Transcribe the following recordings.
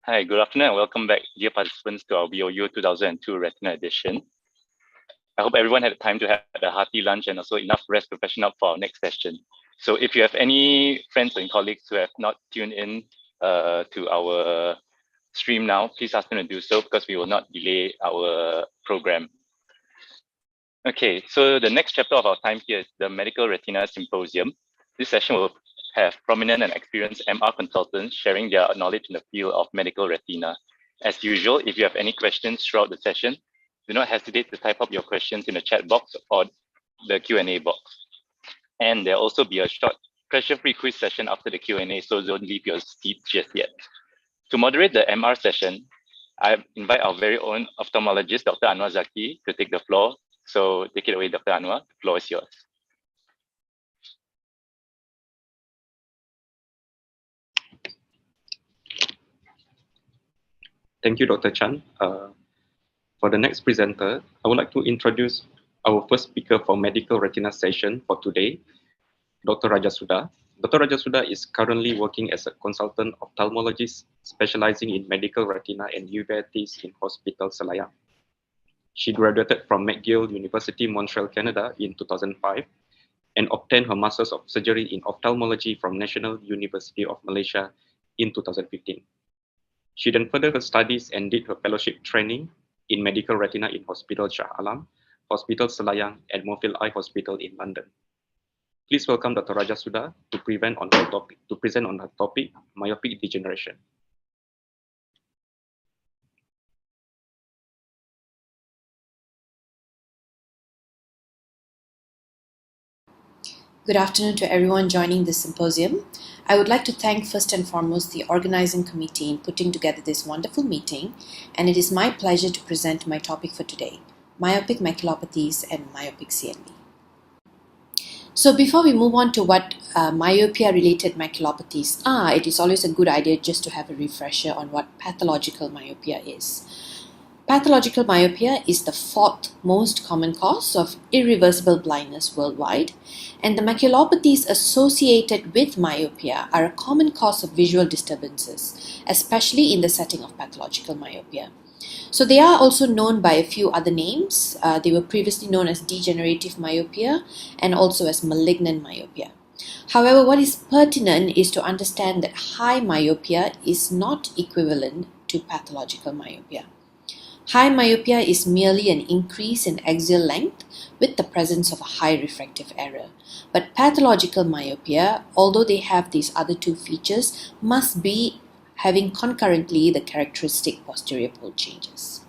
Hi, good afternoon and welcome back, dear participants, to our BOU 2002 Retina edition. I hope everyone had time to have a hearty lunch and also enough rest to freshen up for our next session. So if you have any friends and colleagues who have not tuned in to our stream now, please ask them to do so because we will not delay our program. Okay, so the next chapter of our time here is the Medical Retina Symposium. This session will have prominent and experienced MR consultants sharing their knowledge in the field of medical retina. As usual, if you have any questions throughout the session, do not hesitate to type up your questions in the chat box or the Q&A box. And there'll also be a short pressure-free quiz session after the Q&A, so don't leave your seats just yet. To moderate the MR session, I invite our very own ophthalmologist, Dr. Anwar Zaki, to take the floor. So take it away, Dr. Anwar. The floor is yours. Thank you, Dr. Chan. For the next presenter, I would like to introduce our first speaker for medical retina session for today, Dr. Rajasuda. Dr. Rajasuda is currently working as a consultant ophthalmologist specializing in medical retina and uveitis in Hospital Selayang. She graduated from McGill University, Montreal, Canada in 2005 and obtained her Masters of Surgery in Ophthalmology from National University of Malaysia in 2015. She then furthered her studies and did her fellowship training in medical retina in Hospital Shah Alam, Hospital Selayang, and Moorfield Eye Hospital in London. Please welcome Dr. Rajasuda to present on her topic, myopic degeneration. Good afternoon to everyone joining this symposium. I would like to thank first and foremost the organizing committee in putting together this wonderful meeting, and it is my pleasure to present my topic for today, myopic maculopathies and myopic CNV. So before we move on to what myopia-related maculopathies are, it is always a good idea just to have a refresher on what pathological myopia is. Pathological myopia is the fourth most common cause of irreversible blindness worldwide, and the maculopathies associated with myopia are a common cause of visual disturbances, especially in the setting of pathological myopia. So they are also known by a few other names. They were previously known as degenerative myopia and also as malignant myopia. However, what is pertinent is to understand that high myopia is not equivalent to pathological myopia. High myopia is merely an increase in axial length with the presence of a high refractive error. But pathological myopia, although they have these other two features, must be having concurrently the characteristic posterior pole changes.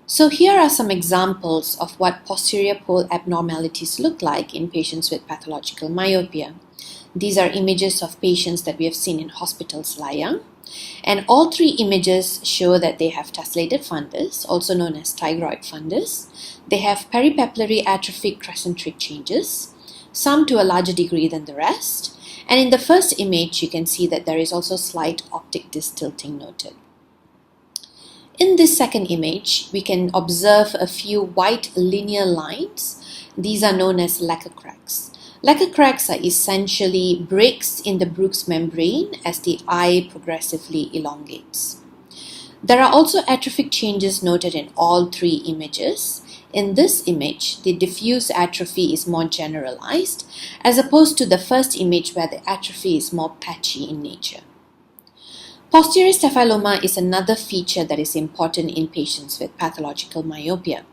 So here are some examples of what posterior pole abnormalities look like in patients with pathological myopia. These are images of patients that we have seen in Hospital Selayang. And all three images show that they have tessellated fundus, also known as tigroid fundus. They have peripapillary atrophic crescentric changes, some to a larger degree than the rest. And in the first image, you can see that there is also slight optic disc tilting noted. In this second image, we can observe a few white linear lines. These are known as lacquer cracks. Lacquer cracks are essentially breaks in the Bruch's membrane as the eye progressively elongates. There are also atrophic changes noted in all three images. In this image, the diffuse atrophy is more generalized as opposed to the first image where the atrophy is more patchy in nature. Posterior Staphyloma is another feature that is important in patients with pathological myopia.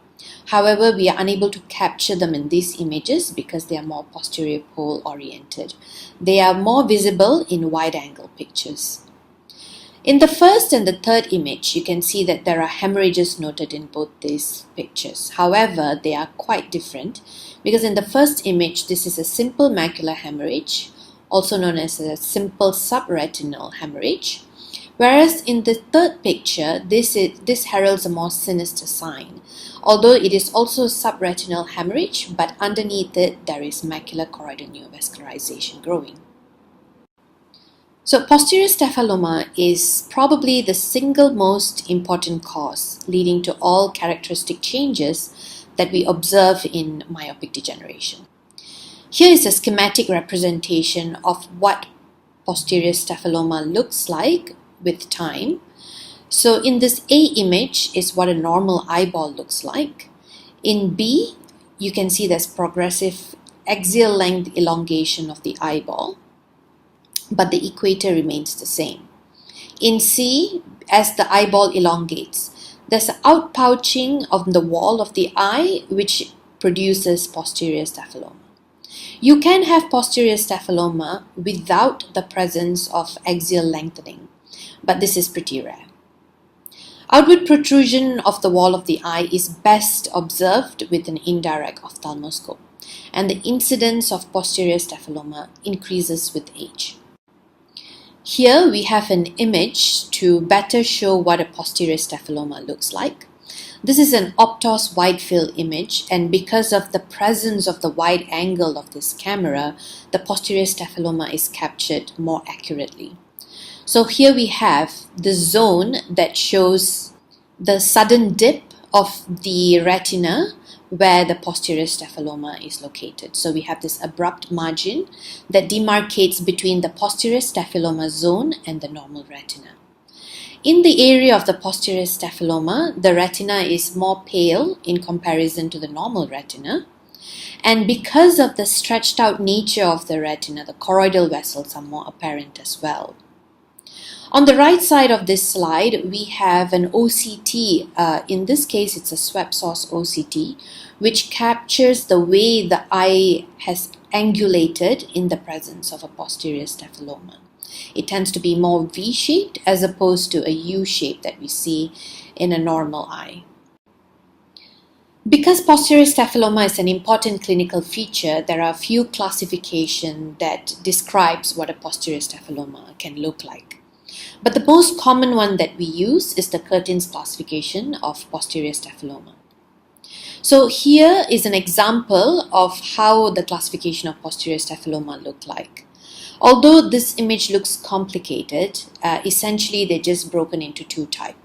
However, we are unable to capture them in these images because they are more posterior pole oriented. They are more visible in wide-angle pictures. In the first and the third image, you can see that there are hemorrhages noted in both these pictures. However, they are quite different because in the first image, this is a simple macular hemorrhage, also known as a simple subretinal hemorrhage. Whereas in the third picture, this heralds a more sinister sign, although it is also subretinal hemorrhage, but underneath it there is macular choroidal neovascularization growing. So posterior staphyloma is probably the single most important cause leading to all characteristic changes that we observe in myopic degeneration. Here is a schematic representation of what posterior staphyloma looks like with time. So in this A image is what a normal eyeball looks like. In B, you can see there's progressive axial length elongation of the eyeball, but the equator remains the same. In C, as the eyeball elongates, there's an outpouching of the wall of the eye which produces posterior staphyloma. You can have posterior staphyloma without the presence of axial lengthening, but this is pretty rare. Outward protrusion of the wall of the eye is best observed with an indirect ophthalmoscope, and the incidence of posterior staphyloma increases with age. Here we have an image to better show what a posterior staphyloma looks like. This is an Optos wide field image, and because of the presence of the wide angle of this camera, the posterior staphyloma is captured more accurately. So here we have the zone that shows the sudden dip of the retina where the posterior staphyloma is located. So we have this abrupt margin that demarcates between the posterior staphyloma zone and the normal retina. In the area of the posterior staphyloma, the retina is more pale in comparison to the normal retina. And because of the stretched out nature of the retina, the choroidal vessels are more apparent as well. On the right side of this slide, we have an OCT. In this case, it's a swept source OCT, which captures the way the eye has angulated in the presence of a posterior staphyloma. It tends to be more V-shaped as opposed to a U-shape that we see in a normal eye. Because posterior staphyloma is an important clinical feature, there are a few classifications that describes what a posterior staphyloma can look like. But the most common one that we use is the Curtin's classification of posterior staphyloma. So here is an example of how the classification of posterior staphyloma look like. Although this image looks complicated, essentially they're just broken into two types.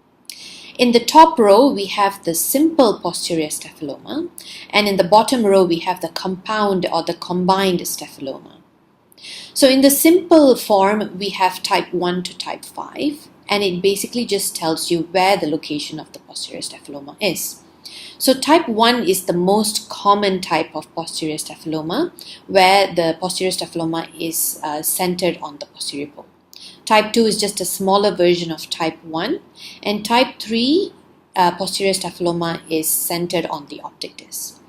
In the top row, we have the simple posterior staphyloma, and in the bottom row, we have the compound or the combined staphyloma. So in the simple form, we have type 1 to type 5, and it basically just tells you where the location of the posterior staphyloma is. So type 1 is the most common type of posterior staphyloma, where the posterior staphyloma is centered on the posterior pole. Type 2 is just a smaller version of type 1, and type 3 posterior staphyloma is centered on the optic disc.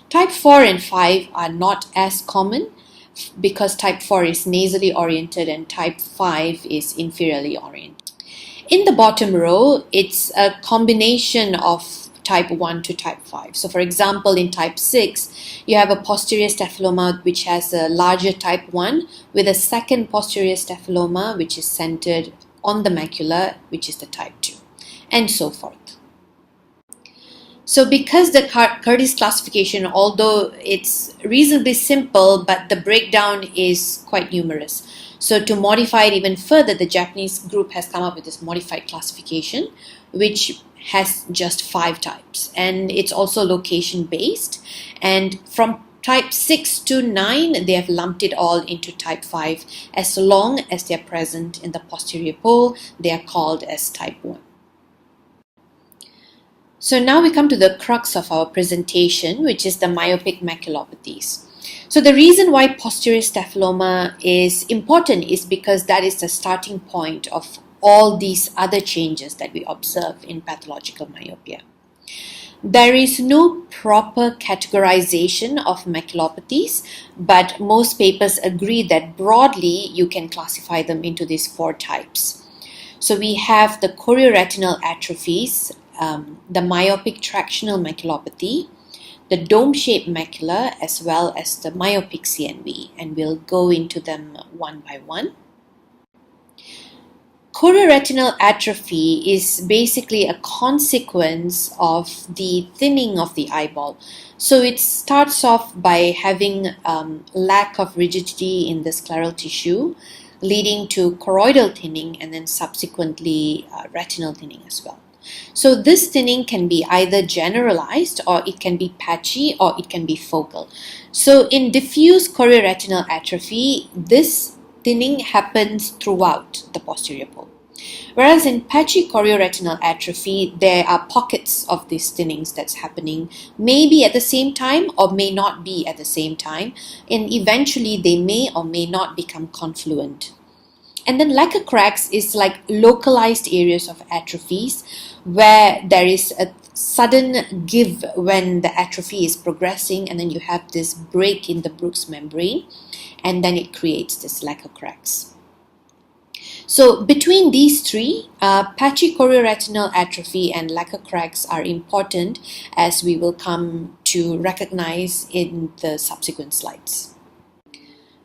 Type 4 and 5 are not as common because type 4 is nasally oriented and type 5 is inferiorly oriented. In the bottom row, it's a combination of type 1 to type 5. So for example, in type 6, you have a posterior staphyloma which has a larger type 1 with a second posterior staphyloma which is centered on the macula, which is the type 2, and so forth. So because the Curtis classification, although it's reasonably simple, but the breakdown is quite numerous. So to modify it even further, the Japanese group has come up with this modified classification, which has just 5 types, and it's also location based, and from type 6 to 9 they have lumped it all into type 5. As long as they are present in the posterior pole, they are called as type 1. So now we come to the crux of our presentation, which is the myopic maculopathies. So the reason why posterior staphyloma is important is because that is the starting point of all these other changes that we observe in pathological myopia. There is no proper categorization of maculopathies, but most papers agree that broadly you can classify them into these 4 types. So we have the chorioretinal atrophies, the myopic tractional maculopathy, the dome-shaped macula, as well as the myopic CNV, and we'll go into them one by one. Chorioretinal atrophy is basically a consequence of the thinning of the eyeball. So it starts off by having lack of rigidity in the scleral tissue, leading to choroidal thinning and then subsequently retinal thinning as well. So this thinning can be either generalized, or it can be patchy, or it can be focal. So in diffuse chorioretinal atrophy, this thinning happens throughout the posterior pole. Whereas in patchy chorioretinal atrophy, there are pockets of these thinnings that's happening, maybe at the same time or may not be at the same time, and eventually they may or may not become confluent. And then lacquer cracks is like localized areas of atrophies where there is a sudden give when the atrophy is progressing, and then you have this break in the Brooks membrane, and then it creates this lacquer cracks. So between these three, patchy chorioretinal atrophy and lacquer cracks are important, as we will come to recognize in the subsequent slides.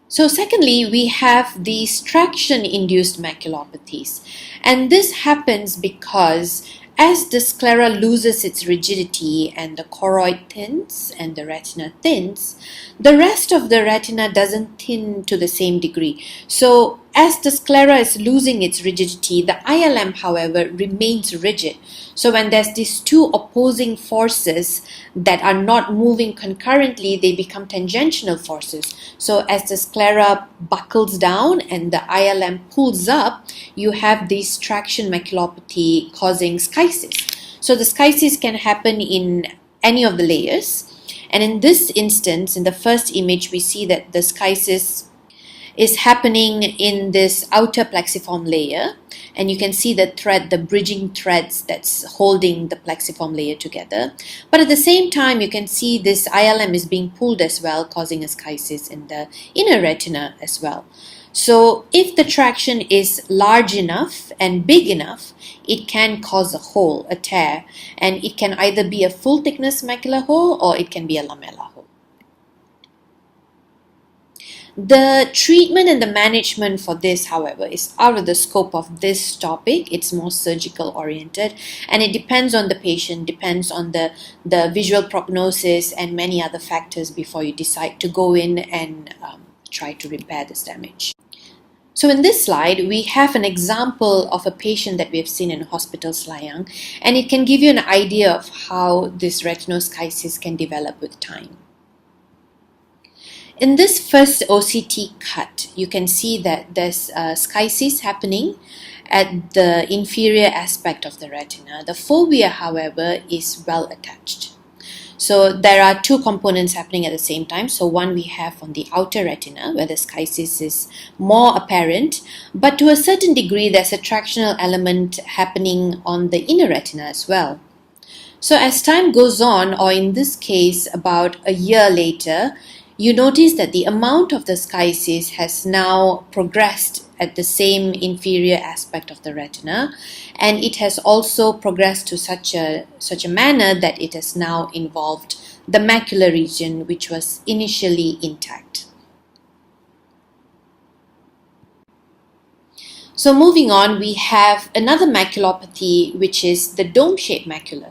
So secondly, we have these traction-induced maculopathies, and this happens because as the sclera loses its rigidity and the choroid thins and the retina thins, the rest of the retina doesn't thin to the same degree. So as the sclera is losing its rigidity, the ILM, however, remains rigid. So when there's these two opposing forces that are not moving concurrently, they become tangential forces. So as the sclera buckles down and the ILM pulls up, you have this traction maculopathy causing schisis. So the schisis can happen in any of the layers. And in this instance, in the first image, we see that the schisis is happening in this outer plexiform layer, and you can see the thread, the bridging threads that's holding the plexiform layer together. But at the same time, you can see this ILM is being pulled as well, causing a schisis in the inner retina as well. So if the traction is large enough and big enough, it can cause a hole, a tear, and it can either be a full thickness macular hole or it can be a lamella hole. The treatment and the management for this, however, is out of the scope of this topic. It's more surgical oriented, and it depends on the patient, depends on the visual prognosis and many other factors before you decide to go in and try to repair this damage. So in this slide, we have an example of a patient that we have seen in hospital Selayang, and it can give you an idea of how this retinoschisis can develop with time. In this first OCT cut, you can see that there's schisis happening at the inferior aspect of the retina. The fovea, however, is well attached. So there are two components happening at the same time. So one we have on the outer retina where the schisis is more apparent, but to a certain degree there's a tractional element happening on the inner retina as well. So as time goes on, or in this case about a year later, you notice that the amount of the schisis has now progressed at the same inferior aspect of the retina, and it has also progressed to such a manner that it has now involved the macular region, which was initially intact. So moving on, we have another maculopathy, which is the dome-shaped macula.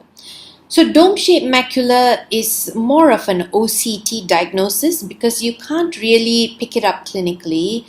So dome-shaped macula is more of an OCT diagnosis because you can't really pick it up clinically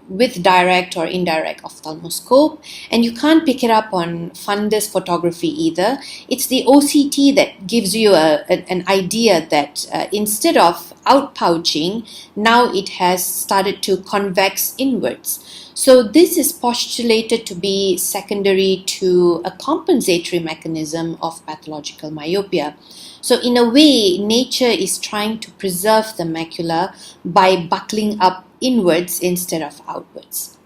with direct or indirect ophthalmoscope, and you can't pick it up on fundus photography either. It's the OCT that gives you an idea that instead of outpouching, now it has started to convex inwards. So this is postulated to be secondary to a compensatory mechanism of pathological myopia. So in a way, nature is trying to preserve the macula by buckling up inwards instead of outwards.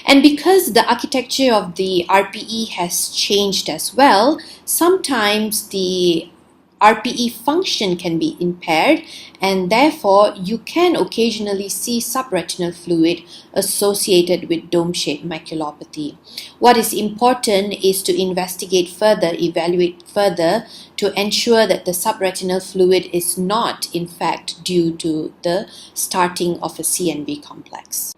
And because the architecture of the RPE has changed as well, sometimes the RPE function can be impaired, and therefore you can occasionally see subretinal fluid associated with dome-shaped maculopathy. What is important is to investigate further, evaluate further to ensure that the subretinal fluid is not in fact due to the starting of a CNV complex.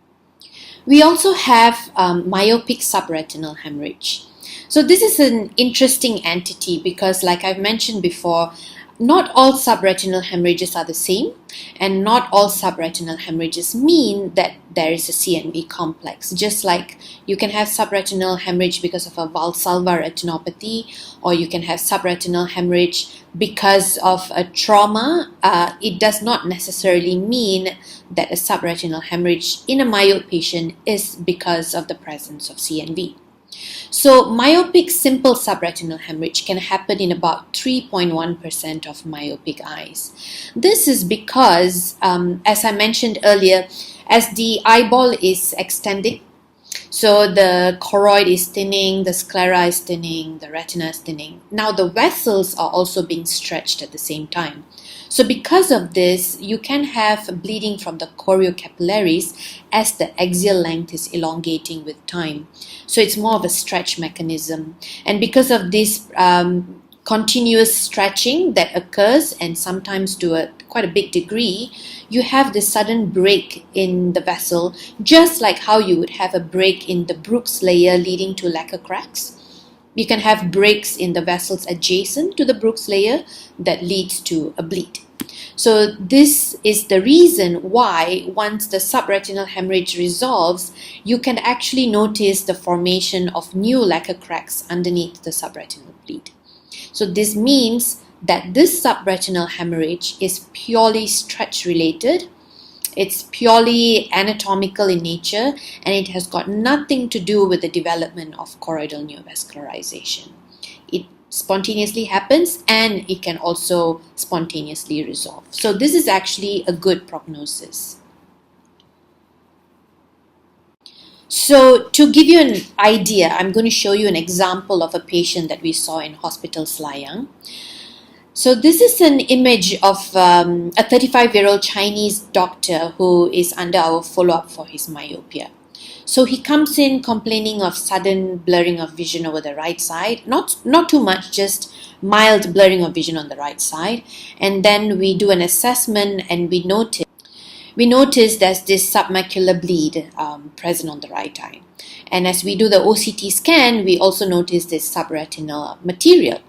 We also have myopic subretinal hemorrhage. So this is an interesting entity because, like I've mentioned before, not all subretinal hemorrhages are the same, and not all subretinal hemorrhages mean that there is a CNV complex. Just like you can have subretinal hemorrhage because of a Valsalva retinopathy, or you can have subretinal hemorrhage because of a trauma, it does not necessarily mean that a subretinal hemorrhage in a myope patient is because of the presence of CNV. So myopic simple subretinal hemorrhage can happen in about 3.1% of myopic eyes. This is because, as I mentioned earlier, as the eyeball is extending, so the choroid is thinning, the sclera is thinning, the retina is thinning. Now the vessels are also being stretched at the same time. So because of this, you can have bleeding from the choriocapillaries as the axial length is elongating with time. So it's more of a stretch mechanism. And because of this continuous stretching that occurs, and sometimes to quite a big degree, you have this sudden break in the vessel, just like how you would have a break in the Brooks layer leading to lacquer cracks. You can have breaks in the vessels adjacent to the Brooks layer that leads to a bleed. So this is the reason why once the subretinal hemorrhage resolves, you can actually notice the formation of new lacquer cracks underneath the subretinal bleed. So this means that this subretinal hemorrhage is purely stretch related. It's purely anatomical in nature, and it has got nothing to do with the development of choroidal neovascularization. It spontaneously happens, and it can also spontaneously resolve. So this is actually a good prognosis. So to give you an idea, I'm going to show you an example of a patient that we saw in Hospital Selayang. So this is an image of a 35-year-old Chinese doctor who is under our follow-up for his myopia. So he comes in complaining of sudden blurring of vision over the right side, not too much, just mild blurring of vision on the right side. And then we do an assessment, and we notice there's this submacular bleed present on the right eye. And as we do the OCT scan, we also notice this subretinal material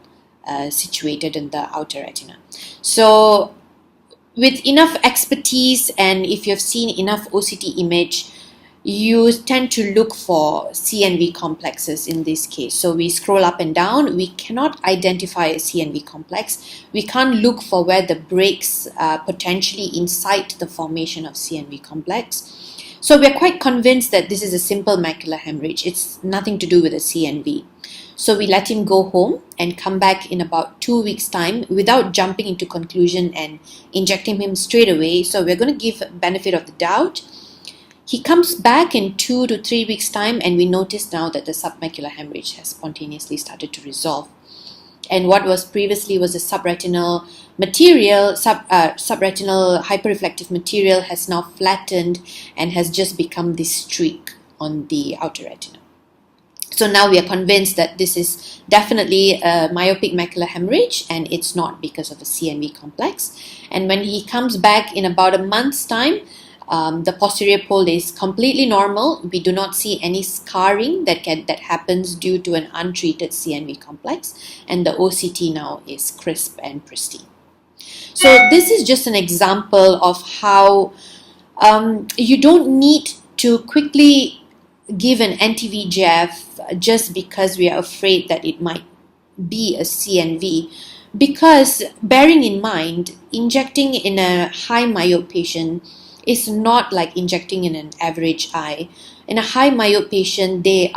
situated in the outer retina. So with enough expertise, and if you've seen enough OCT image, you tend to look for CNV complexes in this case. So we scroll up and down. We cannot identify a CNV complex. We can't look for where the breaks potentially incite the formation of CNV complex. So we're quite convinced that this is a simple macular hemorrhage. It's nothing to do with a CNV. So we let him go home and come back in about 2 weeks' time without jumping into conclusion and injecting him straight away. So we're going to give benefit of the doubt. He comes back in 2 to 3 weeks' time, and we notice now that the submacular hemorrhage has spontaneously started to resolve. And what was previously was a subretinal material, subretinal hyperreflective material has now flattened and has just become this streak on the outer retina. So now we are convinced that this is definitely a myopic macular hemorrhage, and it's not because of a CNV complex. And when he comes back in about a month's time, the posterior pole is completely normal. We do not see any scarring that happens due to an untreated CNV complex, and the OCT now is crisp and pristine. So this is just an example of how you don't need to quickly give an anti-VEGF just because we are afraid that it might be a CNV, because bearing in mind, injecting in a high myope patient is not like injecting in an average eye. In a high myope patient, they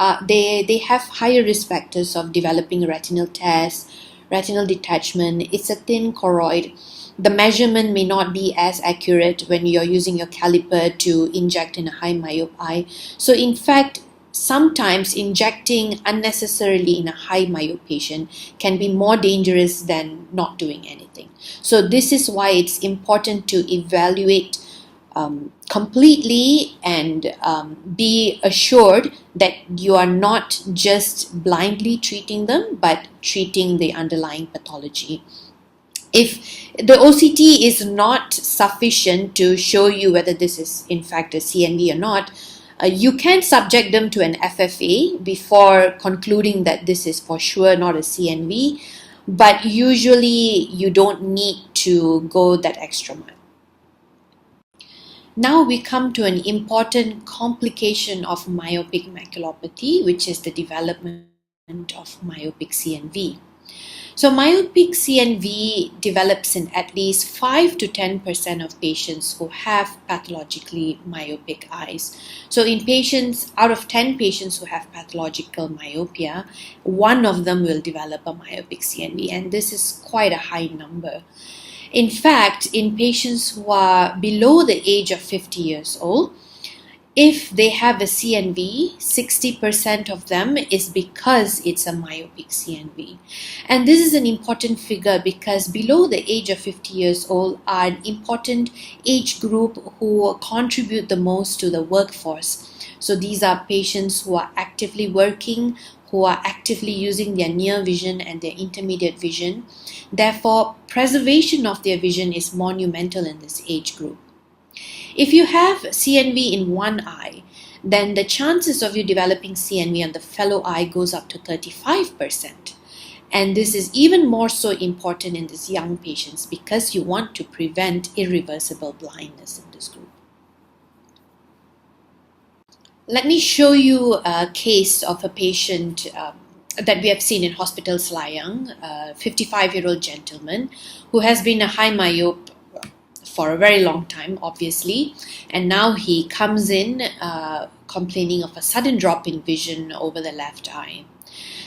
have higher risk factors of developing retinal tears, retinal detachment. It's a thin choroid. The measurement may not be as accurate when you're using your caliper to inject in a high myope eye. So in fact, sometimes injecting unnecessarily in a high myope patient can be more dangerous than not doing anything. So this is why it's important to evaluate completely and be assured that you are not just blindly treating them, but treating the underlying pathology. If the OCT is not sufficient to show you whether this is in fact a CNV or not, you can subject them to an FFA before concluding that this is for sure not a CNV. but usually you don't need to go that extra mile. Now we come to an important complication of myopic maculopathy, which is the development of myopic CNV. So myopic CNV develops in at least 5 to 10% of patients who have pathologically myopic eyes. So in patients, out of 10 patients who have pathological myopia, one of them will develop a myopic CNV, and this is quite a high number. In fact, in patients who are below the age of 50 years old, if they have a CNV, 60% of them is because it's a myopic CNV. And this is an important figure because below the age of 50 years old are an important age group who contribute the most to the workforce. So these are patients who are actively working, who are actively using their near vision and their intermediate vision. Therefore, preservation of their vision is monumental in this age group. If you have CNV in one eye, then the chances of you developing CNV on the fellow eye goes up to 35%. And this is even more so important in these young patients because you want to prevent irreversible blindness in this group. Let me show you a case of a patient that we have seen in Hospital Selayang, a 55-year-old gentleman who has been a high myope for a very long time, obviously, and now he comes in complaining of a sudden drop in vision over the left eye.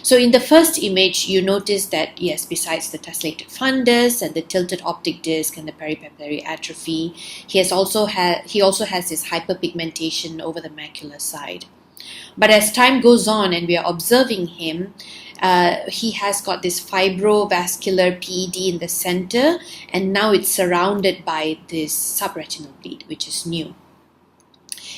So in the first image, you notice that, yes, besides the tessellated fundus and the tilted optic disc and the peripapillary atrophy, he also has this hyperpigmentation over the macular side. But as time goes on and we are observing him, he has got this fibrovascular PED in the center, and now it's surrounded by this subretinal bleed, which is new.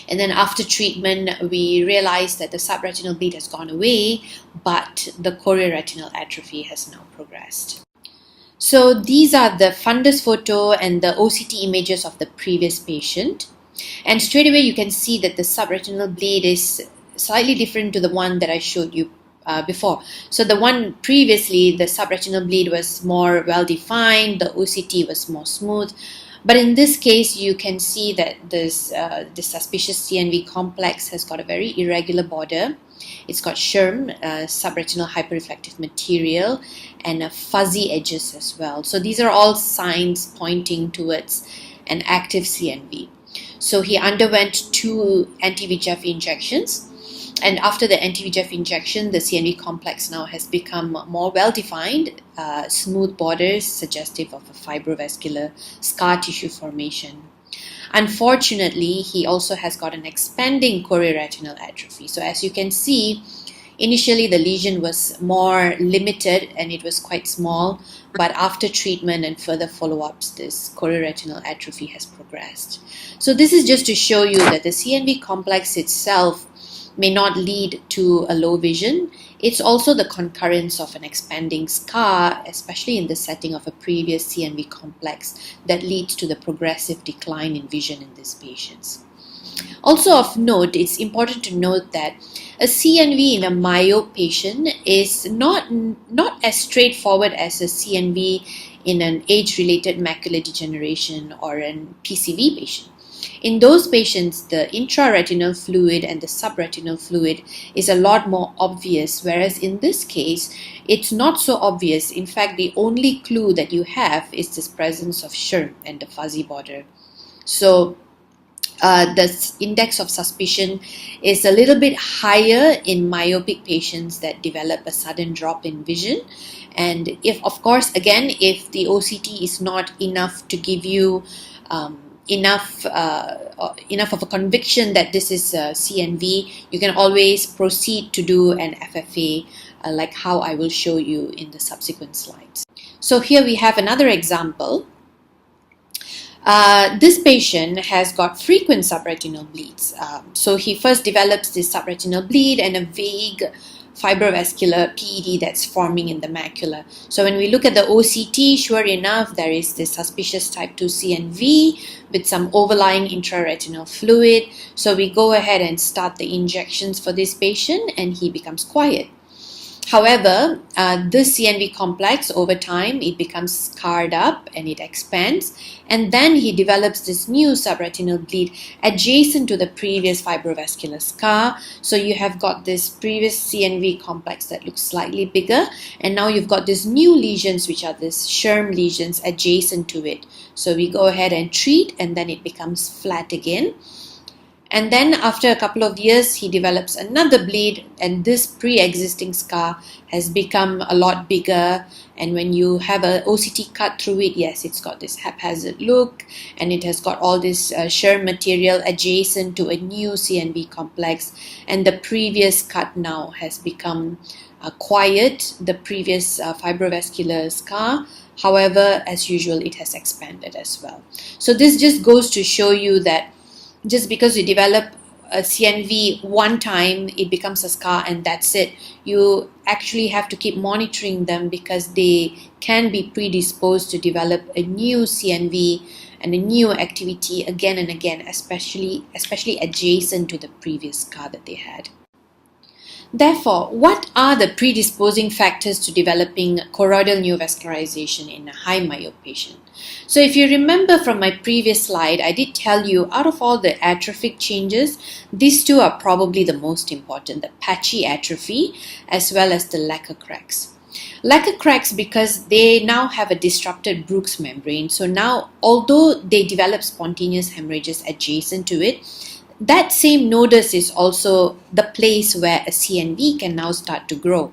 And then after treatment, we realized that the subretinal bleed has gone away, but the chorioretinal atrophy has now progressed. So these are the fundus photo and the OCT images of the previous patient. And straight away you can see that the subretinal bleed is slightly different to the one that I showed you before. So the one previously, the subretinal bleed was more well defined, the OCT was more smooth. But in this case, you can see that this suspicious CNV complex has got a very irregular border. It's got SHRM, subretinal hyperreflective material, and fuzzy edges as well. So these are all signs pointing towards an active CNV. So he underwent 2 anti-VEGF injections. And after the anti-VEGF injection, the CNV complex now has become more well-defined, smooth borders suggestive of a fibrovascular scar tissue formation. Unfortunately, he also has got an expanding chorioretinal atrophy. So as you can see, initially the lesion was more limited and it was quite small, but after treatment and further follow-ups, this chorioretinal atrophy has progressed. So this is just to show you that the CNV complex itself may not lead to a low vision. It's also the concurrence of an expanding scar, especially in the setting of a previous CNV complex, that leads to the progressive decline in vision in these patients. Also of note, it's important to note that a CNV in a myope patient is not as straightforward as a CNV in an age-related macular degeneration or an PCV patient. In those patients, the intraretinal fluid and the subretinal fluid is a lot more obvious, whereas in this case, it's not so obvious. In fact, the only clue that you have is this presence of SHRM and the fuzzy border. So the index of suspicion is a little bit higher in myopic patients that develop a sudden drop in vision. And if, of course, again, if the OCT is not enough to give you enough of a conviction that this is a CNV, you can always proceed to do an FFA, like how I will show you in the subsequent slides. So here we have another example. This patient has got frequent subretinal bleeds. So he first develops this subretinal bleed and a vague fibrovascular PED that's forming in the macula. So when we look at the OCT, sure enough, there is this suspicious type 2 CNV with some overlying intraretinal fluid. So we go ahead and start the injections for this patient and he becomes quiet. However, this CNV complex over time, it becomes scarred up and it expands, and then he develops this new subretinal bleed adjacent to the previous fibrovascular scar. So you have got this previous CNV complex that looks slightly bigger, and now you've got these new lesions which are these Scherm lesions adjacent to it. So we go ahead and treat, and then it becomes flat again. And then after a couple of years, he develops another bleed, and this pre-existing scar has become a lot bigger. And when you have an OCT cut through it, yes, it's got this haphazard look, and it has got all this Scherm material adjacent to a new CNV complex. And the previous cut now has become quiet, the previous fibrovascular scar. However, as usual, it has expanded as well. So this just goes to show you that just because you develop a CNV one time, it becomes a scar and that's it. You actually have to keep monitoring them because they can be predisposed to develop a new CNV and a new activity again and again, especially adjacent to the previous scar that they had. Therefore, what are the predisposing factors to developing choroidal neovascularization in a high myop patient? So if you remember from my previous slide, I did tell you out of all the atrophic changes, these two are probably the most important, the patchy atrophy as well as the lacquer cracks. Lacquer cracks because they now have a disrupted Bruch's membrane. So now, although they develop spontaneous hemorrhages adjacent to it, that same nodus is also the place where a CNV can now start to grow.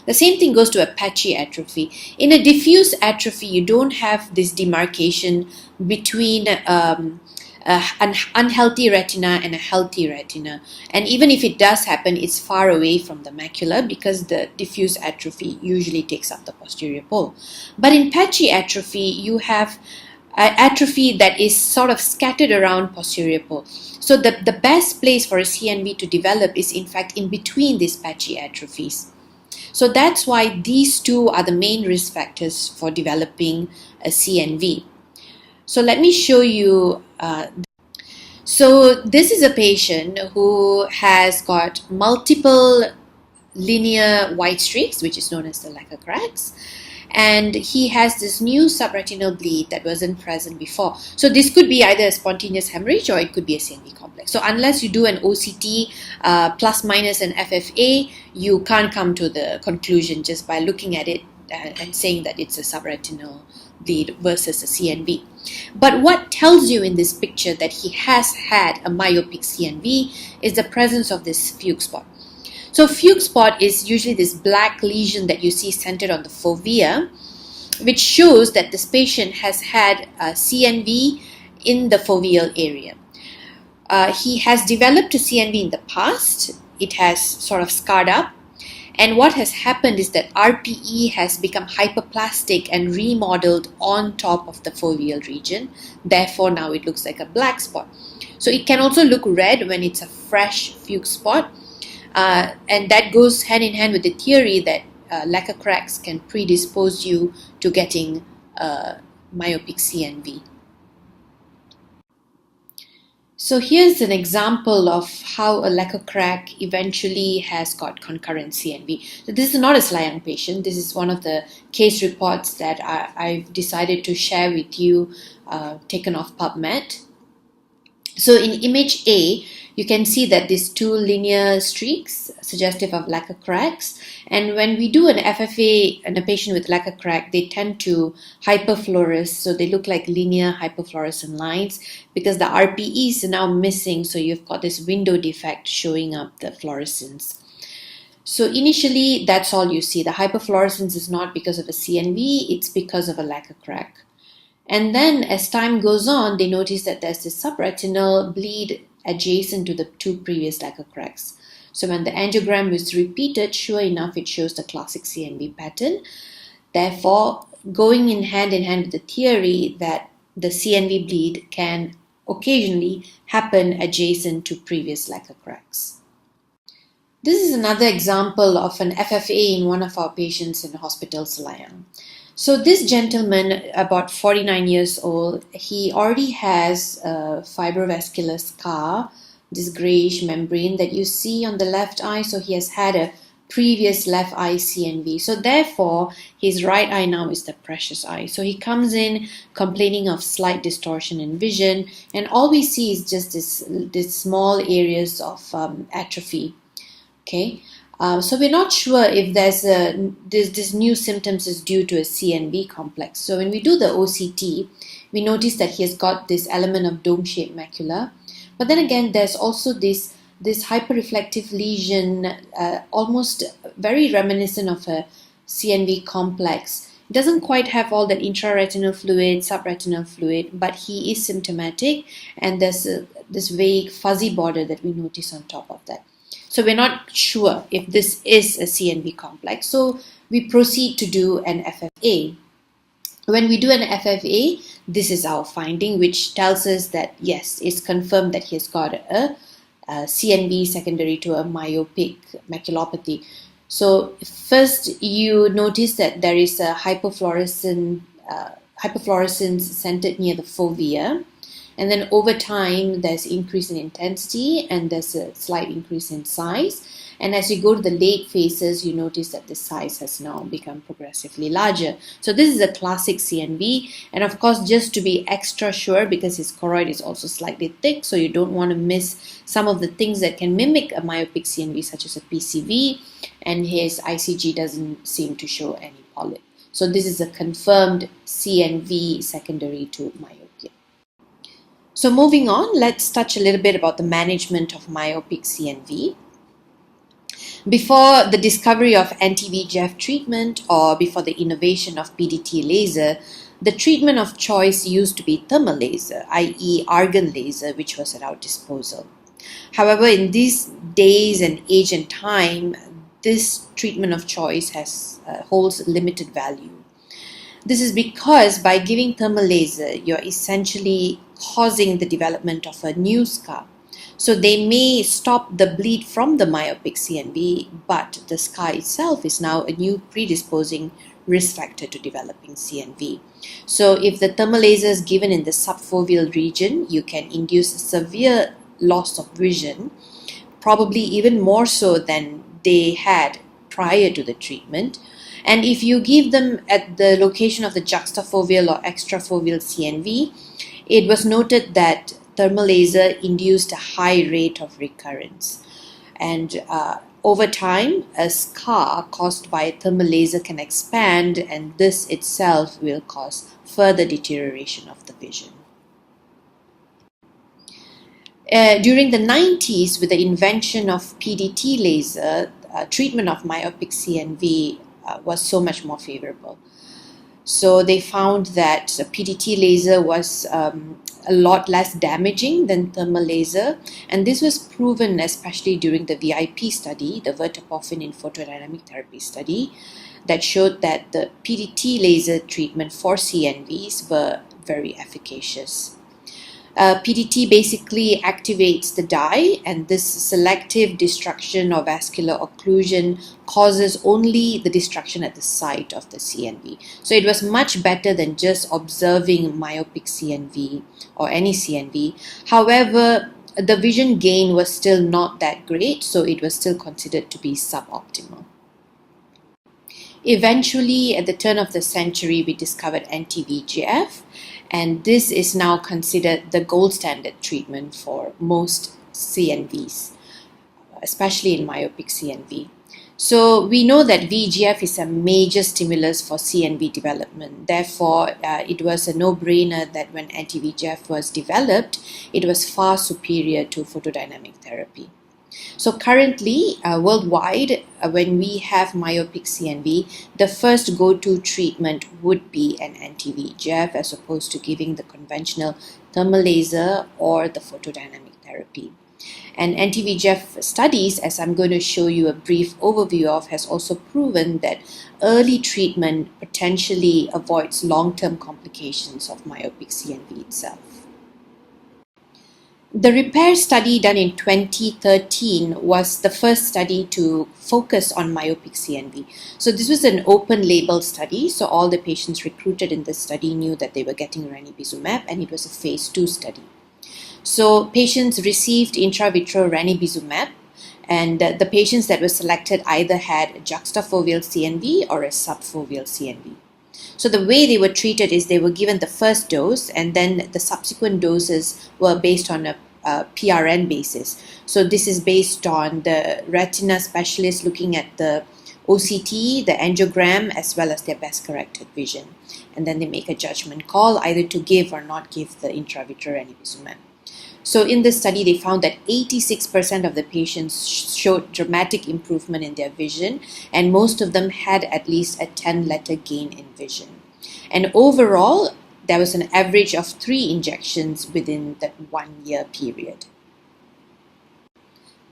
The same thing goes to a patchy atrophy. In a diffuse atrophy, you don't have this demarcation between an unhealthy retina and a healthy retina. And even if it does happen, it's far away from the macula because the diffuse atrophy usually takes up the posterior pole. But in patchy atrophy, you have atrophy that is sort of scattered around posterior pole. So the best place for a CNV to develop is in fact in between these patchy atrophies. So that's why these two are the main risk factors for developing a CNV. So let me show you. So this is a patient who has got multiple linear white streaks, which is known as the lacquer cracks. And he has this new subretinal bleed that wasn't present before. So this could be either a spontaneous hemorrhage or it could be a CNV complex. So unless you do an OCT plus minus an FFA, you can't come to the conclusion just by looking at it and saying that it's a subretinal bleed versus a CNV. But what tells you in this picture that he has had a myopic CNV is the presence of this fugue spot. So fugue spot is usually this black lesion that you see centered on the fovea, which shows that this patient has had a CNV in the foveal area. He has developed a CNV in the past. It has sort of scarred up. And what has happened is that RPE has become hyperplastic and remodeled on top of the foveal region. Therefore, now it looks like a black spot. So it can also look red when it's a fresh fugue spot. And that goes hand in hand with the theory that lacquer cracks can predispose you to getting myopic CNV. So here's an example of how a lacquer crack eventually has got concurrent CNV. So this is not a Slayang patient. This is one of the case reports that I've decided to share with you, taken off PubMed. So in image A, you can see that these two linear streaks suggestive of lacquer cracks. And when we do an FFA in a patient with lacquer crack, they tend to hyperfluoresce. So they look like linear hyperfluorescent lines because the RPE is now missing. So you've got this window defect showing up the fluorescence. So initially, that's all you see. The hyperfluorescence is not because of a CNV, it's because of a lacquer crack. And then as time goes on, they notice that there's this subretinal bleed adjacent to the two previous lacquer cracks. So when the angiogram is repeated, sure enough, it shows the classic CNV pattern. Therefore, going in hand with the theory that the CNV bleed can occasionally happen adjacent to previous lacquer cracks. This is another example of an FFA in one of our patients in Hospital Selayang. So this gentleman, about 49 years old, he already has a fibrovascular scar, this grayish membrane that you see on the left eye. So he has had a previous left eye CNV. So therefore, his right eye now is the precious eye. So he comes in complaining of slight distortion in vision, and all we see is just this small areas of atrophy. Okay, so we're not sure if this new symptoms is due to a CNV complex. So when we do the OCT, we notice that he has got this element of dome-shaped macula, but then again, there's also this hyperreflective lesion, almost very reminiscent of a CNV complex. It doesn't quite have all that intraretinal fluid, subretinal fluid, but he is symptomatic, and there's this vague fuzzy border that we notice on top of that. So we're not sure if this is a CNV complex. So we proceed to do an FFA. When we do an FFA, this is our finding, which tells us that yes, it's confirmed that he has got a CNV secondary to a myopic maculopathy. So first you notice that there is a hyperfluorescence centered near the fovea. And then over time, there's increase in intensity and there's a slight increase in size. And as you go to the late phases, you notice that the size has now become progressively larger. So this is a classic CNV. And of course, just to be extra sure, because his choroid is also slightly thick, so you don't want to miss some of the things that can mimic a myopic CNV, such as a PCV. And his ICG doesn't seem to show any polyp. So this is a confirmed CNV secondary to myopia. So moving on, let's touch a little bit about the management of myopic CNV. Before the discovery of anti-VEGF treatment or before the innovation of PDT laser, the treatment of choice used to be thermal laser, i.e. argon laser, which was at our disposal. However, in these days and age and time, this treatment of choice holds limited value. This is because by giving thermal laser, you're essentially causing the development of a new scar. So they may stop the bleed from the myopic CNV, but the scar itself is now a new predisposing risk factor to developing CNV. So if the thermal laser is given in the subfoveal region, you can induce severe loss of vision, probably even more so than they had prior to the treatment. And if you give them at the location of the juxtafoveal or extrafoveal CNV, it was noted that thermal laser induced a high rate of recurrence. And over time, a scar caused by thermal laser can expand, and this itself will cause further deterioration of the vision. During the 90s, with the invention of PDT laser, treatment of myopic CNV was so much more favorable. So they found that PDT laser was a lot less damaging than thermal laser, and this was proven especially during the VIP study, the verteporfin in photodynamic therapy study, that showed that the PDT laser treatment for CNVs were very efficacious. PDT basically activates the dye, and this selective destruction or vascular occlusion causes only the destruction at the site of the CNV. So it was much better than just observing myopic CNV or any CNV. However, the vision gain was still not that great, so it was still considered to be suboptimal. Eventually, at the turn of the century, we discovered anti-VEGF, and this is now considered the gold standard treatment for most CNVs, especially in myopic CNV. So we know that VEGF is a major stimulus for CNV development. Therefore, it was a no-brainer that when anti-VEGF was developed, it was far superior to photodynamic therapy. So currently, worldwide, when we have myopic CNV, the first go-to treatment would be an anti-VEGF as opposed to giving the conventional thermal laser or the photodynamic therapy. And anti-VEGF studies, as I'm going to show you a brief overview of, has also proven that early treatment potentially avoids long-term complications of myopic CNV itself. The REPAIR study done in 2013 was the first study to focus on myopic CNV. So this was an open label study, so all the patients recruited in this study knew that they were getting ranibizumab, and it was a phase 2 study. So patients received intravitreal ranibizumab, And the patients that were selected either had a juxtafoveal CNV or a subfoveal CNV. So the way they were treated is they were given the first dose, and then the subsequent doses were based on a PRN basis. So this is based on the retina specialist looking at the OCT, the angiogram, as well as their best corrected vision. And then they make a judgment call either to give or not give the intravitreal ranibizumab. So in this study, they found that 86% of the patients showed dramatic improvement in their vision, and most of them had at least a 10-letter gain in vision. And overall, there was an average of 3 injections within that 1-year period.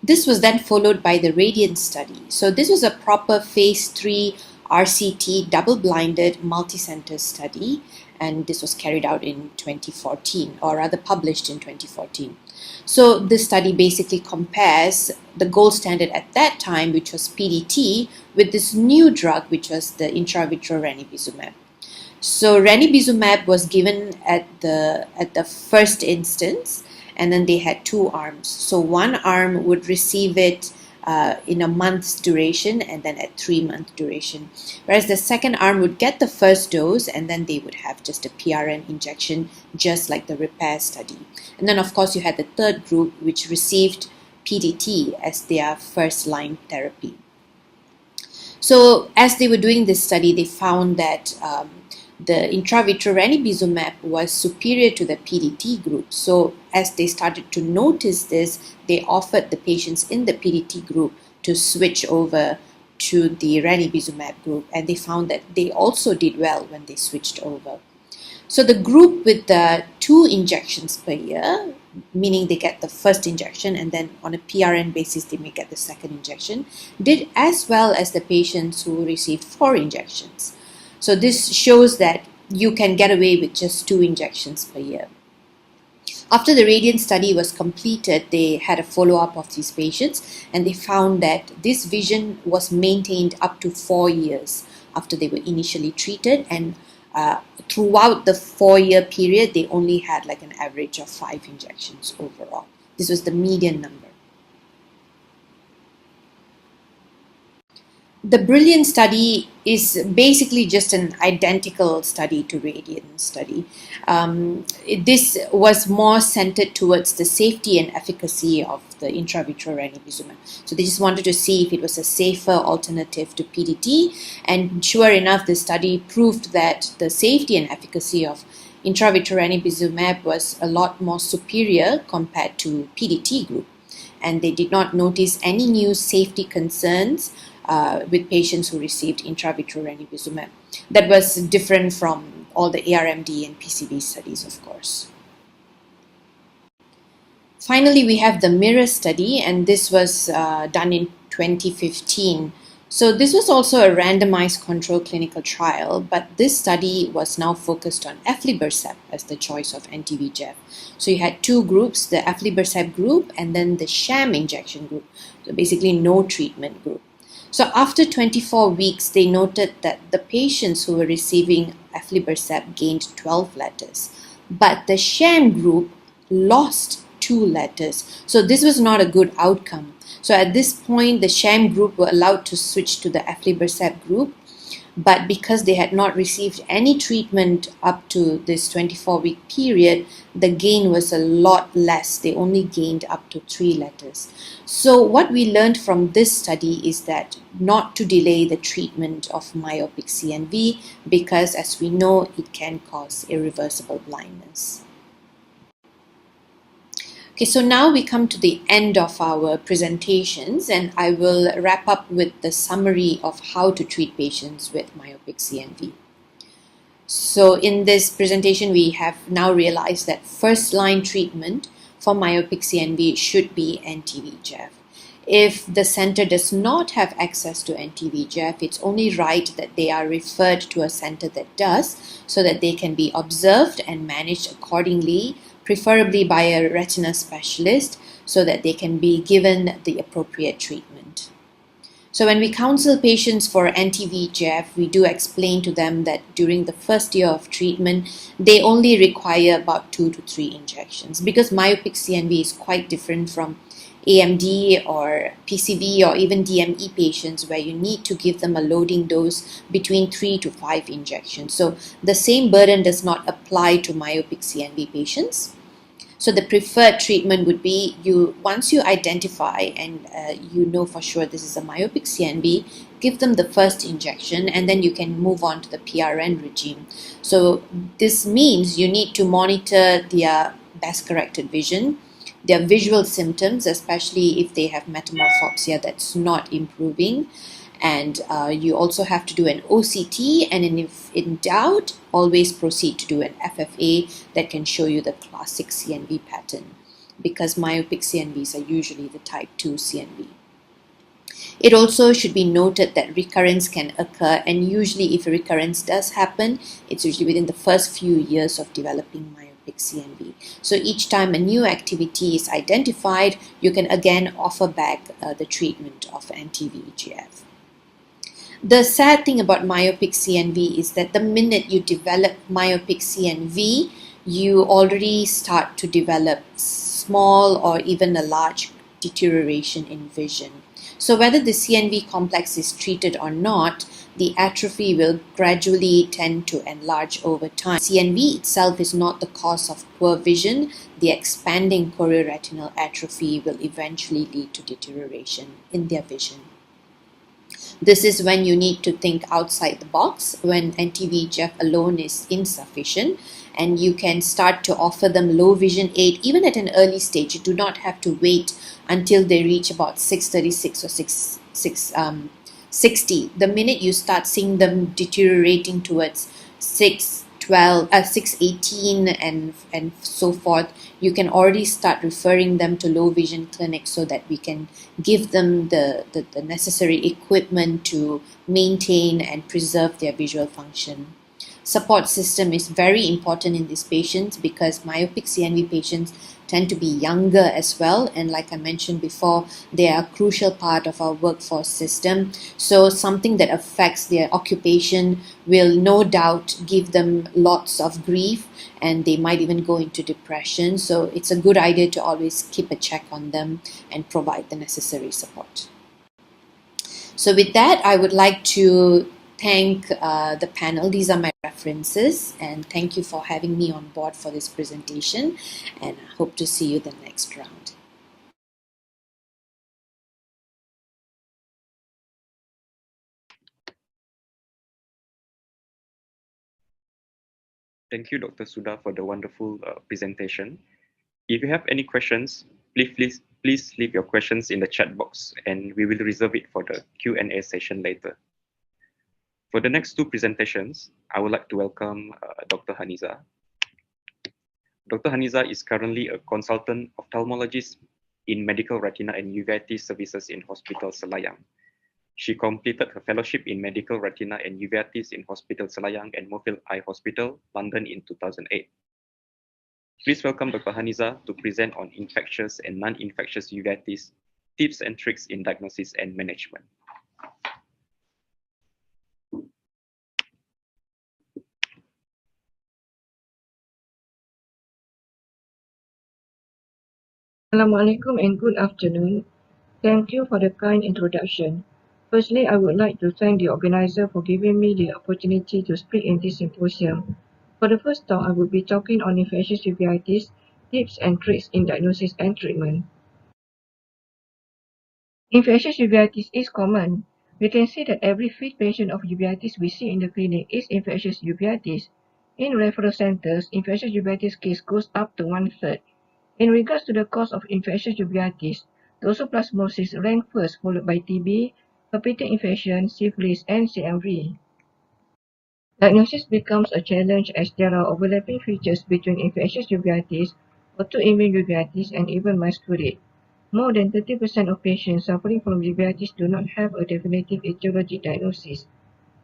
This was then followed by the Radiant study. So this was a proper phase 3 RCT double-blinded multi-center study, and this was carried out in 2014, or rather published in 2014. So this study basically compares the gold standard at that time, which was PDT, with this new drug, which was the intravitreal ranibizumab. So ranibizumab was given at the first instance, and then they had 2 arms. So one arm would receive it in a month's duration, and then at 3-month duration. Whereas the second arm would get the first dose, and then they would have just a PRN injection, just like the repair study. And then of course you had the third group, which received PDT as their first line therapy. So as they were doing this study, they found that the intravitreal ranibizumab was superior to the PDT group. So as they started to notice this, they offered the patients in the PDT group to switch over to the ranibizumab group, and they found that they also did well when they switched over. So the group with the 2 injections per year, meaning they get the first injection and then on a PRN basis they may get the second injection, did as well as the patients who received 4 injections. So this shows that you can get away with just 2 injections per year. After the Radiant study was completed, they had a follow-up of these patients, and they found that this vision was maintained up to 4 years after they were initially treated, and throughout the 4-year period, they only had like an average of 5 injections overall. This was the median number. The Brilliant study is basically just an identical study to Radiant study. This was more centered towards the safety and efficacy of the intravitreal ranibizumab. So they just wanted to see if it was a safer alternative to PDT, and sure enough, the study proved that the safety and efficacy of intravitreal ranibizumab was a lot more superior compared to PDT group, and they did not notice any new safety concerns with patients who received intravitreal ranibizumab. That was different from all the ARMD and PCV studies, of course. Finally, we have the Mirror study, and this was done in 2015. So this was also a randomized controlled clinical trial, but this study was now focused on aflibercept as the choice of anti-VEGF. So you had 2 groups, the aflibercept group and then the sham injection group, so basically no treatment group. So after 24 weeks, they noted that the patients who were receiving aflibercept gained 12 letters, but the sham group lost 2 letters. So this was not a good outcome. So at this point, the sham group were allowed to switch to the aflibercept group, but because they had not received any treatment up to this 24-week period, the gain was a lot less. They only gained up to 3 letters. So what we learned from this study is that not to delay the treatment of myopic CNV, because as we know, it can cause irreversible blindness. Okay, so now we come to the end of our presentations, and I will wrap up with the summary of how to treat patients with myopic CNV. So in this presentation, we have now realized that first-line treatment for myopic CNV should be anti-VEGF. If the center does not have access to anti-VEGF, it's only right that they are referred to a center that does, so that they can be observed and managed accordingly, preferably by a retina specialist, so that they can be given the appropriate treatment. So when we counsel patients for anti-VEGF, we do explain to them that during the first year of treatment, they only require about 2 to 3 injections, because myopic CNV is quite different from AMD or PCV or even DME patients where you need to give them a loading dose between 3 to 5 injections. So the same burden does not apply to myopic CNV patients. So the preferred treatment would be once you identify and you know for sure this is a myopic CNV, give them the first injection and then you can move on to the PRN regime. So this means you need to monitor their best corrected vision, their visual symptoms, especially if they have metamorphopsia that's not improving. And you also have to do an OCT, and if in doubt, always proceed to do an FFA that can show you the classic CNV pattern, because myopic CNVs are usually the type 2 CNV. It also should be noted that recurrence can occur, and usually if a recurrence does happen, it's usually within the first few years of developing myopic CNV. So each time a new activity is identified, you can again offer back the treatment of anti-VEGF. The sad thing about myopic CNV is that the minute you develop myopic CNV, you already start to develop small or even a large deterioration in vision. So whether the CNV complex is treated or not, the atrophy will gradually tend to enlarge over time. CNV itself is not the cause of poor vision. The expanding chorioretinal atrophy will eventually lead to deterioration in their vision. This is when you need to think outside the box, when anti-VEGF alone is insufficient, and you can start to offer them low vision aid even at an early stage. You do not have to wait until they reach about 636 or 660. The minute you start seeing them deteriorating towards 618 and so forth, you can already start referring them to low vision clinics so that we can give them the necessary equipment to maintain and preserve their visual function. Support system is very important in these patients because myopic CNV patients tend to be younger as well, and like I mentioned before, they are a crucial part of our workforce system. So something that affects their occupation will no doubt give them lots of grief, and they might even go into depression. So it's a good idea to always keep a check on them and provide the necessary support. So with that, I would like to thank the panel. These are my references, and thank you for having me on board for this presentation, and I hope to see you the next round. Thank you, Dr. Suda, for the wonderful presentation. If you have any questions, please leave your questions in the chat box, and we will reserve it for the Q&A session later. For the next two presentations, I would like to welcome Dr. Haniza. Dr. Haniza is currently a consultant ophthalmologist in medical retina and uveitis services in Hospital Selayang. She completed her fellowship in medical retina and uveitis in Hospital Selayang and Moorfield Eye Hospital, London in 2008. Please welcome Dr. Haniza to present on infectious and non-infectious uveitis, tips and tricks in diagnosis and management. Assalamualaikum and good afternoon. Thank you for the kind introduction. Firstly, I would like to thank the organizer for giving me the opportunity to speak in this symposium. For the first talk, I will be talking on infectious uveitis, tips and tricks in diagnosis and treatment. Infectious uveitis is common. We can see that every fifth patient of uveitis we see in the clinic is infectious uveitis. In referral centers, infectious uveitis case goes up to 1/3. In regards to the cause of infectious uveitis, toxoplasmosis rank first, followed by TB, herpetic infection, syphilis, and CMV. Diagnosis becomes a challenge as there are overlapping features between infectious uveitis, autoimmune uveitis, and even masculine. More than 30% of patients suffering from uveitis do not have a definitive etiology diagnosis.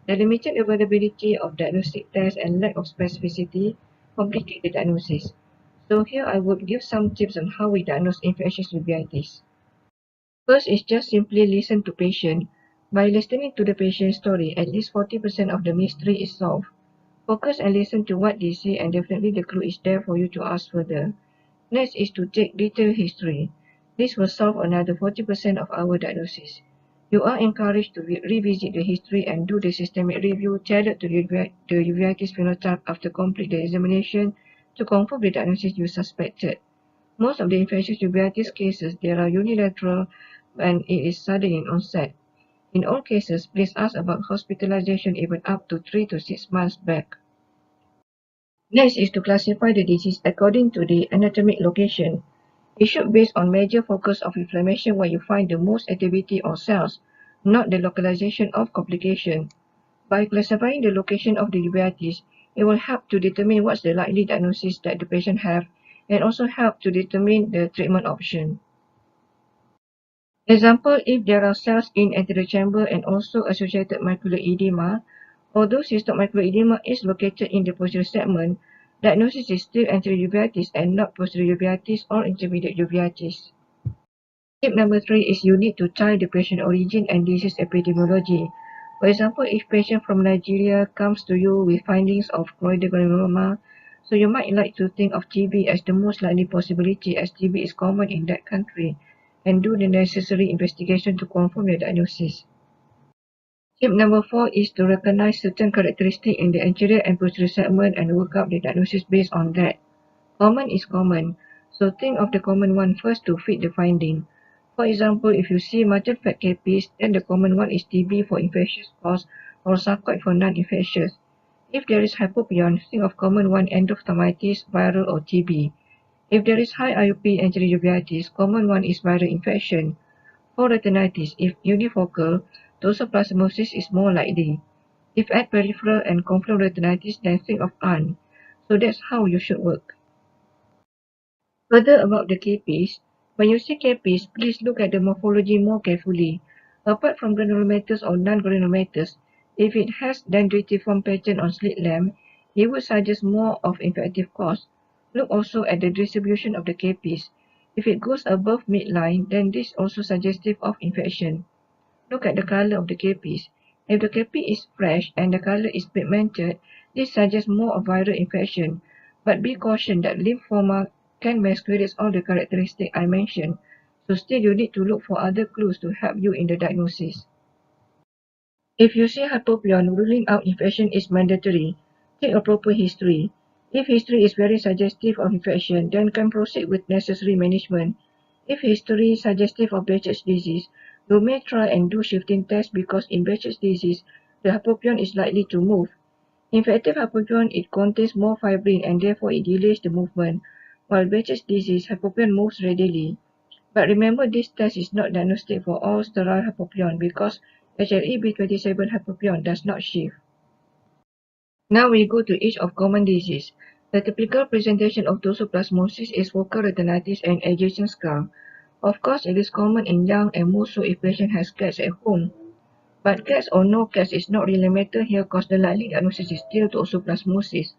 The limited availability of diagnostic tests and lack of specificity complicate the diagnosis. So here I would give some tips on how we diagnose infectious uveitis. First is just simply listen to patient. By listening to the patient's story, at least 40% of the mystery is solved. Focus and listen to what they say, and definitely the clue is there for you to ask further. Next is to take detailed history. This will solve another 40% of our diagnosis. You are encouraged to revisit the history and do the systemic review tailored to the uveitis phenotype after complete the examination to confirm the diagnosis you suspected. Most of the infectious uveitis cases, they are unilateral and it is sudden in onset. In all cases, please ask about hospitalization even up to 3 to 6 months back. Next is to classify the disease according to the anatomic location. It should be based on major focus of inflammation where you find the most activity or cells, not the localization of complication. By classifying the location of the uveitis, it will help to determine what's the likely diagnosis that the patient have and also help to determine the treatment option. Example, if there are cells in anterior chamber and also associated macular edema, although cystic macular edema is located in the posterior segment, diagnosis is still anterior uveitis and not posterior uveitis or intermediate uveitis. Tip number 3 is you need to tie the patient origin and disease epidemiology. For example, if patient from Nigeria comes to you with findings of Choroidal Neuroma, so you might like to think of TB as the most likely possibility as TB is common in that country and do the necessary investigation to confirm the diagnosis. Tip number 4 is to recognize certain characteristics in the anterior and posterior segment and work out the diagnosis based on that. Common is common, so think of the common one first to fit the finding. For example, if you see multi-fat capiz, then the common one is TB for infectious cause or sarcoid for non-infectious. If there is hypopion, think of common one endophthalmitis, viral or TB. If there is high IOP anterior uveitis, common one is viral infection. For retinitis, if unifocal, toxoplasmosis is more likely. If at peripheral and confluent retinitis, then think of UN. So that's how you should work. Further about the capiz, when you see capiz, please look at the morphology more carefully. Apart from granulomatous or non-granulomatous, if it has dendritiform pattern on slit lamp, it would suggest more of infective cause. Look also at the distribution of the capiz. If it goes above midline, then this is also suggestive of infection. Look at the color of the capiz. If the capiz is fresh and the color is pigmented, this suggests more of viral infection. But be cautioned that lymphoma can masquerade all the characteristics I mentioned, so still you need to look for other clues to help you in the diagnosis. If you see hypopion, ruling out infection is mandatory. Take a proper history. If history is very suggestive of infection, then can proceed with necessary management. If history is suggestive of Behçet's disease, you may try and do shifting tests because in Behçet's disease, the hypopion is likely to move. Infective hypopion, it contains more fibrin and therefore it delays the movement, while Behçet's disease, hypopion moves readily. But remember, this test is not diagnostic for all sterile hypopion because HLA-B27 hypopion does not shift. Now we go to each of common disease. The typical presentation of toxoplasmosis is focal retinitis and adjacent scar. Of course, it is common in young and more so if patient has cats at home. But cats or no cats is not really matter here because the likely diagnosis is still toxoplasmosis.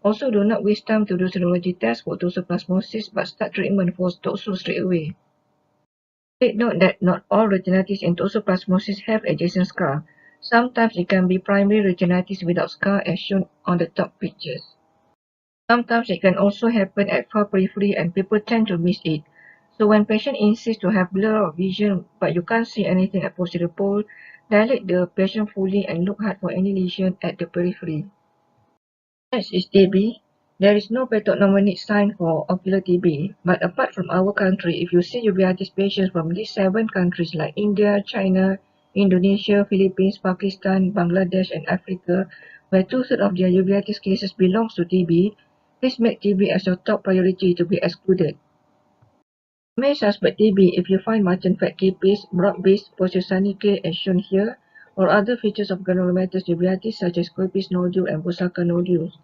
Also, do not waste time to do serology test for toxoplasmosis but start treatment for toxo straight away. Take note that not all retinitis and toxoplasmosis have adjacent scar. Sometimes it can be primary retinitis without scar as shown on the top pictures. Sometimes it can also happen at far periphery and people tend to miss it. So when patient insists to have blur of vision but you can't see anything at posterior pole, dilate the patient fully and look hard for any lesion at the periphery. Next is TB. There is no pathognomonic sign for ocular TB, but apart from our country, if you see uveitis patients from these 7 countries like India, China, Indonesia, Philippines, Pakistan, Bangladesh, and Africa, where 2/3 of their uveitis cases belongs to TB, please make TB as your top priority to be excluded. You may suspect TB if you find multi-fat capiz, broad-based posterior saniculae as shown here, or other features of granulomatous uveitis such as capiz nodule and Busaka nodules.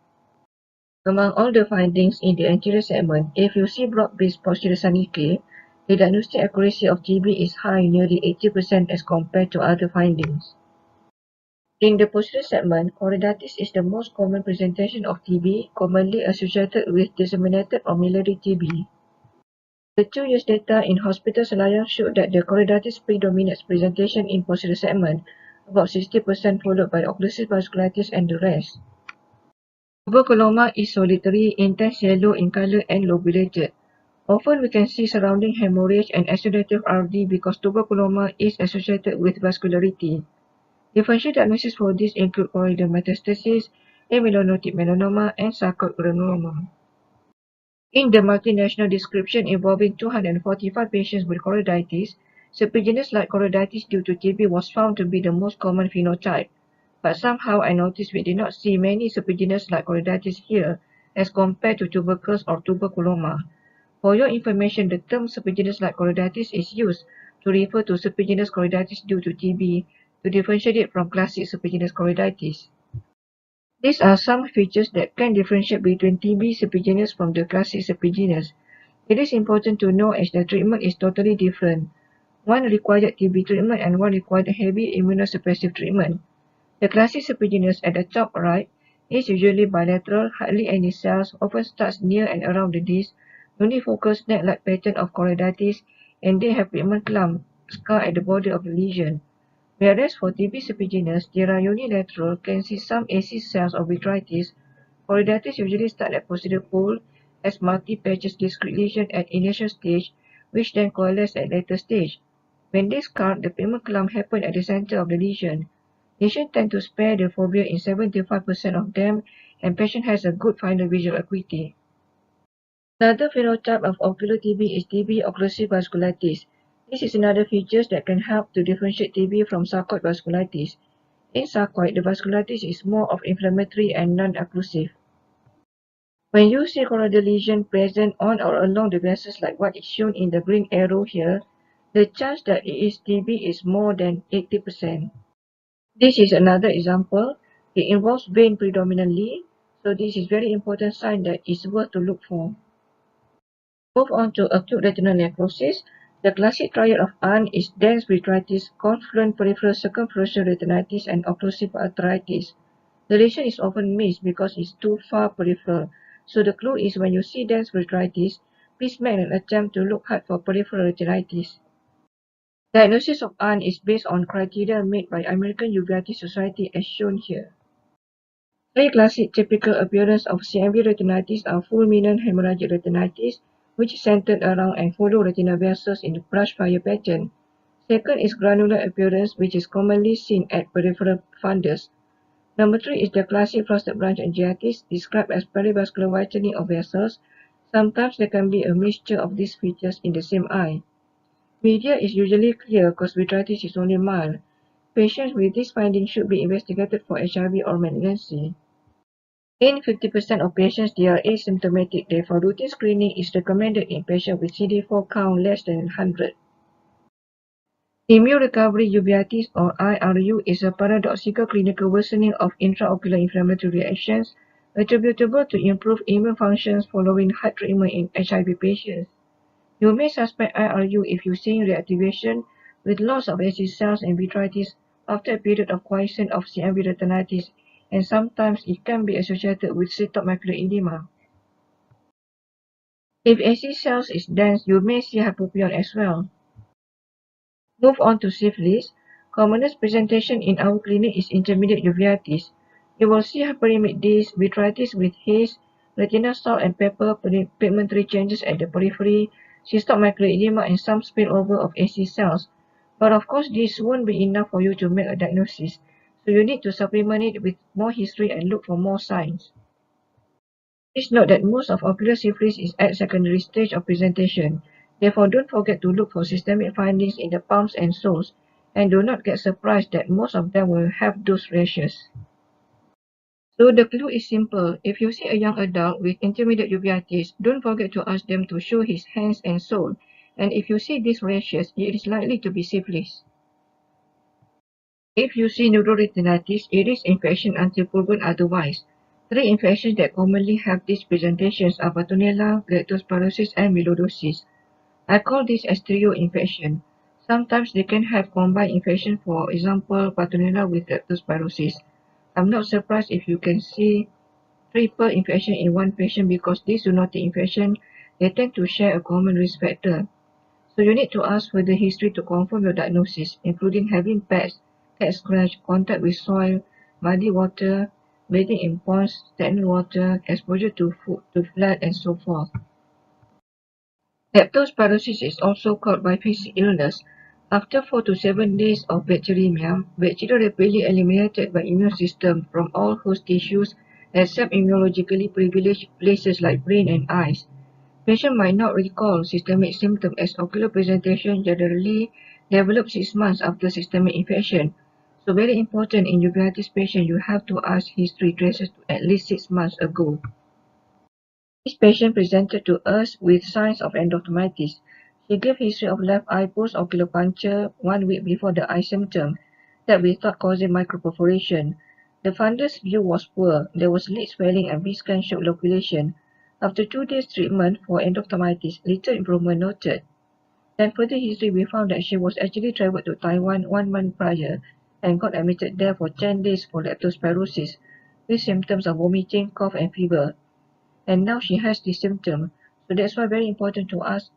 Among all the findings in the anterior segment, if you see broad-based posterior saniculae, the diagnostic accuracy of TB is high, nearly 80% as compared to other findings. In the posterior segment, choroiditis is the most common presentation of TB, commonly associated with disseminated or miliary TB. The 2 years data in hospital Selayang showed that the choroiditis predominates presentation in posterior segment, about 60% followed by occlusive vascularitis and the rest. Tuberculoma is solitary, intense yellow in color and lobulated. Often we can see surrounding hemorrhage and exudative RD because tuberculoma is associated with vascularity. Differential diagnoses for this include choroidal metastasis, amylonotic melanoma, and sarcoid granuloma. In the multinational description involving 245 patients with choroiditis, serpiginous-like choroiditis due to TB was found to be the most common phenotype. But somehow I noticed we did not see many serpiginous-like choroiditis here as compared to tubercles or tuberculoma. For your information, the term serpiginous-like choroiditis is used to refer to serpiginous choroiditis due to TB to differentiate it from classic serpiginous choroiditis. These are some features that can differentiate between TB serpiginous from the classic serpiginous. It is important to know as the treatment is totally different. One required TB treatment and one required heavy immunosuppressive treatment. The classic serpiginous at the top right is usually bilateral, hardly any cells, often starts near and around the disc, unifocal snake-like pattern of choroiditis, and they have pigment clump scar at the border of the lesion. Whereas for TB serpiginous, there are unilateral, can see some AC cells of vitritis. Choroiditis usually start at posterior pole as multi-patches discrete lesion at initial stage, which then coalesce at later stage. When they scar, the pigment clump happen at the center of the lesion. Lesions tend to spare the fovea in 75% of them, and patient has a good final visual acuity. Another phenotype of ocular TB is TB occlusive vasculitis. This is another feature that can help to differentiate TB from sarcoid vasculitis. In sarcoid, the vasculitis is more of inflammatory and non-occlusive. When you see choroidal lesion present on or along the vessels like what is shown in the green arrow here, the chance that it is TB is more than 80%. This is another example. It involves vein predominantly, so this is very important sign that is worth to look for. Move on to acute retinal necrosis. The classic triad of AN is dense vitritis, confluent peripheral circumferential retinitis, and occlusive arthritis. The lesion is often missed because it's too far peripheral. So the clue is when you see dense vitritis, please make an attempt to look hard for peripheral retinitis. Diagnosis of AN is based on criteria made by American Uveitis Society as shown here. Three classic typical appearances of CMV retinitis are fulminant hemorrhagic retinitis, which is centered around and follow retinal vessels in the brush fire pattern. Second is granular appearance, which is commonly seen at peripheral fundus. Number 3 is the classic frosted branch angiitis, described as perivascular whitening of vessels. Sometimes there can be a mixture of these features in the same eye. Media is usually clear because vitritis is only mild. Patients with this finding should be investigated for HIV or malignancy. In 50% of patients, they are asymptomatic. Therefore, routine screening is recommended in patients with CD4 count less than 100. Immune recovery uveitis or IRU is a paradoxical clinical worsening of intraocular inflammatory reactions attributable to improved immune functions following heart treatment in HIV patients. You may suspect IRU if you see reactivation with loss of AC cells and vitritis after a period of quiescence of CMV retinitis, and sometimes it can be associated with cytopenic macular edema. If AC cells is dense, you may see hypopyon as well. Move on to syphilis. Commonest presentation in our clinic is intermediate uveitis. You will see hyperemic disc, vitritis with haze, retinal salt and pepper, pigmentary changes at the periphery, cytopenic macular edema, and some spillover of AC cells. But of course, this won't be enough for you to make a diagnosis, so you need to supplement it with more history and look for more signs. Please note that most of ocular syphilis is at secondary stage of presentation. Therefore, don't forget to look for systemic findings in the palms and soles, and do not get surprised that most of them will have those rashes. So the clue is simple. If you see a young adult with intermediate uveitis, don't forget to ask them to show his hands and sole. And if you see these rashes, it is likely to be syphilis. If you see neuroretinitis, it is infection until proven otherwise. Three infections that commonly have these presentations are Bartonella, leptospirosis, and myelloidosis. I call this as trio infection. Sometimes they can have combined infection, for example, Bartonella with leptospirosis. I'm not surprised if you can see triple infection in one patient because these zoonotic infection, they tend to share a common risk factor. So you need to ask for the history to confirm your diagnosis, including having pets, cat scratch, contact with soil, muddy water, bathing in ponds, stagnant water, exposure to food, to flood, and so forth. Leptospirosis is also called biphasic illness. After 4 to 7 days of bacteremia, bacteria rapidly eliminated by immune system from all host tissues except immunologically privileged places like brain and eyes. Patient might not recall systemic symptoms as ocular presentation generally develops 6 months after systemic infection. So very important in uveitis patient, you have to ask history traces to at least 6 months ago. This patient presented to us with signs of endophthalmitis. She gave history of left eye post-ocular puncture 1 week before the eye symptom that we thought causing microperforation. The fundus view was poor. There was lid swelling and viscous shock loculation. After 2 days treatment for endophthalmitis, little improvement noted. Then further history, we found that she was actually traveled to Taiwan 1 month prior and got admitted there for 10 days for leptospirosis with symptoms of vomiting, cough and fever. And now she has this symptom. So that's why very important to ask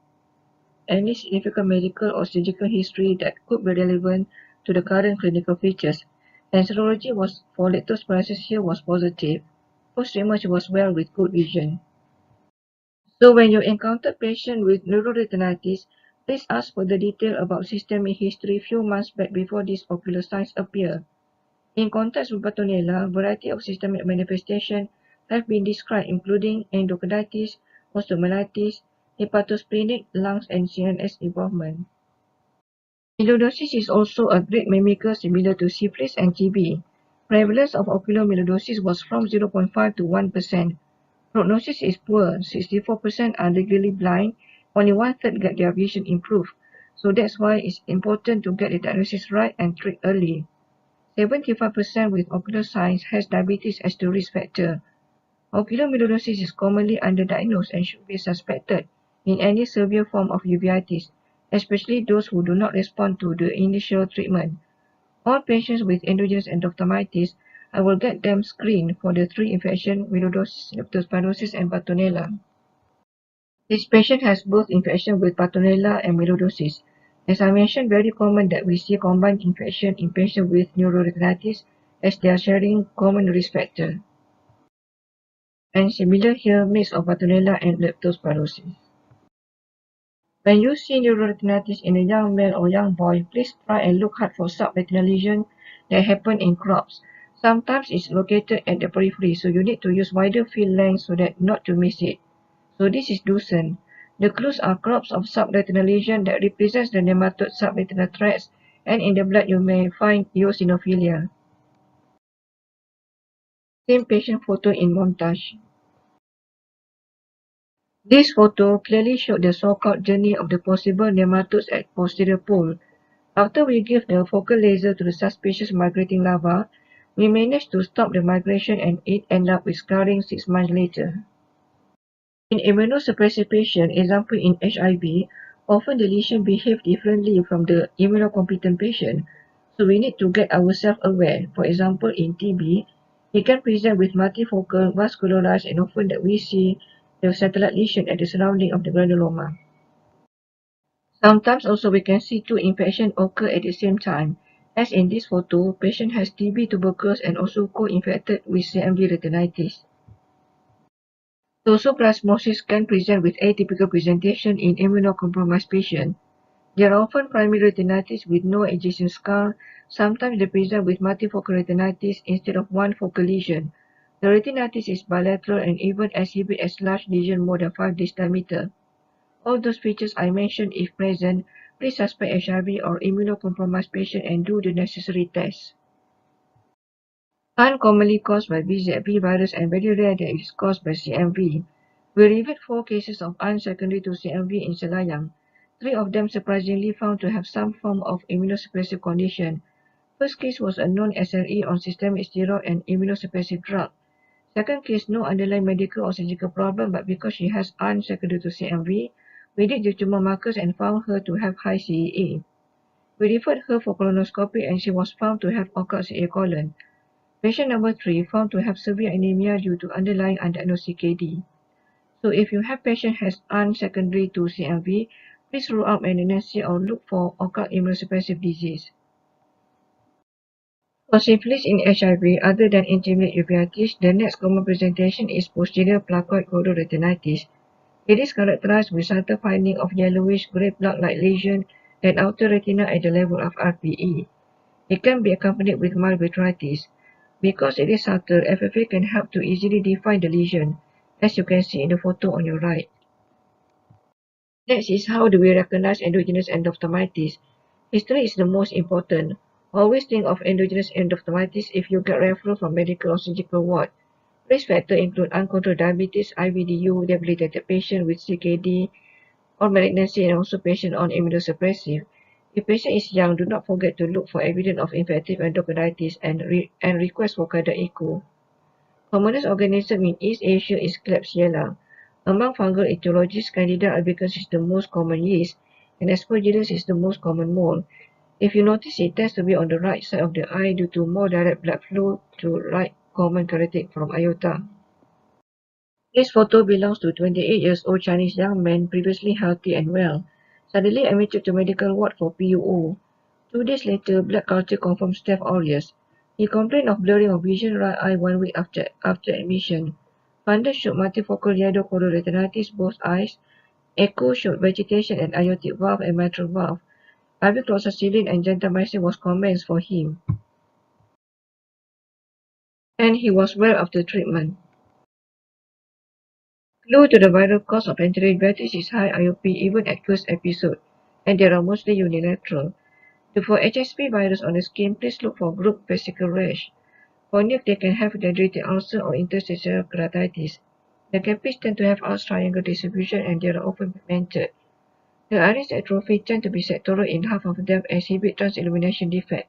any significant medical or surgical history that could be relevant to the current clinical features. And serology was for leptospirosis here was positive. Post-treatment was well with good vision. So when you encounter patient with neuroretinitis, please ask for the detail about systemic history few months back before these ocular signs appear. In context with Bartonella, variety of systemic manifestations have been described including endocarditis, osteomyelitis, hepatosplenic, lungs and CNS involvement. Myeloidosis is also a great mimicker similar to syphilis and TB. Prevalence of ocular myeloidosis was from 0.5 to 1%. Prognosis is poor, 64% are legally blind, only 1/3 get their vision improved. So that's why it's important to get the diagnosis right and treat early. 75% with ocular signs has diabetes as the risk factor. Ocular myeloidosis is commonly underdiagnosed and should be suspected in any severe form of uveitis, especially those who do not respond to the initial treatment. All patients with endogenous endophthalmitis, I will get them screened for the 3 infections, myeloidosis, leptospirosis, and Bartonella. This patient has both infection with Bartonella and myeloidosis. As I mentioned, very common that we see combined infection in patients with neuroretinitis as they are sharing common risk factor. And similar here, mix of Bartonella and leptospirosis. When you see neuroretinitis in a young male or young boy, please try and look hard for subretinal lesion that happen in crops. Sometimes it's located at the periphery, so you need to use wider field length so that not to miss it. So this is Dusen. The clues are crops of subretinal lesion that represents the nematode subretinal threads, and in the blood you may find eosinophilia. Same patient photo in montage. This photo clearly showed the so-called journey of the possible nematodes at posterior pole. After we give the focal laser to the suspicious migrating larva, we managed to stop the migration and it ended up with scarring 6 months later. In immunosuppressive patients, example in HIV, often the lesion behave differently from the immunocompetent patient, so we need to get ourselves aware. For example, in TB, it can present with multifocal, vascularized, and often that we see the satellite lesion at the surrounding of the granuloma. Sometimes also we can see 2 infections occur at the same time. As in this photo, patient has TB, tuberculosis, and also co-infected with CMV retinitis. Toxoplasmosis can present with atypical presentation in immunocompromised patients. They are often primary retinitis with no adjacent scar. Sometimes they present with multifocal retinitis instead of one focal lesion. The retinitis is bilateral and even exhibit as large lesion more than 5 diameter. All those features I mentioned if present, please suspect HIV or immunocompromised patient and do the necessary tests. Uncommonly caused by VZV virus and very rare that it is caused by CMV. We reviewed 4 cases of unsecondary to CMV in Selayang. 3 of them surprisingly found to have some form of immunosuppressive condition. First case was a non-SLE on systemic steroid and immunosuppressive drug. Second case, no underlying medical or surgical problem, but because she has unsecondary to CMV, we did the tumor markers and found her to have high CEA. We referred her for colonoscopy and she was found to have occult CA colon. Patient number 3 found to have severe anemia due to underlying undiagnosed CKD. So if you have patient has unsecondary to CMV, please rule out malignancy or look for occult immunosuppressive disease. For syphilis in HIV, other than intermediate uveitis, the next common presentation is posterior placoid chororetinitis. It is characterized with subtle finding of yellowish grey plaque-like lesion at outer retina at the level of RPE. It can be accompanied with mild vitritis. Because it is subtle, FFA can help to easily define the lesion, as you can see in the photo on your right. Next is how do we recognize endogenous endophthalmitis. History is the most important. Always think of endogenous endophthalmitis if you get referral from medical or surgical ward. Risk factors include uncontrolled diabetes, IVDU, debilitated patient with CKD or malignancy, and also patient on immunosuppressive. If patient is young, do not forget to look for evidence of infective endocarditis and request for cardiac echo. Commonest organism in East Asia is Klebsiella. Among fungal etiologies, Candida albicans is the most common yeast, and Aspergillus is the most common mold. If you notice, it tends to be on the right side of the eye due to more direct blood flow to right common keratic from aorta. This photo belongs to a 28-year-old Chinese young man, previously healthy and well, suddenly admitted to medical ward for PUO. 2 days later, blood culture confirmed Staph aureus. He complained of blurring of vision right eye 1 week after admission. Fundus showed multifocal Chororetinitis both eyes. Echo showed vegetation at aortic valve and mitral valve. Ivacloxacillin and gentamicin was commenced for him, and he was well after treatment. Clue to the viral cause of anterior uveitis is high IOP even at first episode, and they are mostly unilateral. For HSP virus on the skin, please look for group vesicle rash. For NIF, they can have dendritic ulcer or interstitial keratitis. The capes tend to have arch triangle distribution and they are often pigmented. The iris atrophy tend to be sectoral in half of them and exhibit transillumination defect.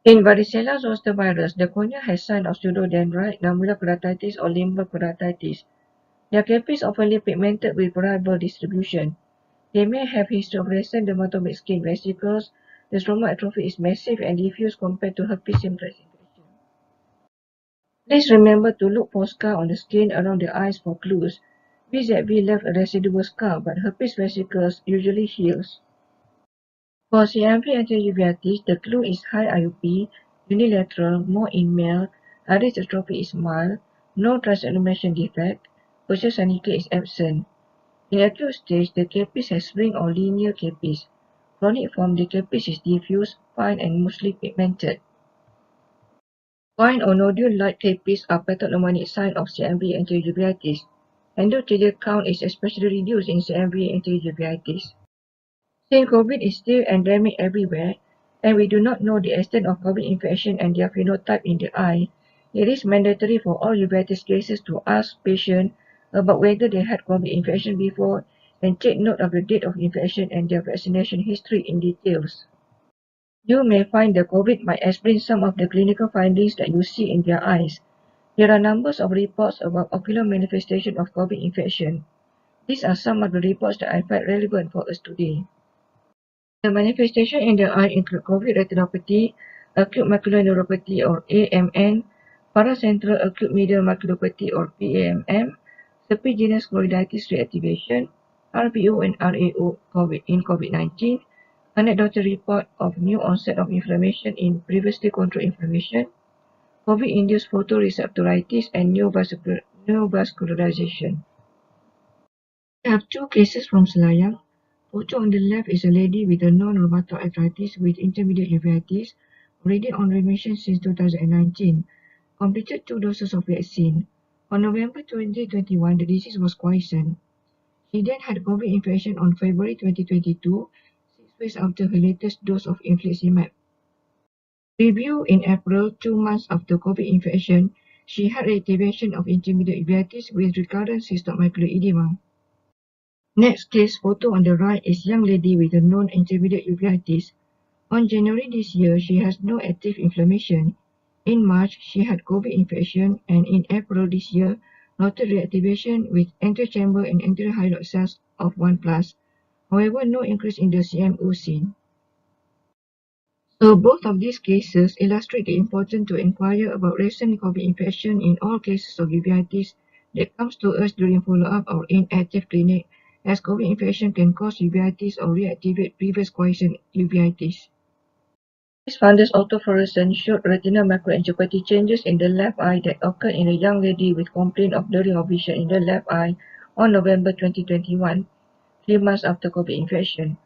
In varicella zoster virus, the cornea has signs of pseudodendrite, nummular keratitis, or limbal keratitis. Their capes often pigmented with variable distribution. They may have history of recent dermatomic skin vesicles. The stromal atrophy is massive and diffuse compared to herpes simplex infection. Please remember to look for scar on the skin around the eyes for clues. VZV left a residual scar, but herpes vesicles usually heals. For CMV anterior uveitis, the clue is high IOP, unilateral, more in male, iris atrophy is mild, no transillumination defect, Posterior Staphyloma is absent. In acute stage, the capes has ring or linear capes. Chronic form, the capes is diffuse, fine, and mostly pigmented. Fine or nodule-like capes are pathognomonic sign of CMV anterior uveitis. Endothelial count is especially reduced in CMV anterior uveitis. Since COVID is still endemic everywhere, and we do not know the extent of COVID infection and their phenotype in the eye, it is mandatory for all uveitis cases to ask patients about whether they had COVID infection before and take note of the date of infection and their vaccination history in details. You may find that COVID might explain some of the clinical findings that you see in their eyes. There are numbers of reports about ocular manifestation of COVID infection. These are some of the reports that I find relevant for us today. The manifestation in the eye include COVID retinopathy, acute macular neuropathy or AMN, paracentral acute medial maculopathy or PAMM, Sinceregenous Coronaditis reactivation, RPO and RAO in COVID-19, anecdotal report of new onset of inflammation in previously controlled inflammation, COVID-induced photoreceptoritis, and neovascularization. I have 2 cases from Selayang. Photo on the left is a lady with a non-rheumatoid arthritis with intermediate uveitis, already on remission since 2019, completed 2 doses of vaccine. On November 2021, the disease was quiescent. She then had COVID infection on February 2022, 6 weeks after her latest dose of infliximab. Review in April, 2 months after COVID infection, she had reactivation of intermediate uveitis with recurrent cystic macular edema. Next case photo on the right is young lady with a non-intermediate uveitis. On January this year, she has no active inflammation. In March, she had COVID infection, and in April this year, noted reactivation with anterior chamber and anterior hyaloid cells of 1+. However, no increase in the CMO seen. So both of these cases illustrate the importance to inquire about recent COVID infection in all cases of uveitis that comes to us during follow-up or in active clinic, as COVID infection can cause uveitis or reactivate previous quiescent uveitis. This fundus autofluorescence showed retinal microangiopathy changes in the left eye that occurred in a young lady with complaint of blurring of vision in the left eye on November 2021, 3 months after COVID infection.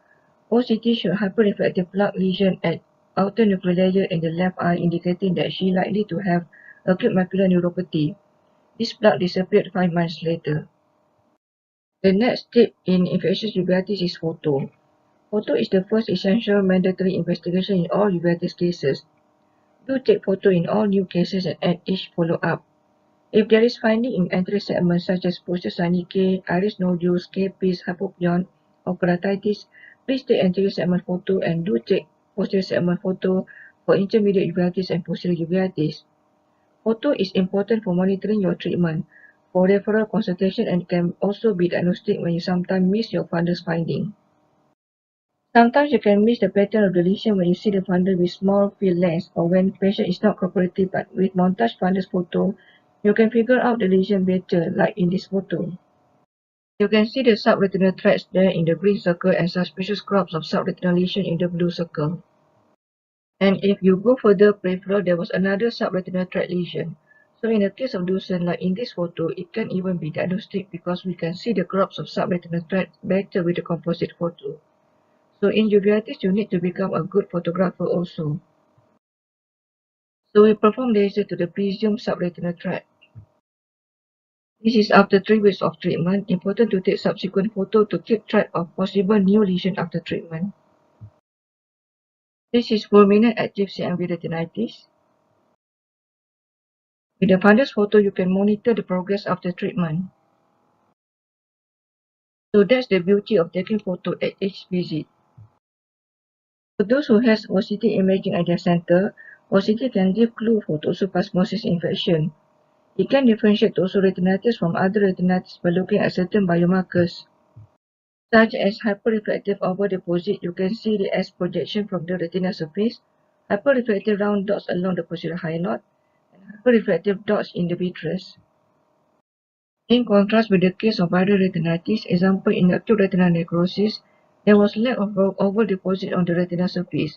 OCT showed hyperrefractive plaque lesion at outer nuclear layer in the left eye, indicating that she likely to have acute macular neuropathy. This plaque disappeared 5 months later. The next step in infectious uveitis is photo. Photo is the first essential mandatory investigation in all uveitis cases. Do take photo in all new cases and at each follow-up. If there is finding in anterior segments such as posterior synechiae, iris nodules, capiz, hypopyon, or keratitis, please take anterior segment photo and do take posterior segment photo for intermediate uveitis and posterior uveitis. Photo is important for monitoring your treatment, for referral consultation, and can also be diagnostic when you sometimes miss your fundus finding. Sometimes you can miss the pattern of the lesion when you see the fundus with small field length or when the patient is not cooperative, but with montage fundus photo, you can figure out the lesion better, like in this photo. You can see the subretinal threads there in the green circle and suspicious crops of subretinal lesion in the blue circle. And if you go further peripheral, there was another subretinal thread lesion. So in the case of Duchenne, like in this photo, it can even be diagnostic because we can see the crops of subretinal thread better with the composite photo. So in uveitis, you need to become a good photographer also. So we perform laser to the presumed subretinal thread. This is after 3 weeks of treatment. Important to take subsequent photo to keep track of possible new lesion after treatment. This is fulminant active CMV retinitis. With the fundus photo, you can monitor the progress after treatment. So that's the beauty of taking photo at each visit. For those who has OCT imaging at their center, OCT can give clue for toxoplasmosis infection. It can differentiate chororetinitis from other retinitis by looking at certain biomarkers, such as hyperrefractive overdeposit. You can see the S projection from the retinal surface, hyperrefractive round dots along the posterior hyalod, and hyperrefractive dots in the vitreous. In contrast with the case of viral retinitis, example in acute retinal necrosis, there was lack of overdeposit on the retinal surface.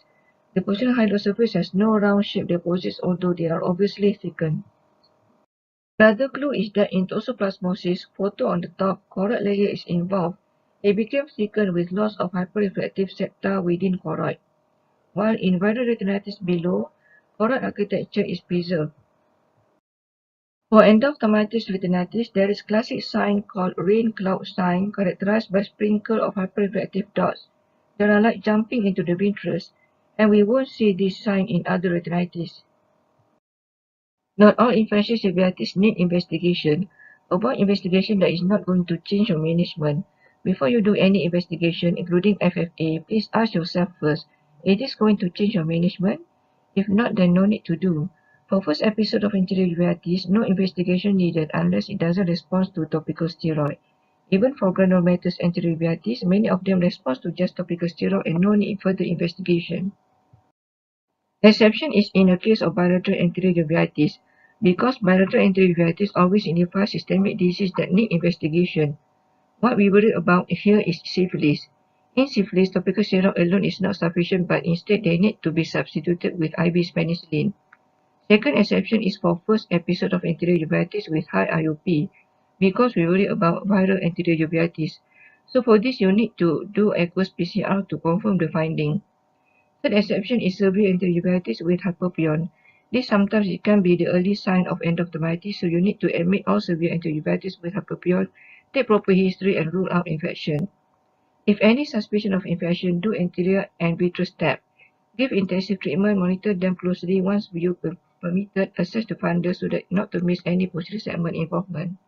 The posterior hyalod surface has no round-shaped deposits, although they are obviously thickened. Another clue is that in toxoplasmosis, photo on the top choroid layer is involved. It became thickened with loss of hyperrefractive septa within choroid, while in viral retinitis below, choroid architecture is preserved. For endophthalmitis retinitis, there is classic sign called rain cloud sign, characterized by sprinkle of hyperrefractive dots that are like jumping into the vitreous, and we won't see this sign in other retinitis. Not all infectious uveitis need investigation. Avoid investigation that is not going to change your management. Before you do any investigation, including FFA, please ask yourself first, is this going to change your management? If not, then no need to do. For first episode of anterior uveitis, no investigation needed unless it doesn't respond to topical steroid. Even for granulomatous anterior uveitis, many of them respond to just topical steroid and no need further investigation. Exception is in the case of bilateral anterior uveitis, because bilateral anterior uveitis always identify systemic disease that need investigation. What we worry about here is syphilis. In syphilis, topical steroid alone is not sufficient, but instead they need to be substituted with IV penicillin. Second exception is for first episode of anterior uveitis with high IOP, because we worry about viral anterior uveitis. So for this, you need to do aqueous PCR to confirm the finding. Third exception is severe anterior uveitis with hypopyon. This sometimes it can be the early sign of endophthalmitis, so you need to admit all severe anterior uveitis with hypopyon, take proper history, and rule out infection. If any suspicion of infection, do anterior and vitreous tap. Give intensive treatment, monitor them closely once you permitted, assess the fundus so that not to miss any posterior segment involvement.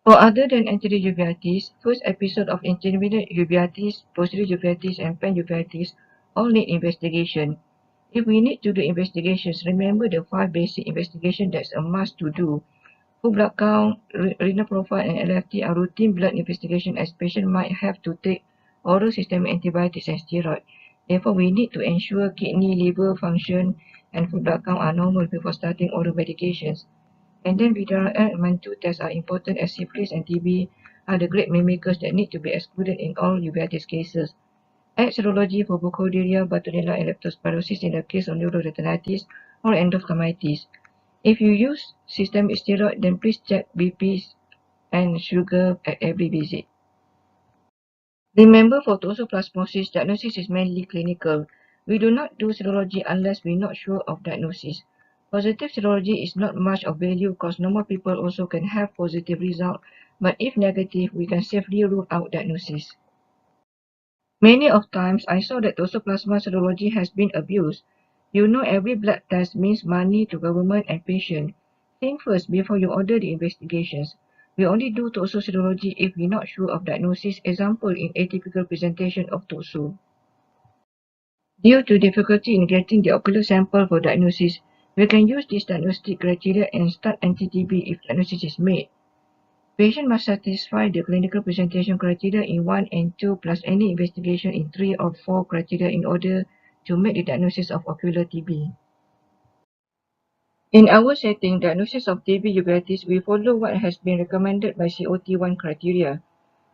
For other than anterior uveitis, first episode of intermediate uveitis, posterior uveitis, and panuveitis all need investigation. If we need to do investigations, remember the 5 basic investigations that's a must to do. Full blood count, renal profile, and LFT are routine blood investigation as patient might have to take oral systemic antibiotics and steroid. Therefore, we need to ensure kidney, liver function, and full blood count are normal before starting oral medications. And then VDRL and MAN2 tests are important as syphilis and TB are the great mimickers that need to be excluded in all uveitis cases. Add serology for Burkholderia, Bartonella, and leptospirosis in the case of neuroretinitis or endoscomitis. If you use systemic steroid, then please check BPs and sugar at every visit. Remember, for toxoplasmosis, diagnosis is mainly clinical. We do not do serology unless we're not sure of diagnosis. Positive serology is not much of value because normal people also can have positive result, but if negative, we can safely rule out diagnosis. Many of times, I saw that toxoplasma serology has been abused. You know, every blood test means money to government and patient. Think first before you order the investigations. We only do toxoserology if we're not sure of diagnosis, example in atypical presentation of toxo. Due to difficulty in getting the ocular sample for diagnosis, we can use this diagnostic criteria and start anti-TB if diagnosis is made. Patient must satisfy the clinical presentation criteria in 1 and 2 plus any investigation in 3 or 4 criteria in order to make the diagnosis of ocular TB. In our setting, diagnosis of TB uveitis, we follow what has been recommended by COT1 criteria.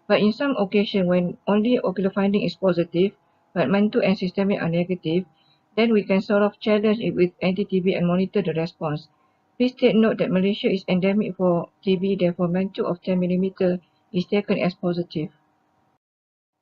But in some occasions, when only ocular finding is positive, but mantle and systemic are negative, then we can sort of challenge it with anti-TB and monitor the response. Please take note that Malaysia is endemic for TB, therefore mantle of 10 mm is taken as positive.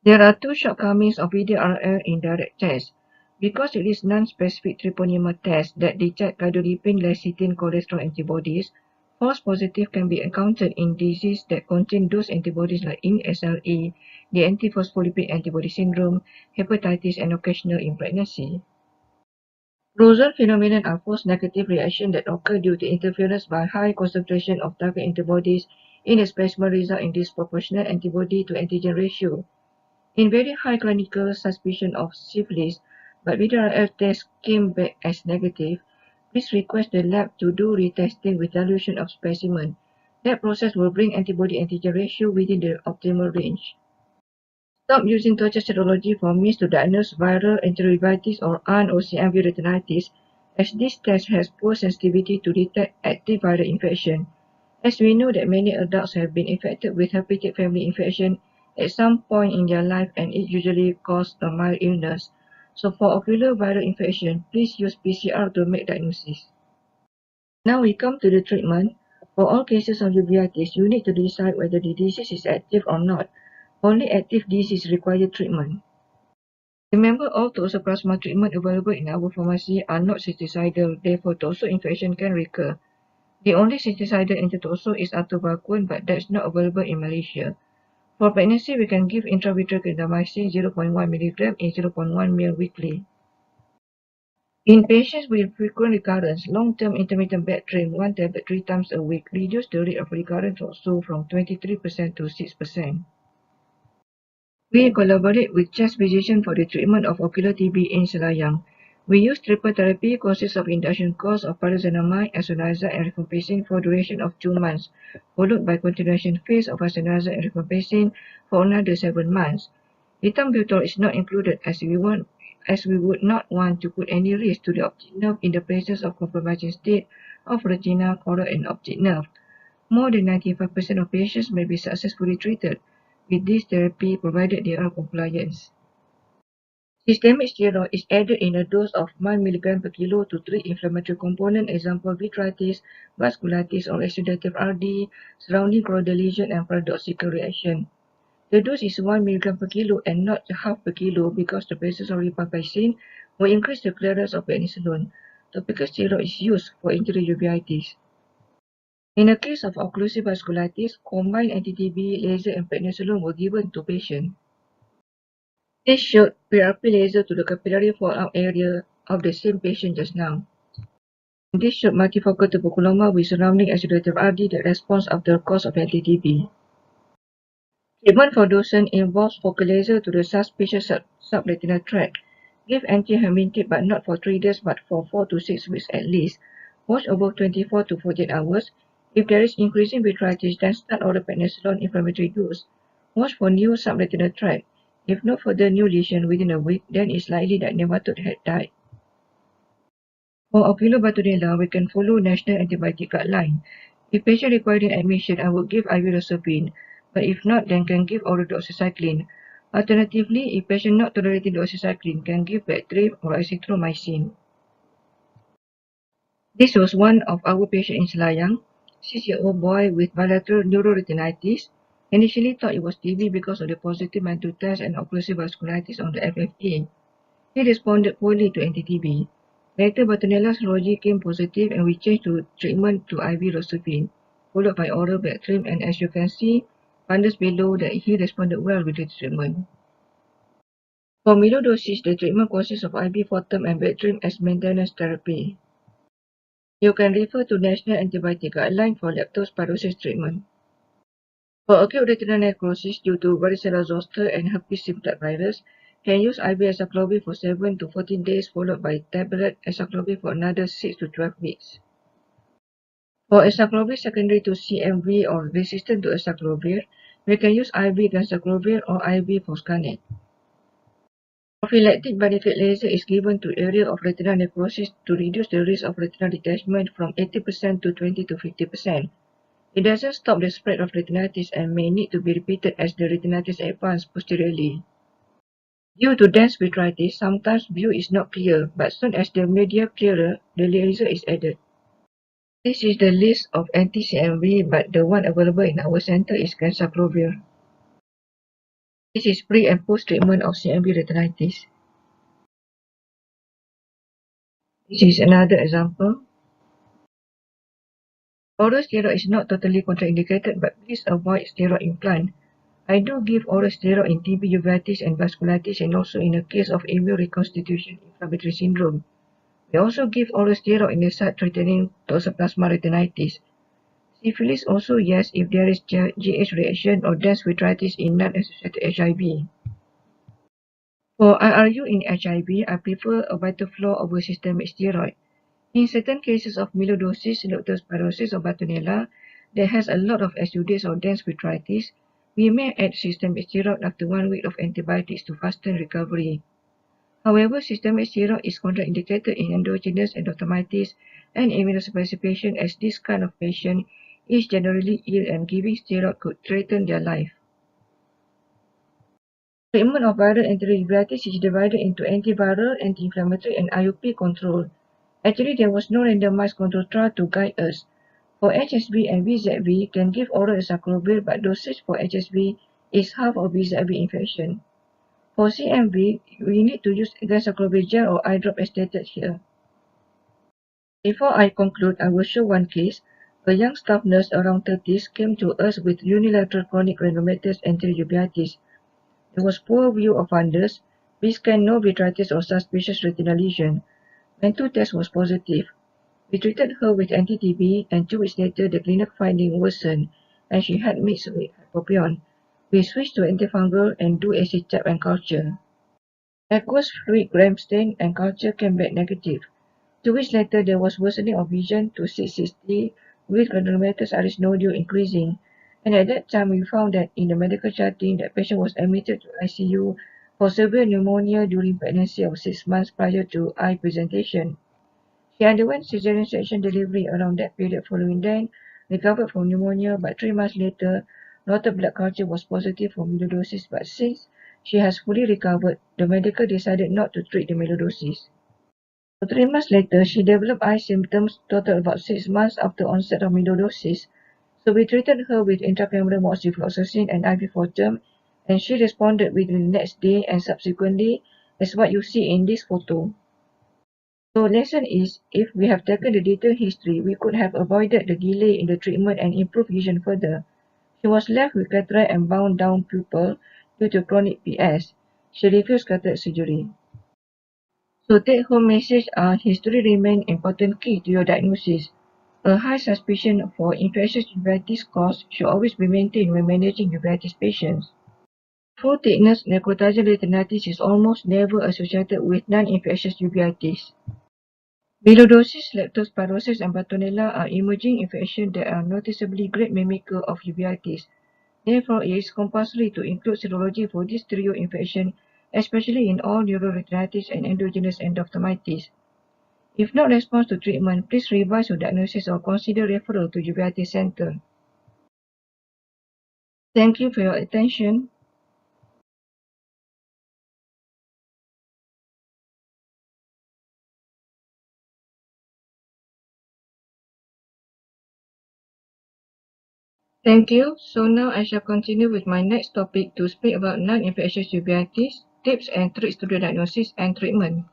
There are two shortcomings of VDRL in direct test. Because it is non-specific treponemer test that detect gadolinium lecithin cholesterol antibodies, false positive can be encountered in disease that contain those antibodies like in SLE, the antiphospholipid antibody syndrome, hepatitis, and occasional in pregnancy. Rosal phenomenon are false negative reactions that occur due to interference by high concentration of target antibodies in a specimen, result in disproportionate antibody to antigen ratio. In very high clinical suspicion of syphilis, but VDRL test came back as negative, please request the lab to do retesting with dilution of specimen. That process will bring antibody-antigen ratio within the optimal range. Stop using torture serology for means to diagnose viral enterobacteritis or UN or CMV retinitis, as this test has poor sensitivity to detect active viral infection. As we know that many adults have been infected with herpetic family infection at some point in their life, and it usually causes a mild illness. So for ocular viral infection, please use PCR to make diagnosis. Now we come to the treatment. For all cases of uveitis, you need to decide whether the disease is active or not. Only active disease require treatment. Remember, all toxoplasma treatment available in our pharmacy are not cysticidal, therefore toxo infection can recur. The only cysticidal anti-toxo is atovaquone, but that's not available in Malaysia. For pregnancy, we can give intravitreal clindamycin 0.1 mg in 0.1 ml weekly. In patients with frequent recurrence, long-term intermittent bed trim 1 tablet 3 times a week reduce the rate of recurrent toxo from 23% to 6%. We collaborate with chest physician for the treatment of ocular TB in Selayang. We use triple therapy consists of induction course of pyroxenamide, isoniazid, and rifampicin for duration of 2 months, followed by continuation phase of isoniazid and rifampicin for another 7 months. Ethambutol is not included as we would not want to put any risk to the optic nerve in the presence of compromising state of retina, choroid, and optic nerve. More than 95% of patients may be successfully treated with this therapy provided they are compliant. Systemic steroid is added in a dose of 1 mg per kilo to treat inflammatory component, example vitritis, vasculitis, or exudative RD, surrounding choroidal lesion, and paradoxical reaction. The dose is 1 mg per kilo and not half per kilo because the presence of rifampicin will increase the clearance of penicillin. Topical steroid is used for anterior uveitis. In the case of occlusive vascularities, combined anti-TB, laser, and prednisolone were given to patients. This showed PRP laser to the capillary fallout area of the same patient just now. This showed multifocal tuberculoma with surrounding exudative RD that responds after course of anti-TB. Treatment for Dawson involves focal laser to the suspicious subretinal tract. Give antihistaminic but not for 3 days but for 4 to 6 weeks at least. Watch above 24 to 48 hours. If there is increasing vitritis, then start oral prednisolone inflammatory dose. Watch for new subretinal tract. If no further new lesion within a week, then it's likely that nematode had died. For ocular bartonella, we can follow national antibiotic guideline. If patient requiring admission, I would give IV Rocephin, but if not, then can give oral doxycycline. Alternatively, if patient not tolerating doxycycline can give Bactrim or azithromycin. This was one of our patients in Selayang, 6-year-old boy with bilateral neuroretinitis. Initially thought it was TB because of the positive mantle test and occlusive vasculitis on the FFT. He responded poorly to anti-TB. Later, Bartonella serology came positive and we changed to treatment to IV rosuvastatin, followed by oral Bactrim, and as you can see, pandas below that he responded well with the treatment. For myelodosage, the treatment consists of IV Fortem and Bactrim as maintenance therapy. You can refer to National Antibiotic Guideline for leptospirosis treatment. For acute retinal necrosis due to varicella zoster and herpes simplex virus, can use IV azaclovir for 7 to 14 days followed by tablet azaclovir for another 6 to 12 weeks. For azaclovir secondary to CMV or resistant to azaclovir, we can use IV ganciclovir or IV foscarnet. Prophylactic benefit laser is given to area of retinal necrosis to reduce the risk of retinal detachment from 80% to 20 to 50%. It doesn't stop the spread of retinitis and may need to be repeated as the retinitis advances posteriorly. Due to dense vitritis, sometimes view is not clear, but soon as the media clearer, the laser is added. This is the list of anti-CMV, but the one available in our center is ganciclovir. This is pre and post treatment of CMV retinitis. This is another example. Oral steroid is not totally contraindicated, but please avoid steroid implant. I do give oral steroid in TB uveitis and vasculitis and also in a case of immune reconstitution inflammatory syndrome. We also give oral steroid in the side-threatening toxoplasma retinitis. Syphilis also yes if there is GH reaction or dense vitritis in non-associated HIV. For IRU in HIV, I prefer a Vitaflo over systemic steroid. In certain cases of myelodosage, leptospirosis, or Bartonella that has a lot of exudates or dense vitritis, we may add systemic steroid after 1 week of antibiotics to fasten recovery. However, systemic steroid is contraindicated in endogenous endophthalmitis and immunosuppression as this kind of patient is generally ill and giving steroid could threaten their life. Treatment of viral anterior uveitis is divided into antiviral, anti-inflammatory, and IOP control. Actually, there was no randomized control trial to guide us. For HSV and VZV, can give oral azaclovir, but dosage for HSV is half of VZV infection. For CMV, we need to use ganciclovir gel or eye drop as stated here. Before I conclude, I will show one case. A young staff nurse around 30s came to us with unilateral chronic granulomatous anterior uveitis. There was poor view of fundus, we scanned no vitritis or suspicious retinal lesion. Mantle test was positive. We treated her with anti-TB and 2 weeks later the clinical finding worsened and she had mixed with hypopyon. We switched to antifungal and do acid tap and culture. Aqueous fluid gram stain and culture came back negative. 2 weeks later there was worsening of vision to 660 with granulomatous iris nodule increasing. And at that time we found that in the medical charting that patient was admitted to ICU for severe pneumonia during pregnancy of 6 months prior to eye presentation. She underwent cesarean section delivery around that period following then, recovered from pneumonia, but 3 months later, noted blood culture was positive for myelodosage, but since she has fully recovered, the medical decided not to treat the myelodosage. So 3 months later, she developed eye symptoms, total about 6 months after onset of myelodosage. So we treated her with intracameral moxifloxacin and IV Fortem, and she responded within the next day and subsequently, as what you see in this photo. So lesson is, if we have taken the detailed history, we could have avoided the delay in the treatment and improved vision further. She was left with cataract and bound down pupil due to chronic PS. She refused cataract surgery. So take-home message are history remain important key to your diagnosis. A high suspicion for infectious uveitis cause should always be maintained when managing uveitis patients. Full thickness necrotizing retinitis is almost never associated with non-infectious uveitis. Myelodosage, leptospirosis, and Bartonella are emerging infections that are noticeably great mimicker of uveitis. Therefore, it is compulsory to include serology for this trio infection, especially in all neuroretinitis and endogenous endophthalmitis. If not response to treatment, please revise your diagnosis or consider referral to uveitis center. Thank you for your attention. Thank you. So now I shall continue with my next topic to speak about non-infectious uveitis, tips and tricks to the diagnosis and treatment.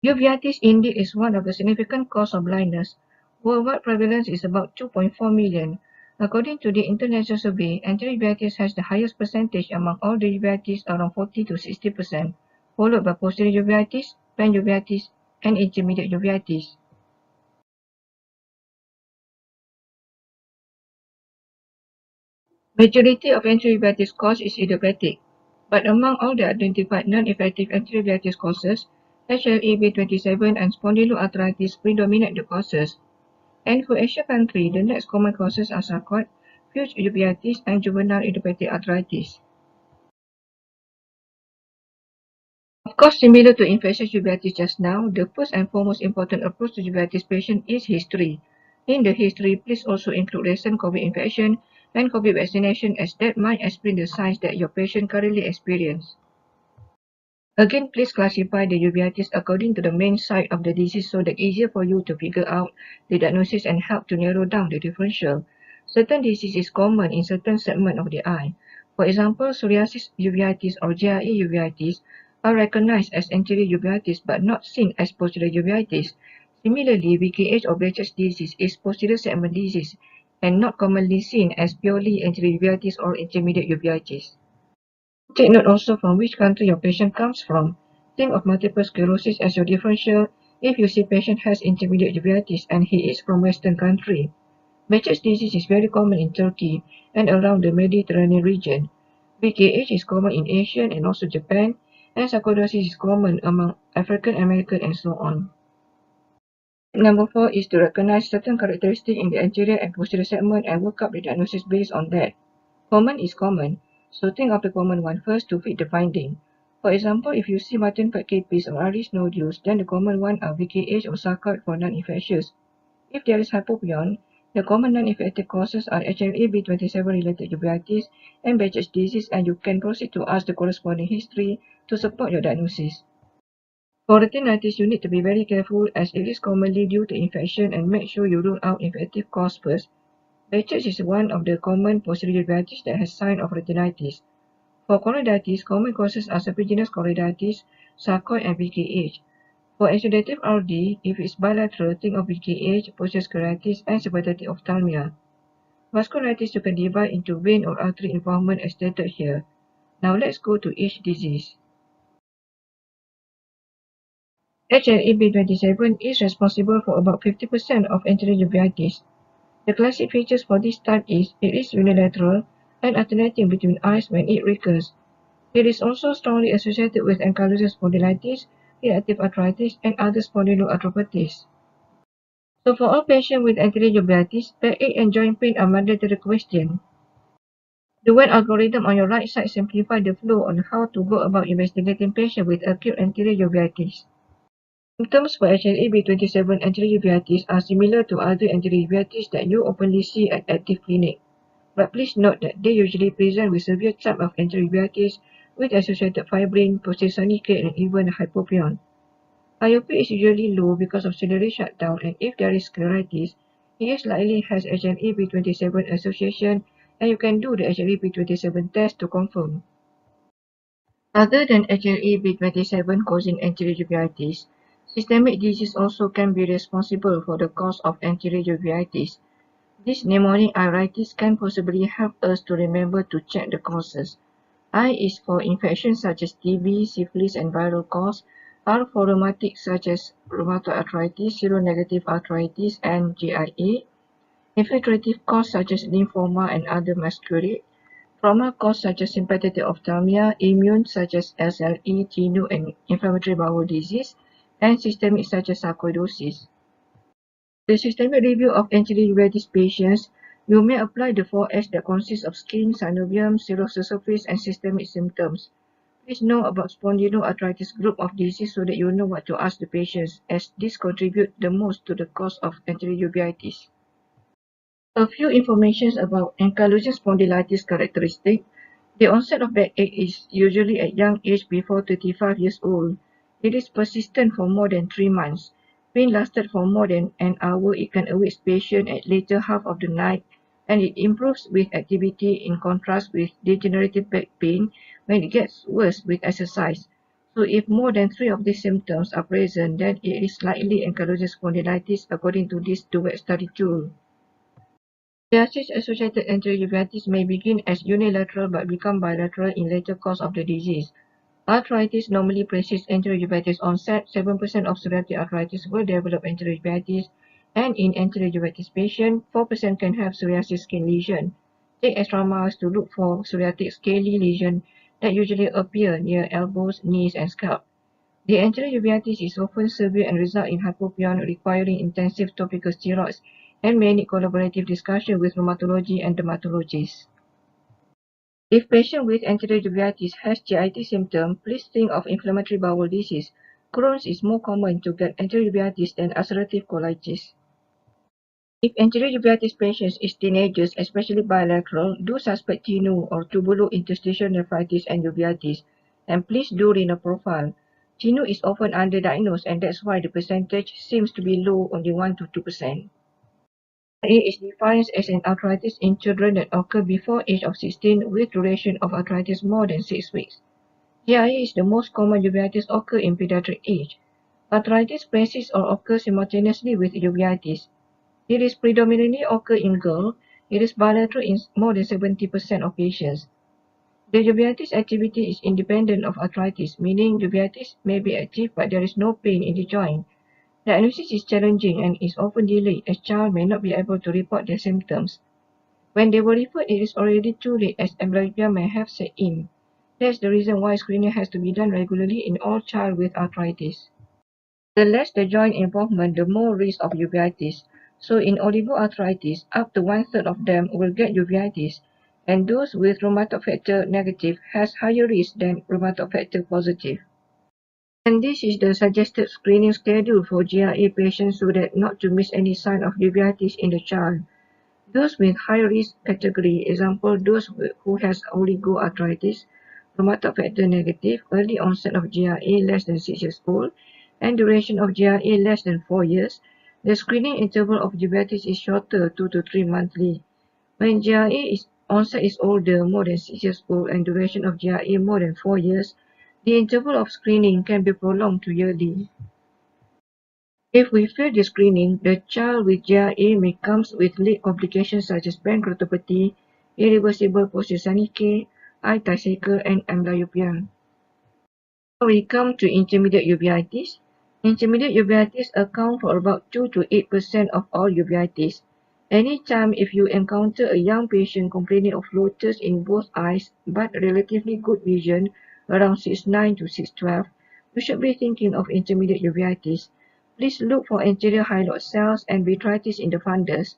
Uveitis indeed is one of the significant causes of blindness. Worldwide prevalence is about 2.4 million. According to the international survey, anterior uveitis has the highest percentage among all the uveitis, around 40 to 60%, followed by posterior uveitis, panuveitis, and intermediate uveitis. Majority of anterior uveitis cause is idiopathic, but among all the identified non-effective anterior uveitis causes, HLA-B27 and spondyloarthritis predominate the causes. And for Asia country, the next common causes are sarcoid, fused uveitis, and juvenile idiopathic arthritis. Of course, similar to infectious uveitis just now, the first and foremost important approach to uveitis patient is history. In the history, please also include recent COVID infection and COVID vaccination, as that might explain the signs that your patient currently experience. Again, please classify the uveitis according to the main site of the disease so that easier for you to figure out the diagnosis and help to narrow down the differential. Certain disease is common in certain segment of the eye. For example, psoriasis uveitis or GRE uveitis are recognized as anterior uveitis but not seen as posterior uveitis. Similarly, VKH or Behçet's disease is posterior segment disease and not commonly seen as purely anterior uveitis or intermediate uveitis. Take note also from which country your patient comes from. Think of multiple sclerosis as your differential if you see patient has intermediate uveitis and he is from Western country. Behçet's disease is very common in Turkey and around the Mediterranean region. VKH is common in Asia and also Japan, and sarcoidosis is common among African American and so on. Number 4 is to recognize certain characteristics in the anterior and posterior segment and work up the diagnosis based on that. Common is common, so think of the common one first to fit the finding. For example, if you see mutton-fat capes or iris nodules, then the common one are VKH or sarcoid for non-infectious. If there is hypopion, the common non-infective causes are HLA-B27 related uveitis and Behçet's disease, and you can proceed to ask the corresponding history to support your diagnosis. For retinitis, you need to be very careful as it is commonly due to infection and make sure you rule out infective cause first. Behçet's is one of the common posterior uveitis that has sign of retinitis. For choroiditis, common causes are Sinceregenous Coronaditis, sarcoid, and VKH. For exudative RD, if it's bilateral, think of VKH, posterior scleritis, and sympathetic ophthalmia. Vascularitis you can divide into vein or artery involvement as stated here. Now let's go to each disease. HLA-B27 is responsible for about 50% of anterior uveitis. The classic features for this type is it is unilateral and alternating between eyes when it recurs. It is also strongly associated with ankylosing spondylitis, reactive arthritis, and other spondyloarthropathies. So for all patients with anterior uveitis, backache and joint pain are mandatory questions. The WEN algorithm on your right side simplifies the flow on how to go about investigating patients with acute anterior uveitis. Symptoms for HLA-B27 anterior uveitis are similar to other anterior uveitis that you openly see at active clinic. But please note that they usually present with severe type of anterior uveitis with associated fibrin, posterior sonicate, and even hypopion. Myopia is usually low because of ciliary shutdown, and if there is scleritis, it likely has HLA-B27 association, and you can do the HLA-B27 test to confirm. Other than HLA-B27 causing anterior uveitis, systemic disease also can be responsible for the cause of anterior uveitis. This mnemonic iritis can possibly help us to remember to check the causes. I is for infections such as TB, syphilis, and viral cause. R for rheumatic such as rheumatoid arthritis, seronegative arthritis, and GIA. Infiltrative cause such as lymphoma and other masquerade. Trauma cause such as sympathetic ophthalmia, immune such as SLE, TINU, and inflammatory bowel disease, and systemic such as sarcoidosis. The systemic review of anterior uveitis patients, you may apply the 4S that consists of skin, synovium, serous surface, and systemic symptoms. Please know about spondyloarthritis group of disease so that you know what to ask the patients, as this contributes the most to the cause of anterior uveitis. A few informations about ankylosing spondylitis characteristic. The onset of backache is usually at young age before 35 years old. It is persistent for more than 3 months. Pain lasted for more than an hour. It can awake patient at later half of the night, and it improves with activity in contrast with degenerative back pain when it gets worse with exercise. So if more than 3 of these symptoms are present, then it is likely ankylosing spondylitis according to this duet study tool. Uveitis-associated anterior uveitis may begin as unilateral but become bilateral in later course of the disease. Arthritis normally precedes anterior uveitis onset. 7% of psoriatic arthritis will develop anterior uveitis, and in anterior uveitis patient, 4% can have psoriasis skin lesion. Take extra miles to look for psoriatic scaly lesion that usually appear near elbows, knees, and scalp. The anterior uveitis is often severe and result in hypopyon requiring intensive topical steroids and may need collaborative discussion with rheumatology and dermatologists. If patient with anterior uveitis has GIT symptom, please think of inflammatory bowel disease. Crohn's is more common to get anterior uveitis than ulcerative colitis. If anterior uveitis patients is teenagers, especially bilateral, do suspect TINU or tubulointerstitial nephritis and uveitis, and please do renal profile. TINU is often underdiagnosed, and that's why the percentage seems to be low, only 1 to 2%. It is defined as an arthritis in children that occur before age of 16 with duration of arthritis more than 6 weeks. GIA is the most common uveitis occur in pediatric age. Arthritis persists or occurs simultaneously with uveitis. It is predominantly occur in girls. It is bilateral in more than 70% of patients. The uveitis activity is independent of arthritis, meaning uveitis may be active but there is no pain in the joint. Diagnosis is challenging and is often delayed as child may not be able to report their symptoms. When they were referred, it is already too late as amblyopia may have set in. That's the reason why screening has to be done regularly in all child with arthritis. The less the joint involvement, the more risk of uveitis. So in oligoarthritis, up to 1/3 of them will get uveitis, and those with rheumatoid factor negative has higher risk than rheumatoid factor positive. And this is the suggested screening schedule for GIA patients so that not to miss any sign of uveitis in the child. Those with high risk category, example those who has oligoarthritis, rheumatoid factor negative, early onset of GIA less than 6 years old, and duration of GIA less than 4 years, the screening interval of uveitis is shorter, 2 to 3 monthly. When GIA onset is older, more than 6 years old, and duration of GIA more than 4 years, the interval of screening can be prolonged to yearly. If we fail the screening, the child with GIA may come with late complications such as pancreatopathy, irreversible posterior eye ticycle, and amblyopia. Now we come to intermediate uveitis. Intermediate uveitis account for about 2 to 8% of all uveitis. Anytime if you encounter a young patient complaining of floaters in both eyes but relatively good vision, around 6'9 to 6'12, you should be thinking of intermediate uveitis. Please look for anterior hyaloid cells and vitritis in the fundus.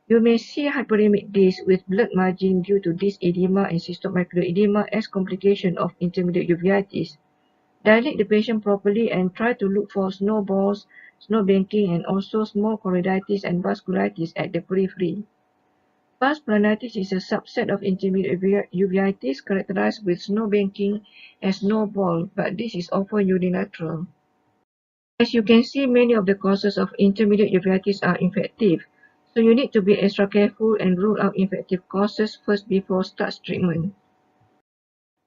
You may see hyperemic disc with blood margin due to disc edema and cystomacular edema as complication of intermediate uveitis. Dilate the patient properly and try to look for snowballs, snow banking, and also small choroiditis and vascularitis at the periphery. Vas planitis is a subset of intermediate uveitis characterized with snow banking and snowball, but this is often unilateral. As you can see, many of the causes of intermediate uveitis are infective, so you need to be extra careful and rule out infective causes first before start treatment.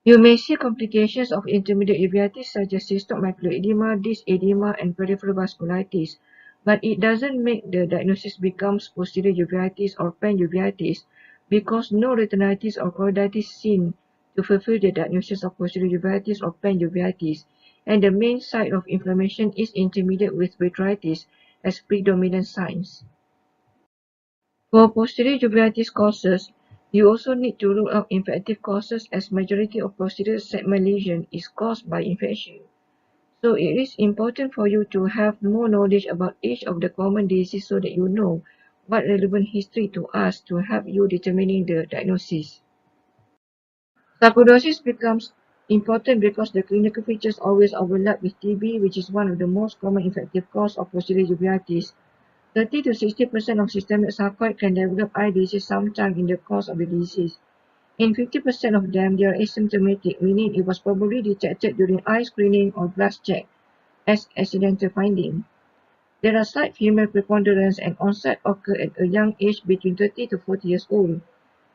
You may see complications of intermediate uveitis such as cystomacular edema, disc edema, and peripheral vasculitis, but it doesn't make the diagnosis becomes posterior uveitis or panuveitis because no retinitis or choroiditis seen to fulfill the diagnosis of posterior uveitis or panuveitis, and the main site of inflammation is intermediate with vitritis as predominant signs. For posterior uveitis causes, you also need to rule out infective causes as majority of posterior segment lesion is caused by infection. So it is important for you to have more knowledge about each of the common diseases so that you know what relevant history to ask to help you determining the diagnosis. Sarcoidosis becomes important because the clinical features always overlap with TB, which is one of the most common infective causes of posterior uveitis. 30 to 60% of systemic sarcoid can develop eye disease sometime in the course of the disease. In 50% of them, they are asymptomatic, meaning it was probably detected during eye screening or blast check as accidental finding. There are slight female preponderance and onset occur at a young age between 30 to 40 years old.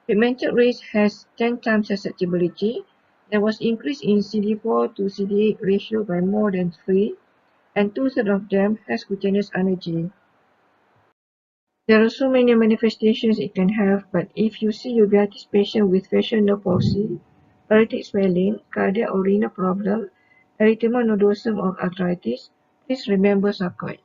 Pigmented race has 10 times susceptibility. There was increase in CD4 to CD8 ratio by more than 3, and 2/3 of them has cutaneous allergy. There are so many manifestations it can have, but if you see uveitis patient with facial nerve palsy, aortic swelling, cardiac or renal problem, erythema nodosum or arthritis, please remember sarcoid.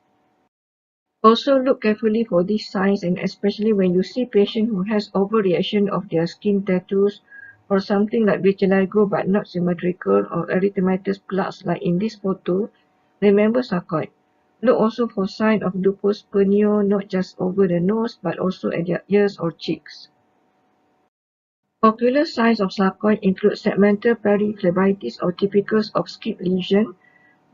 Also look carefully for these signs, and especially when you see patient who has overreaction of their skin tattoos or something like vitiligo but not symmetrical, or erythematous plaques like in this photo, remember sarcoid. Look also for sign of lupus Borneo, not just over the nose but also at their ears or cheeks. Ocular signs of sarcoid include segmental periphlebitis or typical of skip lesion,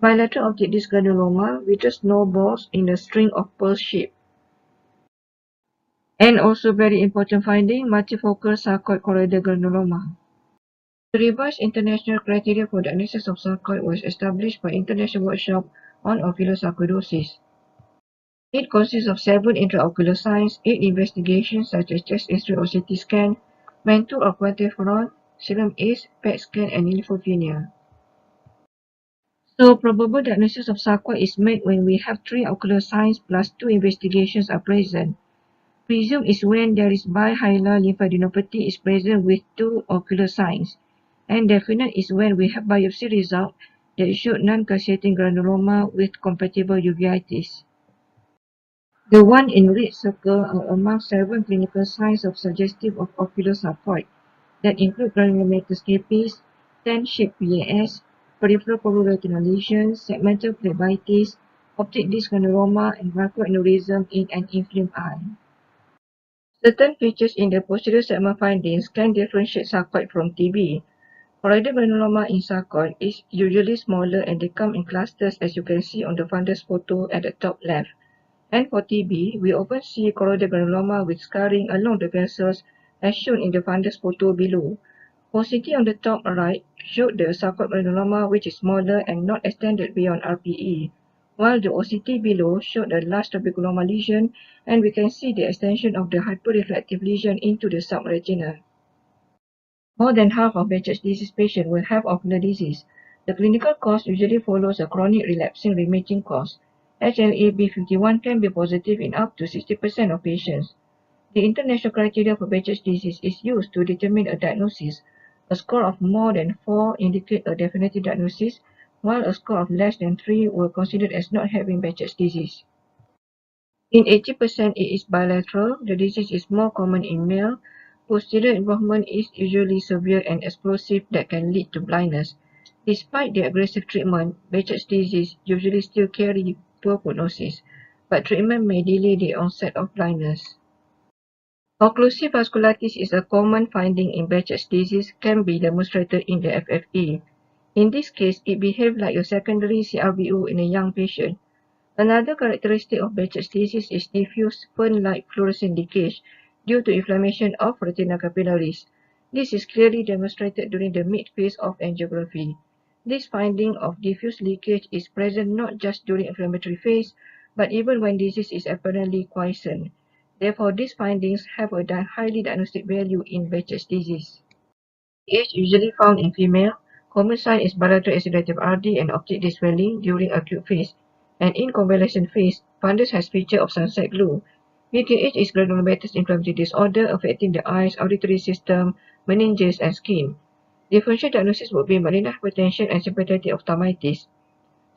bilateral optic disc granuloma with just snowballs in a string of pearl shape. And also very important finding, multifocal sarcoid choroidal granuloma. The revised international criteria for diagnosis of sarcoid was established by International Workshop on Ocular Sarcoidosis. It consists of 7 intraocular signs, 8 investigations such as chest X-ray or CT scan, mantle or quantiferon, serum ACE, PET scan, and lymphopenia. So probable diagnosis of sarcoid is made when we have 3 ocular signs plus 2 investigations are present. Presumed is when there is bihilar lymphadenopathy is present with 2 ocular signs, and definite is when we have biopsy result that showed non-caseating granuloma with compatible uveitis. The one in red circle are among 7 clinical signs of suggestive of ocular sarcoid that include granulomatous capes, tan-shaped PAS, peripheral chororetinal lesions, segmental phlebitis, optic disc granuloma, and microaneurysm in an inflamed eye. Certain features in the posterior segment findings can differentiate sarcoid from TB. Choroidal granuloma in sarcoid is usually smaller and they come in clusters, as you can see on the fundus photo at the top left. And for TB, we often see choroidal granuloma with scarring along the vessels as shown in the fundus photo below. OCT on the top right showed the sarcoid granuloma which is smaller and not extended beyond RPE, while the OCT below showed a large trabeculoma lesion, and we can see the extension of the hyperreflective lesion into the subretina. More than half of Behçet's disease patients will have ocular disease. The clinical course usually follows a chronic relapsing remitting course. HLA-B51 can be positive in up to 60% of patients. The international criteria for Behçet's disease is used to determine a diagnosis. A score of more than 4 indicate a definitive diagnosis, while a score of less than 3 were considered as not having Behçet's disease. In 80%, it is bilateral. The disease is more common in male. Posterior involvement is usually severe and explosive that can lead to blindness. Despite the aggressive treatment, Behçet's disease usually still carry poor prognosis, but treatment may delay the onset of blindness. Occlusive vascularities is a common finding in Behçet's disease, can be demonstrated in the FFE. In this case, it behaves like a secondary CRVO in a young patient. Another characteristic of Behçet's disease is diffuse fern-like fluorescent leakage due to inflammation of retinal capillaries. This is clearly demonstrated during the mid-phase of angiography. This finding of diffuse leakage is present not just during inflammatory phase, but even when disease is apparently quiescent. Therefore, these findings have a highly diagnostic value in Behçet's disease. Age usually found in female. Common sign is bilateral exudative RD and optic disc swelling during acute phase. And in convalescent phase, fundus has feature of sunset glow. VKH is granulomatous inflammatory disorder affecting the eyes, auditory system, meninges, and skin. Differential diagnosis would be malignant hypertension and sympathetic ophthalmitis.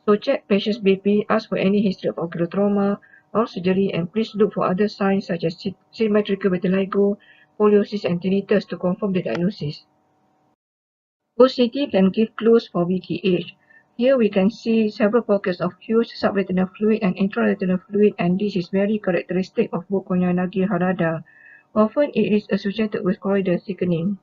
So check patient's BP, ask for any history of ocular trauma or surgery, and please look for other signs such as symmetrical vitiligo, poliosis, and tinnitus to confirm the diagnosis. OCT can give clues for VKH. Here we can see several pockets of huge subretinal fluid and intraretinal fluid, and this is very characteristic of both Koyanagi Harada. Often it is associated with choroidal thickening.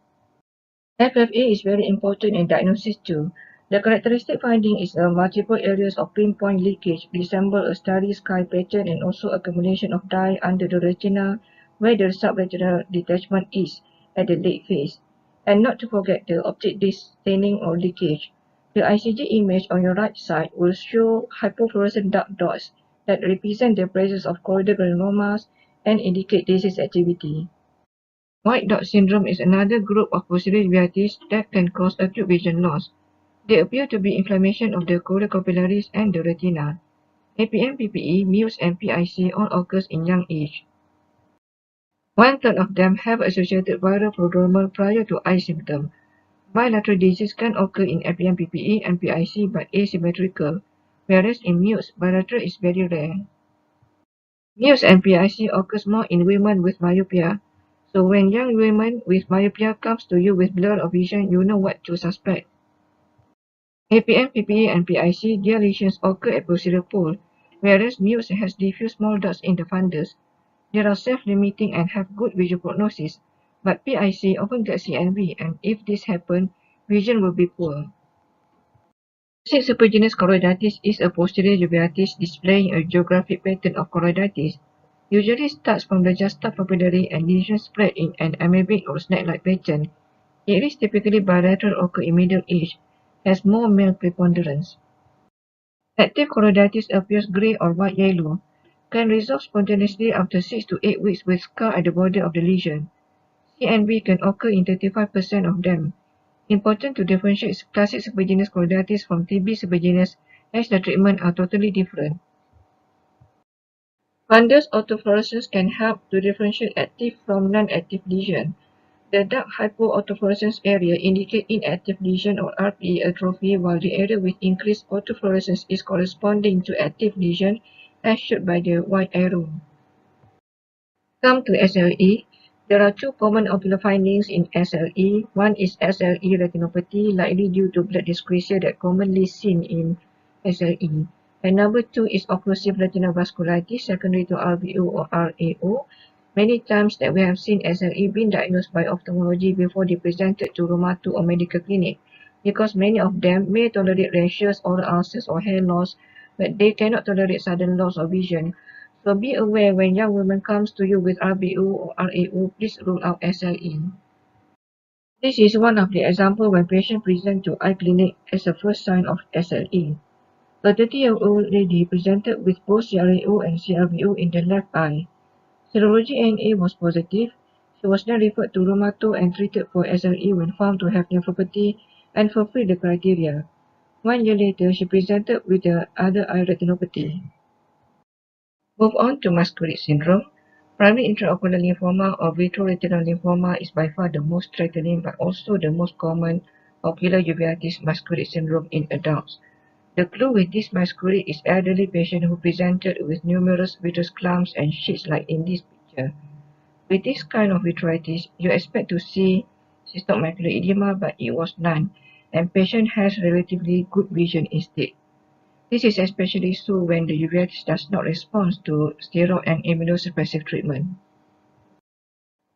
FFA is very important in diagnosis too. The characteristic finding is multiple areas of pinpoint leakage resemble a starry sky pattern and also accumulation of dye under the retina where the subretinal detachment is at the late phase. And not to forget the optic disc staining or leakage. The ICG image on your right side will show hypofluorescent dark dots that represent the presence of choroidal neuromas and indicate disease activity. White dot syndrome is another group of posterior uveitis that can cause acute vision loss. They appear to be inflammation of the choroidal capillaries and the retina. APM, PPE, Muse, and PIC all occurs in young age. 1/3 of them have associated viral prodromal prior to eye symptom. Bilateral disease can occur in APM, PPE, and PIC but asymmetrical, whereas in Muse, bilateral is very rare. Muse and PIC occurs more in women with myopia. So when young women with myopia comes to you with blur of vision, you know what to suspect. APM, PPE, and PIC, their lesions occur at posterior pole, whereas Muse has diffuse small dots in the fundus. They are self-limiting and have good visual prognosis, but PIC often gets CNV, and if this happens, vision will be poor. Sinceregenous Coronaditis is a posterior uveitis displaying a geographic pattern of choroiditis. Usually starts from the juxtapapillary and lesions spread in an amoebic or snake-like pattern. It is typically bilateral, occur in middle age, has more male preponderance. Active choroiditis appears gray or white-yellow, can resolve spontaneously after 6 to 8 weeks with scar at the border of the lesion. CNV can occur in 35% of them. Important to differentiate classic Symposium choroiditis from TB Symposium as the treatment are totally different. Fundus autofluorescence can help to differentiate active from non-active lesion. The dark hypoautofluorescence area indicate inactive lesion or RPE atrophy, while the area with increased autofluorescence is corresponding to active lesion as shown by the white arrow. Come to SLE. There are two common ocular findings in SLE. One is SLE retinopathy, likely due to blood dyscrasia that commonly seen in SLE. And number two is occlusive retinal vascularitis secondary to RVO or RAO. Many times that we have seen SLE being diagnosed by ophthalmology before they presented to rheumato or medical clinic, because many of them may tolerate rashes, oral ulcers, or hair loss, but they cannot tolerate sudden loss of vision. So be aware when young women comes to you with RBO or RAO, please rule out SLE. This is one of the examples when patient present to eye clinic as a first sign of SLE. A 30-year-old lady presented with both CRAO and CRVO in the left eye. Serology ANA was positive. She was then referred to rheumato and treated for SLE when found to have nephropathy and fulfilled the criteria. 1 year later, she presented with the other eye retinopathy. Move on to masculine syndrome. Primary intraocular lymphoma or vitreoretinal lymphoma is by far the most threatening but also the most common ocular uveitis masculine syndrome in adults. The clue with this masculine is elderly patient who presented with numerous vitreous clumps and sheets like in this picture. With this kind of vitreitis, you expect to see cystic macular edema, but it was none, and patient has relatively good vision instead. This is especially so when the uveitis does not respond to steroid and immunosuppressive treatment.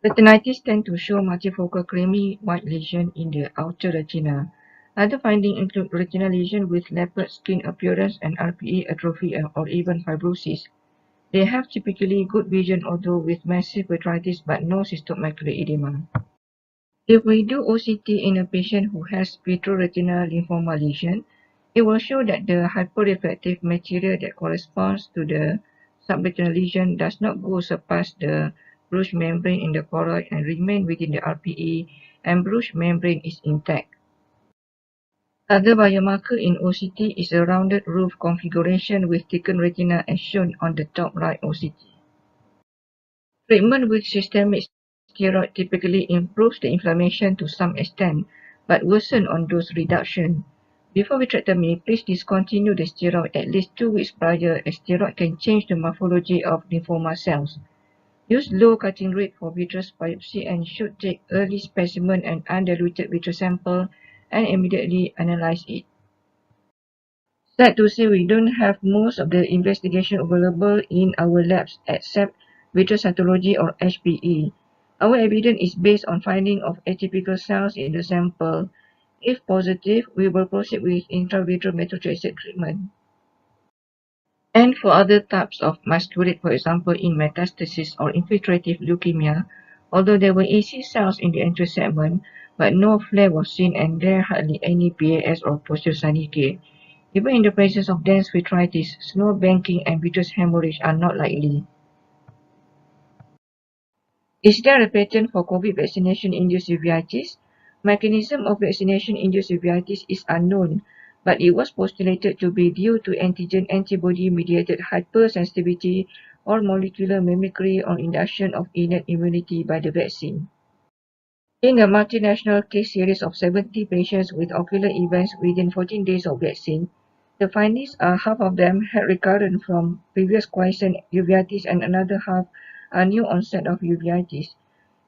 Retinitis tend to show multifocal creamy white lesion in the outer retina. Other findings include retinal lesion with leopard skin appearance and RPE atrophy or even fibrosis. They have typically good vision although with massive vitreitis but no cystic macular edema. If we do OCT in a patient who has vitreoretinal lymphoma lesion, it will show that the hyperreflective material that corresponds to the subretinal lesion does not go surpass the brush membrane in the choroid and remain within the RPE, and brush membrane is intact. Other biomarker in OCT is a rounded roof configuration with thickened retina as shown on the top right OCT. Treatment with systemic steroid typically improves the inflammation to some extent, but worsen on dose reduction. Before vitrectomy, please discontinue the steroid at least 2 weeks prior, as steroid can change the morphology of lymphoma cells. Use low cutting rate for vitreous biopsy and should take early specimen and undiluted vitreous sample and immediately analyze it. Sad to say, we don't have most of the investigation available in our labs except vitreocytology or HPE. Our evidence is based on finding of atypical cells in the sample. If positive, we will proceed with intravitreal methotrexate treatment. And for other types of masculine, for example in metastasis or infiltrative leukemia, although there were AC cells in the anterior segment, but no flare was seen and there hardly any PAS or posterior syndicate. Even in the presence of dense vitritis, snow banking and vitreous hemorrhage are not likely. Is there a pattern for COVID vaccination-induced uveitis? Mechanism of vaccination-induced uveitis is unknown, but it was postulated to be due to antigen antibody-mediated hypersensitivity or molecular mimicry or induction of innate immunity by the vaccine. In a multinational case series of 70 patients with ocular events within 14 days of vaccine, the findings are half of them had recurrent from previous quiescent uveitis and another half a new onset of uveitis.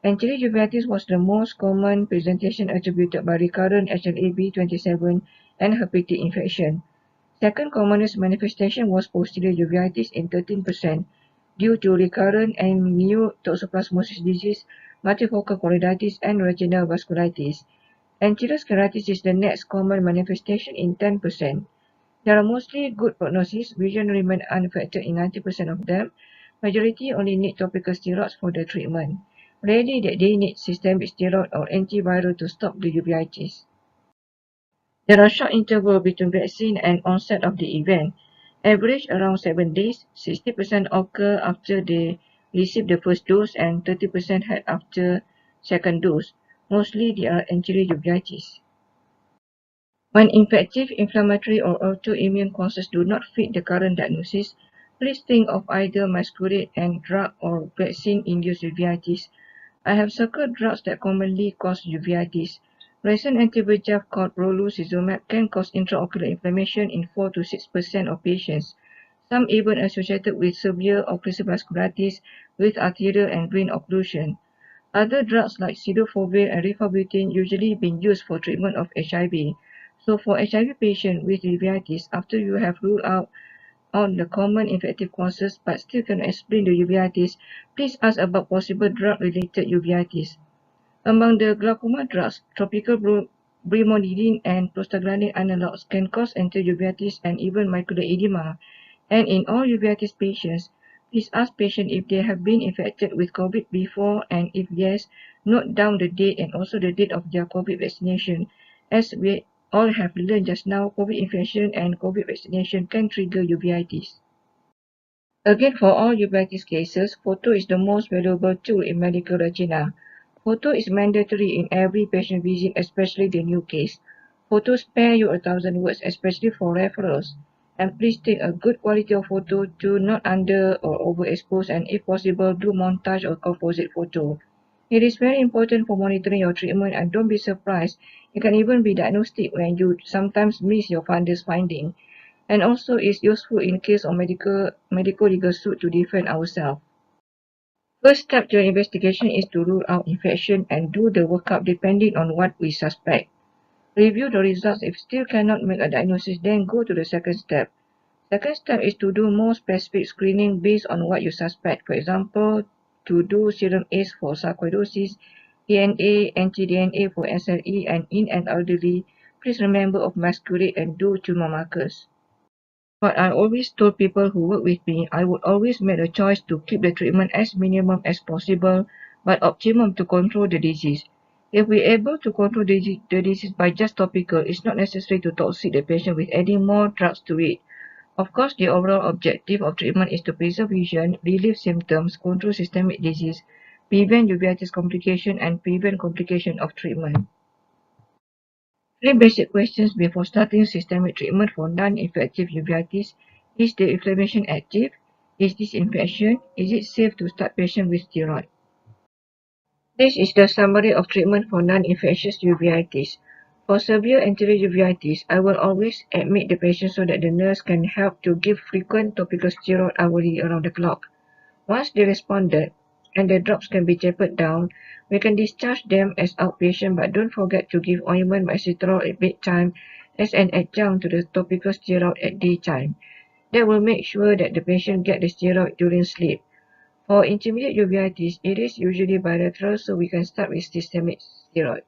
Anterior uveitis was the most common presentation attributed by recurrent HLA-B27 and herpetic infection. Second commonest manifestation was posterior uveitis in 13% due to recurrent and new toxoplasmosis disease, multifocal choroiditis, and retinal vascularitis. Anterior scleritis is the next common manifestation in 10%. There are mostly good prognosis. Vision remain unaffected in 90% of them. Majority only need topical steroids for the treatment. Rarely that they need systemic steroid or antiviral to stop the uveitis. There are short intervals between vaccine and onset of the event. Average around 7 days, 60% occur after they receive the first dose and 30% had after second dose. Mostly they are anterior uveitis. When infective, inflammatory, or autoimmune causes do not fit the current diagnosis, please think of either masquerade and drug or vaccine-induced uveitis. I have circled drugs that commonly cause uveitis. Recent anti-VEGF called brolucizumab can cause intraocular inflammation in 4 to 6% of patients, some even associated with severe occlusive vascularitis with arterial and vein occlusion. Other drugs like cidofovir and rifabutin usually been used for treatment of HIV. So for HIV patients with uveitis, after you have ruled out on the common infective causes but still cannot explain the uveitis, please ask about possible drug-related uveitis. Among the glaucoma drugs, topical brimonidine and prostaglandin analogs can cause anterior uveitis and even macular edema. And in all uveitis patients, please ask patients if they have been infected with COVID before, and if yes, note down the date and also the date of their COVID vaccination. As we all have learned just now, COVID infection and COVID vaccination can trigger uveitis. Again, for all uveitis cases, photo is the most valuable tool in medical retina. Photo is mandatory in every patient visit, especially the new case. Photos spare you 1,000 words, especially for referrals. And please take a good quality of photo, do not under or overexpose, and if possible, do montage or composite photo. It is very important for monitoring your treatment, and don't be surprised. It can even be diagnostic when you sometimes miss your funder's finding. And also is useful in case of medical legal suit to defend ourselves. First step to your investigation is to rule out infection and do the workup depending on what we suspect. Review the results. If still cannot make a diagnosis, then go to the second step. Second step is to do more specific screening based on what you suspect. For example, to do serum ACE for sarcoidosis, DNA, anti-DNA for SLE, and in an elderly, please remember of masquerade and do tumor markers. But I always told people who work with me, I would always make a choice to keep the treatment as minimum as possible, but optimum to control the disease. If we are able to control the disease by just topical, it's not necessary to toxic the patient with adding more drugs to it. Of course, the overall objective of treatment is to preserve vision, relieve symptoms, control systemic disease, prevent uveitis complication, and prevent complication of treatment. 3 basic questions before starting systemic treatment for non-infective uveitis. Is the inflammation active? Is this infection? Is it safe to start patient with steroid? This is the summary of treatment for non-infectious uveitis. For severe anterior uveitis, I will always admit the patient so that the nurse can help to give frequent topical steroid hourly around the clock. Once they responded and the drops can be tapered down, we can discharge them as outpatient, but don't forget to give ointment minoxidil at bedtime as an adjunct to the topical steroid at daytime. That will make sure that the patient gets the steroid during sleep. For intermediate uveitis, it is usually bilateral, so we can start with systemic steroid.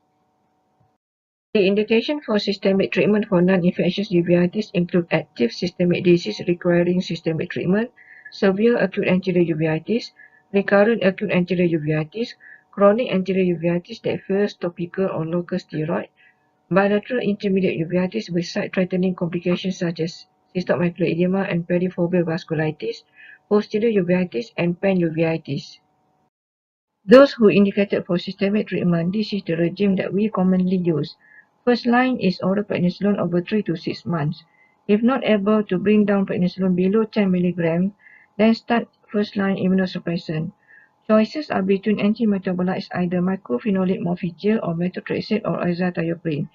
The indication for systemic treatment for non-infectious uveitis include active systemic disease requiring systemic treatment, severe acute anterior uveitis, recurrent acute anterior uveitis, chronic anterior uveitis that fails topical or local steroid, bilateral intermediate uveitis with sight-threatening complications such as cystic macular edema and perifoveal vasculitis, posterior uveitis, and panuveitis. Those who indicated for systemic treatment, this is the regime that we commonly use. First line is oral prednisolone over 3 to 6 months. If not able to bring down prednisolone below 10 mg, then start first line immunosuppressant. Choices are between antimetabolites either mycophenolate mofetil or methotrexate or azathioprine.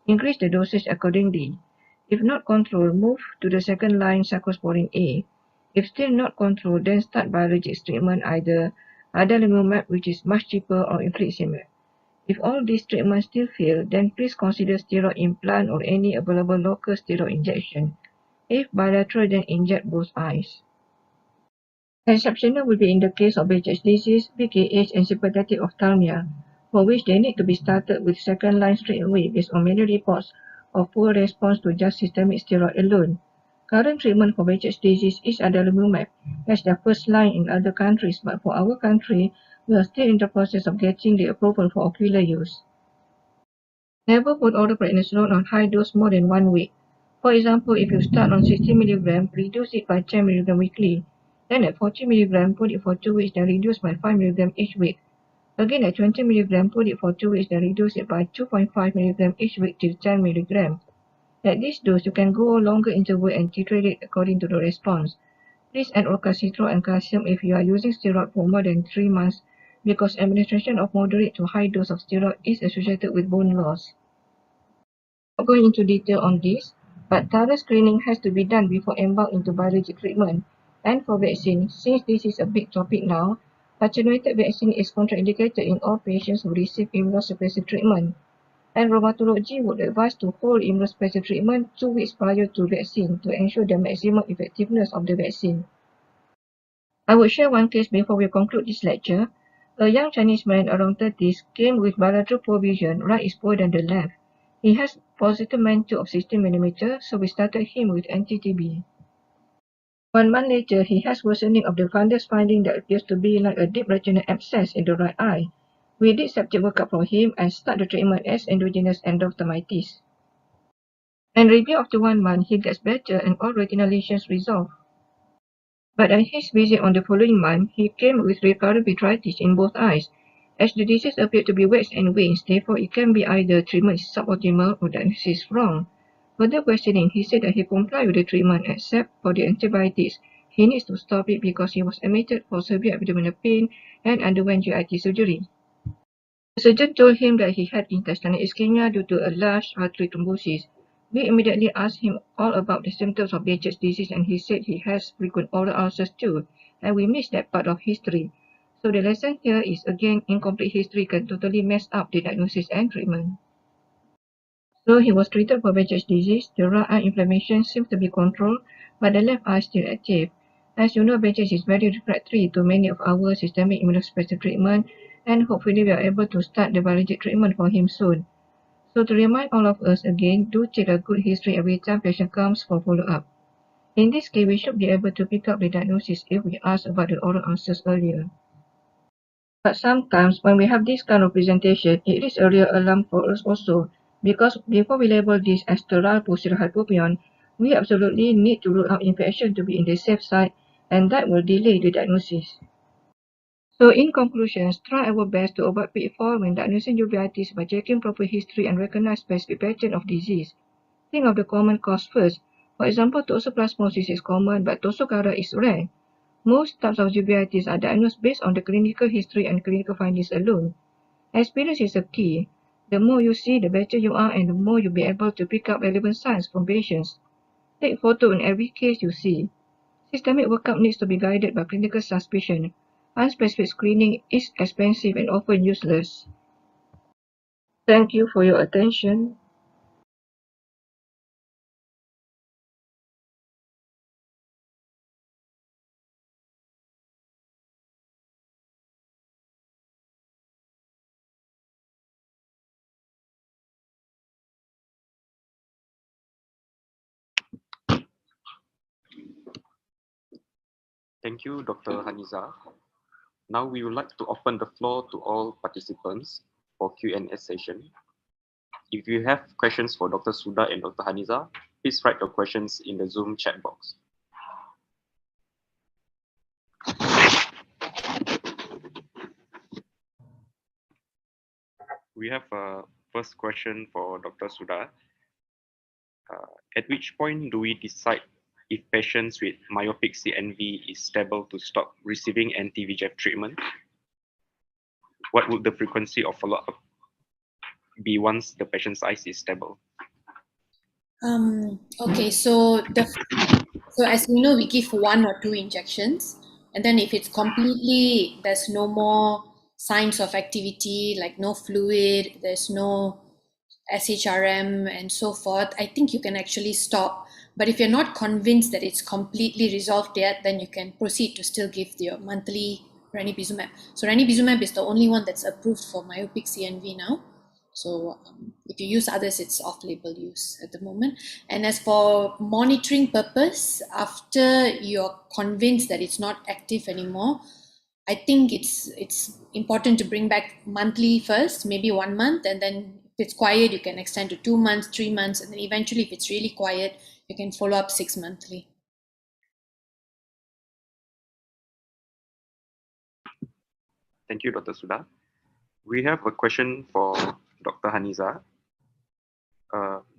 Increase the dosage accordingly. If not controlled, move to the second line cyclosporine A. If still not controlled, then start biologics treatment either adalimumab, which is much cheaper, or infliximab. If all these treatments still fail, then please consider steroid implant or any available local steroid injection. If bilateral, then inject both eyes. Exceptional will be in the case of Behçet's disease, PKH, and sympathetic ophthalmia, for which they need to be started with second line straight away based on many reports of poor response to just systemic steroid alone. Current treatment for Behçet's disease is adalimumab as the first line in other countries, but for our country, we are still in the process of getting the approval for ocular use. Never put oral prednisolone on high dose more than 1 week. For example, if you start on 60 mg, reduce it by 10 mg weekly. Then at 40 mg, put it for 2 weeks, then reduce by 5 mg each week. Again at 20 mg, put it for 2 weeks, then reduce it by 2.5 mg each week till 10 mg. At this dose, you can go longer interval and titrate it according to the response. Please add orcalcitrol and calcium if you are using steroid for more than 3 months because administration of moderate to high dose of steroid is associated with bone loss. I'm not going into detail on this, but thorough screening has to be done before embark into biologic treatment. And for vaccine, since this is a big topic now, attenuated vaccine is contraindicated in all patients who receive immunosuppressive treatment. And rheumatology would advise to hold immunosuppressive treatment 2 weeks prior to vaccine to ensure the maximum effectiveness of the vaccine. I will share one case before we conclude this lecture. A young Chinese man around 30s came with bilateral poor vision, right is poorer than the left. He has positive magnitude of 16 mm, so we started him with anti-TB. 1 month later, he has worsening of the fundus finding that appears to be like a deep retinal abscess in the right eye. We did septic workup for him and start the treatment as endogenous endophthalmitis. And review after 1 month, he gets better and all retinal lesions resolve. But at his visit on the following month, he came with recurrent vitritis in both eyes. As the disease appeared to be waxed and wanes, therefore it can be either treatment is suboptimal or diagnosis wrong. Further questioning, he said that he complied with the treatment except for the antibiotics. He needs to stop it because he was admitted for severe abdominal pain and underwent GIT surgery. The surgeon told him that he had intestinal ischemia due to a large artery thrombosis. We immediately asked him all about the symptoms of Behçet's disease and he said he has frequent oral ulcers too, and we missed that part of history. So the lesson here is again, incomplete history can totally mess up the diagnosis and treatment. So he was treated for Behçet's disease. The right eye inflammation seems to be controlled, but the left eye is still active. As you know, Behçet's is very refractory to many of our systemic immunosuppressive treatment, and hopefully we are able to start the biologic treatment for him soon. So to remind all of us again, do take a good history every time patient comes for follow-up. In this case, we should be able to pick up the diagnosis if we ask about the oral ulcers earlier. But sometimes when we have this kind of presentation, it is a real alarm for us also, because before we label this as sterile posterior hypopyon, we absolutely need to rule out infection to be in the safe side, and that will delay the diagnosis. So in conclusion, try our best to avoid pitfall when diagnosing uveitis by checking proper history and recognize specific pattern of disease. Think of the common cause first. For example, toxoplasmosis is common, but toxocara is rare. Most types of uveitis are diagnosed based on the clinical history and clinical findings alone. Experience is a key. The more you see, the better you are, and the more you'll be able to pick up relevant signs from patients. Take photo in every case you see. Systemic workup needs to be guided by clinical suspicion. Unspecific screening is expensive and often useless. Thank you for your attention. Thank you, Dr. Haniza. Now we would like to open the floor to all participants for Q&A session. If you have questions for Dr. Suda and Dr. Haniza, please write your questions in the Zoom chat box. We have a first question for Dr. Suda. At which point do we decide if patients with myopic CNV is stable to stop receiving anti-VEGF treatment? What would the frequency of follow-up be once the patient's eyes is stable? Okay, so as we know, we give 1 or 2 injections, and then if it's completely, there's no more signs of activity, like no fluid, there's no SHRM and so forth, I think you can actually stop. But if you're not convinced that it's completely resolved yet, then you can proceed to still give your monthly ranibizumab. So ranibizumab is the only one that's approved for myopic CNV now. So if you use others, it's off-label use at the moment. And as for monitoring purpose, after you're convinced that it's not active anymore, I think it's important to bring back monthly first, maybe 1 month, and then if it's quiet, you can extend to 2 months, 3 months, and then eventually, if it's really quiet, you can follow up 6 monthly. Thank you, Dr. Suda. We have a question for Dr. Haniza.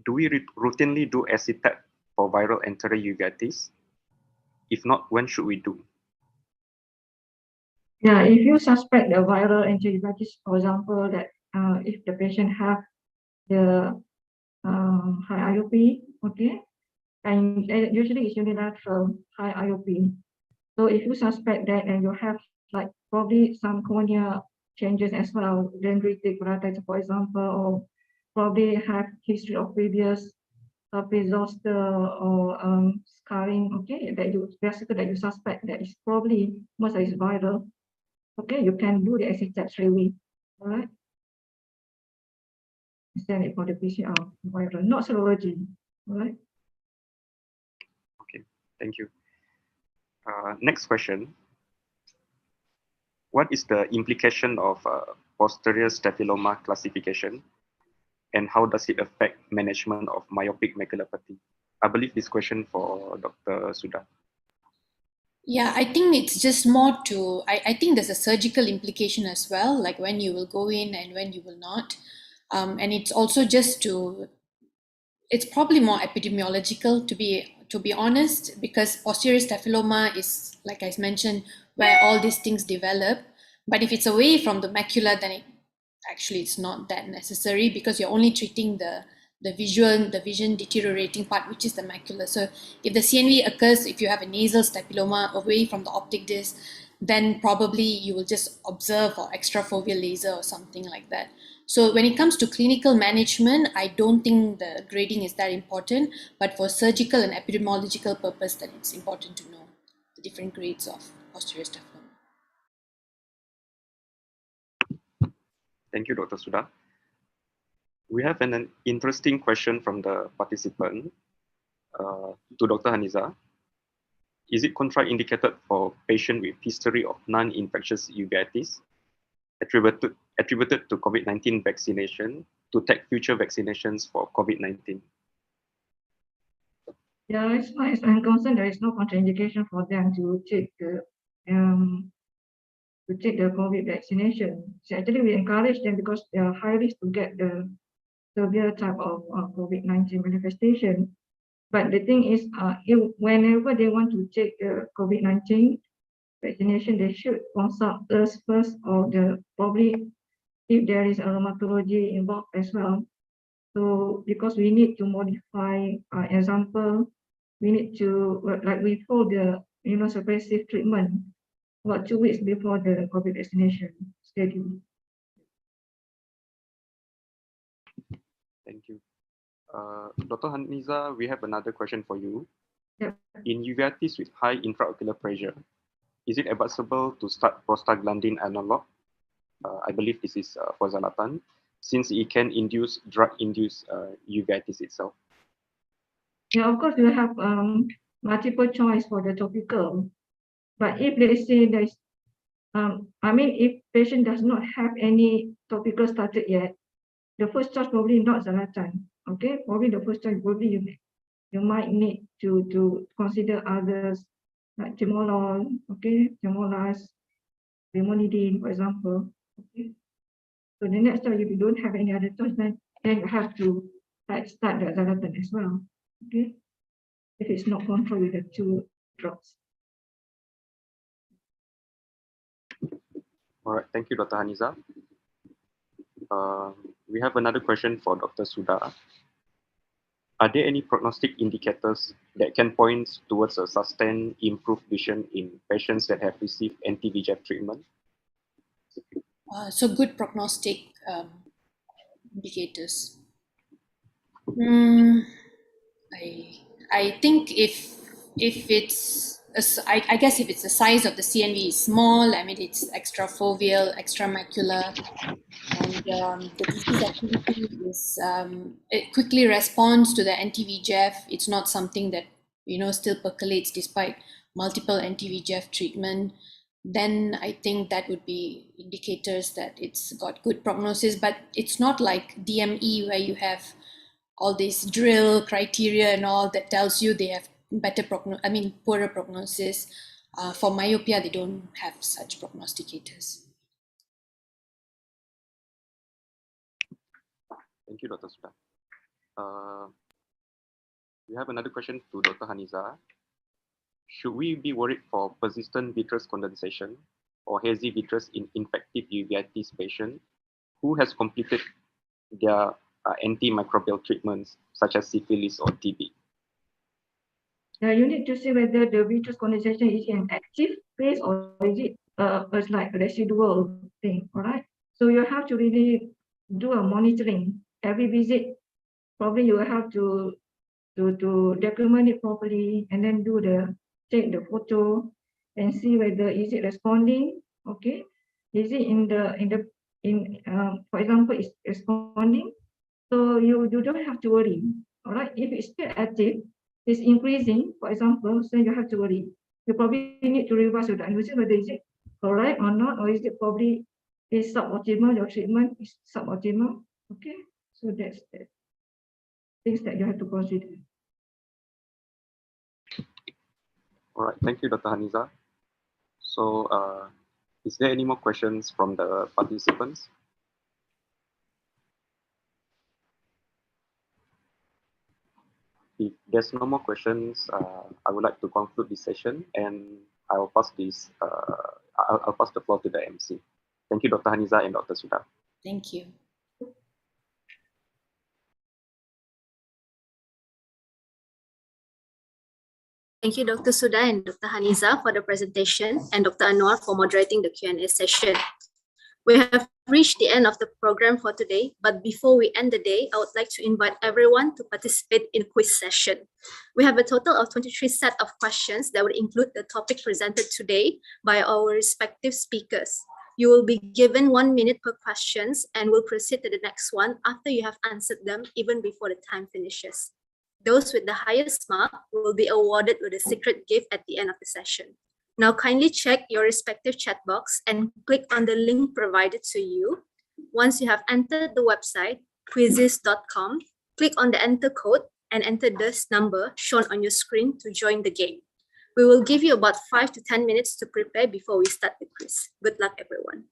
Do we routinely do acetate for viral anterior uveitis? If not, when should we do? Yeah, if you suspect the viral anterior uveitis, for example, that if the patient have the high IOP, okay, and usually it's unilateral high IOP. So if you suspect that and you have like probably some cornea changes as well, dendritic keratitis, for example, or probably have history of previous zoster or scarring, okay, that you basically that you suspect that is probably most of it is viral. Okay, you can do the acetate straight away. All right. Send it for the PCR viral, not serology. All right. Okay, thank you. Next question. What is the implication of posterior staphyloma classification, and how does it affect management of myopic maculopathy? I believe this question for Dr. Suda. Yeah, I think it's just more to, I think there's a surgical implication as well, like when you will go in and when you will not. And it's also just to, it's probably more epidemiological to be honest, because posterior staphyloma is, like I mentioned, where all these things develop. But if it's away from the macula, then it's not that necessary, because you're only treating the vision deteriorating part, which is the macula. So if the CNV occurs, if you have a nasal staphyloma away from the optic disc, then probably you will just observe or extrafoveal laser or something like that. So when it comes to clinical management, I don't think the grading is that important, but for surgical and epidemiological purpose, then it's important to know the different grades of posterior staphyloma. Thank you, Dr. Suda. We have an interesting question from the participant to Dr. Haniza. Is it contraindicated for patient with history of non-infectious uveitis attributed to COVID-19 vaccination to take future vaccinations for COVID-19? Yeah, as far as I'm concerned, there is no contraindication for them to take the COVID vaccination. So actually, we encourage them because they are high risk to get the severe type of COVID-19 manifestation. But the thing is, whenever they want to take the COVID-19 vaccination, they should consult us first, or probably if there is a rheumatology involved as well. So because we need to modify, example, we need to, like we follow the immunosuppressive treatment about 2 weeks before the COVID vaccination schedule. Thank you. Dr. Haniza, we have another question for you. Yep. In uveitis with high intraocular pressure, is it advisable to start prostaglandin analog? I believe this is for Zalatan, since it can induce drug-induced uveitis itself. Yeah, of course, we have multiple choice for the topical. But if they say there's, if patient does not have any topical started yet, the first choice probably not Zalatan. Okay, probably the first choice probably you might need to consider others like Timolol, okay, Timolas, Limonidine, for example. Okay. So the next time if you don't have any other choice, then you have to start the Zalatan as well. Okay. If it's not controlled with the two drugs. All right, thank you, Dr. Haniza. We have another question for Dr. Suda. Are there any prognostic indicators that can point towards a sustained improved vision in patients that have received anti-VEGF treatment? So good prognostic indicators. I think if it's I guess if it's the size of the CNV is small, I mean it's extrafoveal, extramacular, and the disease activity is it quickly responds to the anti-VEGF. It's not something that still percolates despite multiple anti-VEGF treatment. Then I think that would be indicators that it's got good prognosis. But it's not like DME where you have all this drill criteria and all that tells you they have poorer prognosis. For myopia, they don't have such prognosticators. Thank you, Dr. Suda. We have another question to Dr. Haniza. Should we be worried for persistent vitreous condensation or hazy vitreous in infective uveitis patient who has completed their antimicrobial treatments such as syphilis or TB? You need to see whether the vitreous condensation is an active phase or is it like a residual thing, all right? So you have to really do a monitoring every visit. Probably you will have to document it properly and then take the photo and see whether is it responding, okay? Is it for example, it's responding. So you don't have to worry, all right? If it's still active, it's increasing, for example, so you have to worry. You probably need to revise your diagnosis whether is it correct or not, or is it probably is suboptimal, your treatment is suboptimal, okay? So that's the things that you have to consider. All right, thank you, Dr. Haniza. So is there any more questions from the participants? If there's no more questions, I would like to conclude this session and I'll pass I'll pass the floor to the MC. Thank you, Dr. Haniza and Dr. Suda. Thank you. Thank you, Dr. Suda and Dr. Haniza for the presentation and Dr. Anwar for moderating the Q&A session. We have reached the end of the program for today, but before we end the day, I would like to invite everyone to participate in a quiz session. We have a total of 23 set of questions that would include the topic presented today by our respective speakers. You will be given 1 minute per questions and will proceed to the next one after you have answered them even before the time finishes. Those with the highest mark will be awarded with a secret gift at the end of the session. Now kindly check your respective chat box and click on the link provided to you. Once you have entered the website, quizzes.com, click on the enter code and enter this number shown on your screen to join the game. We will give you about 5 to 10 minutes to prepare before we start the quiz. Good luck, everyone.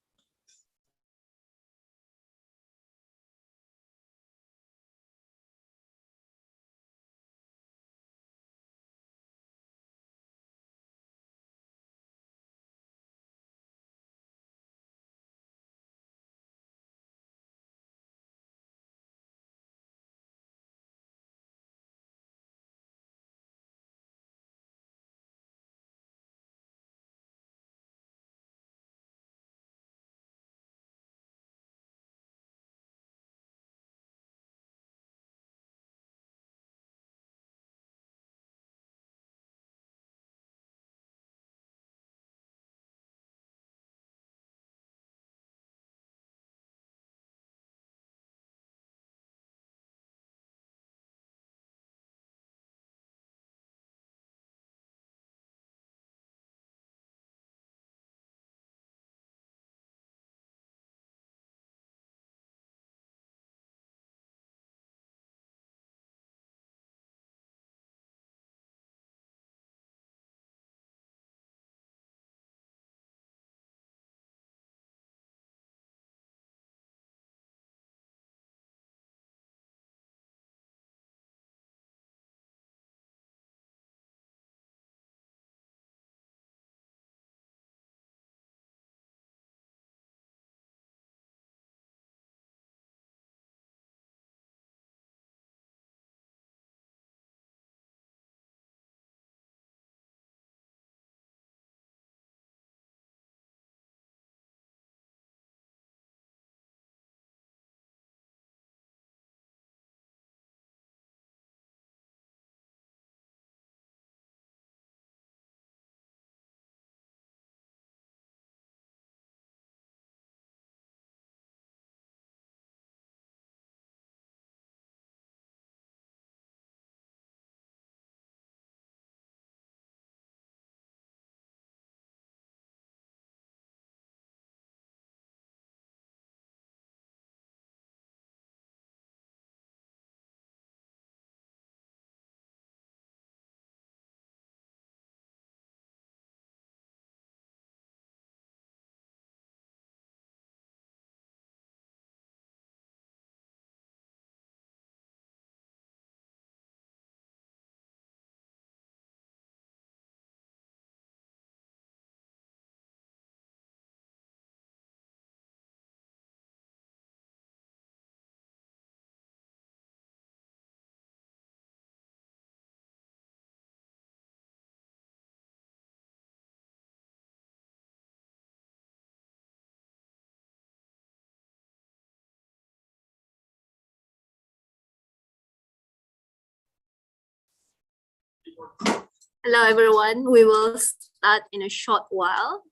Hello, everyone. We will start in a short while.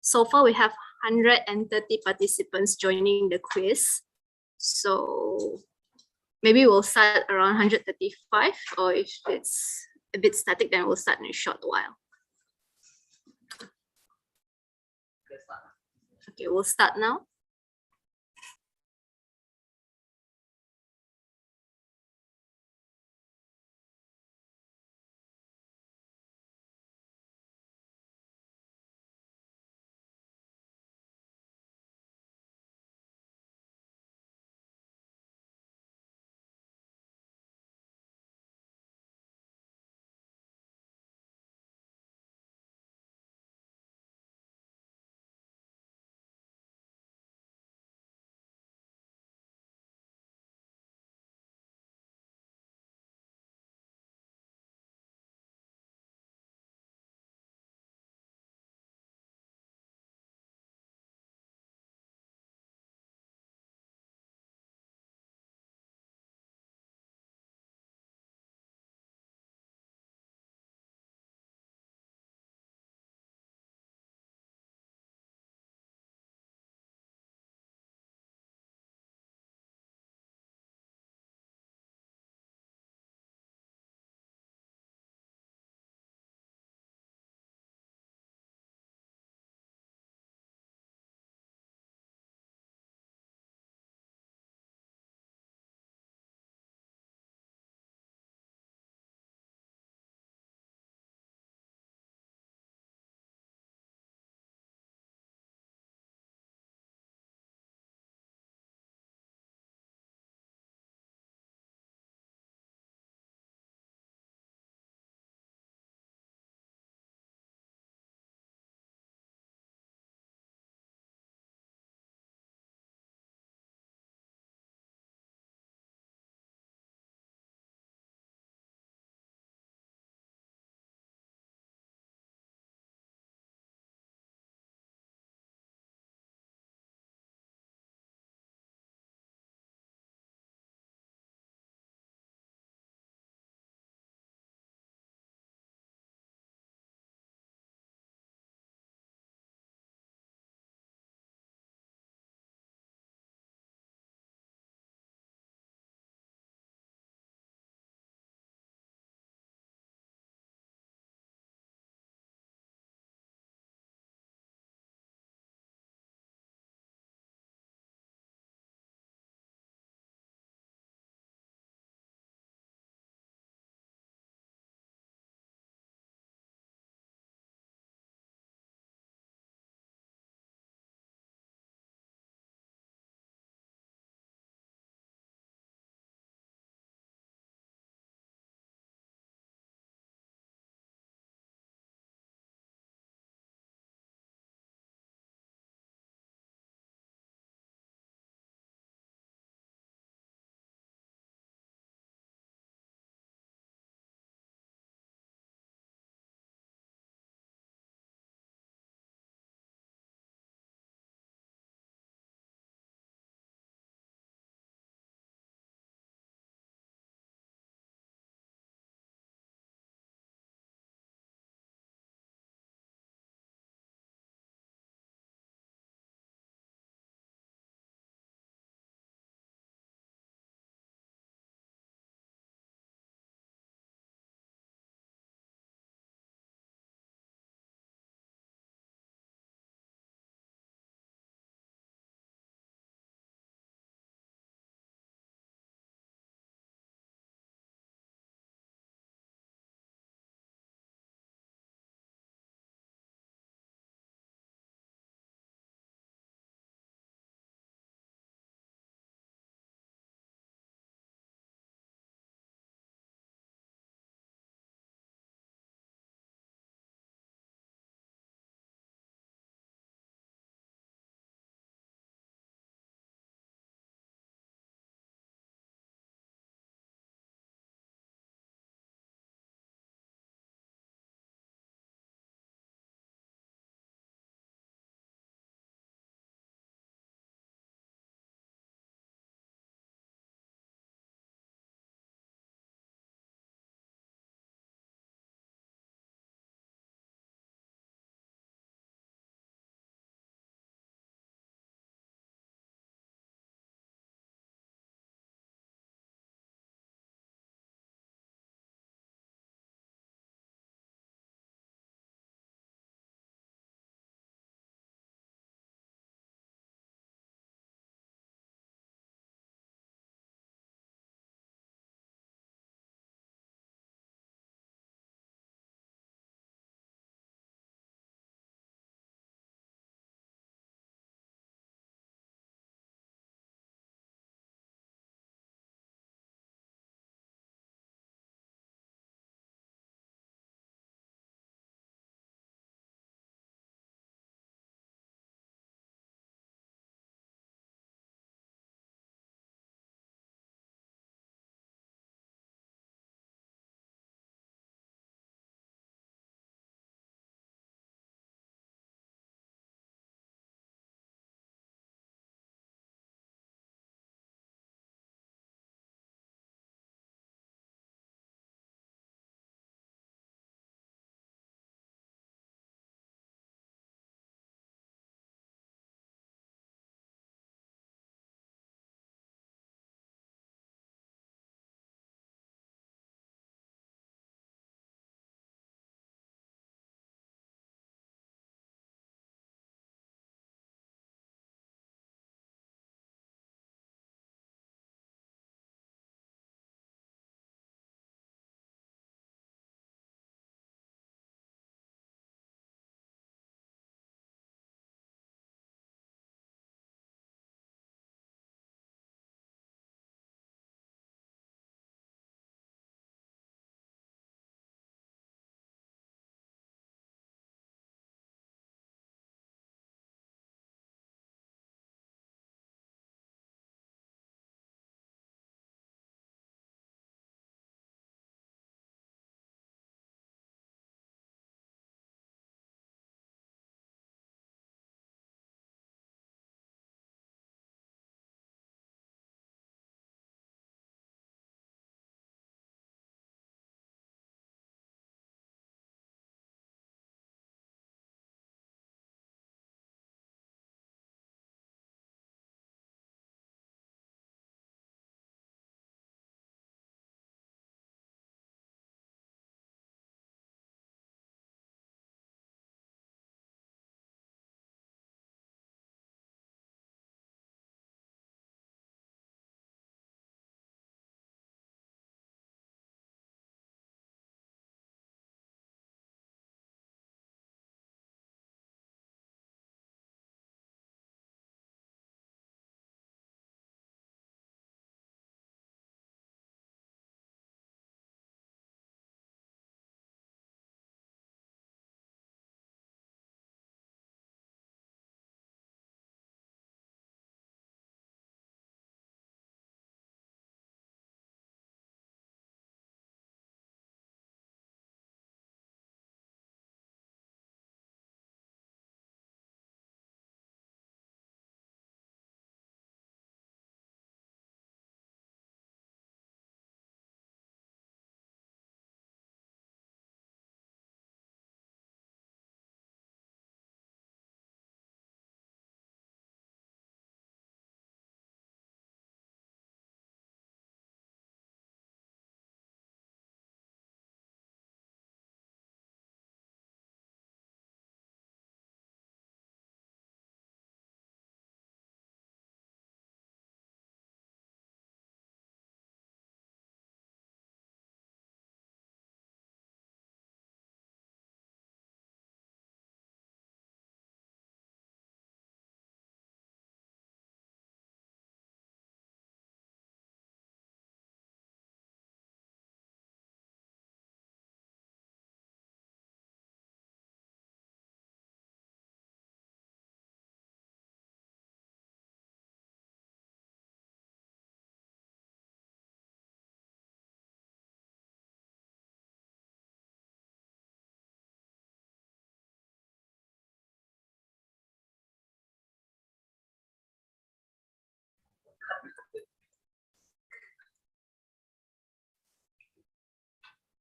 So far, we have 130 participants joining the quiz. So maybe we'll start around 135, or if it's a bit static, then we'll start in a short while. Okay, we'll start now.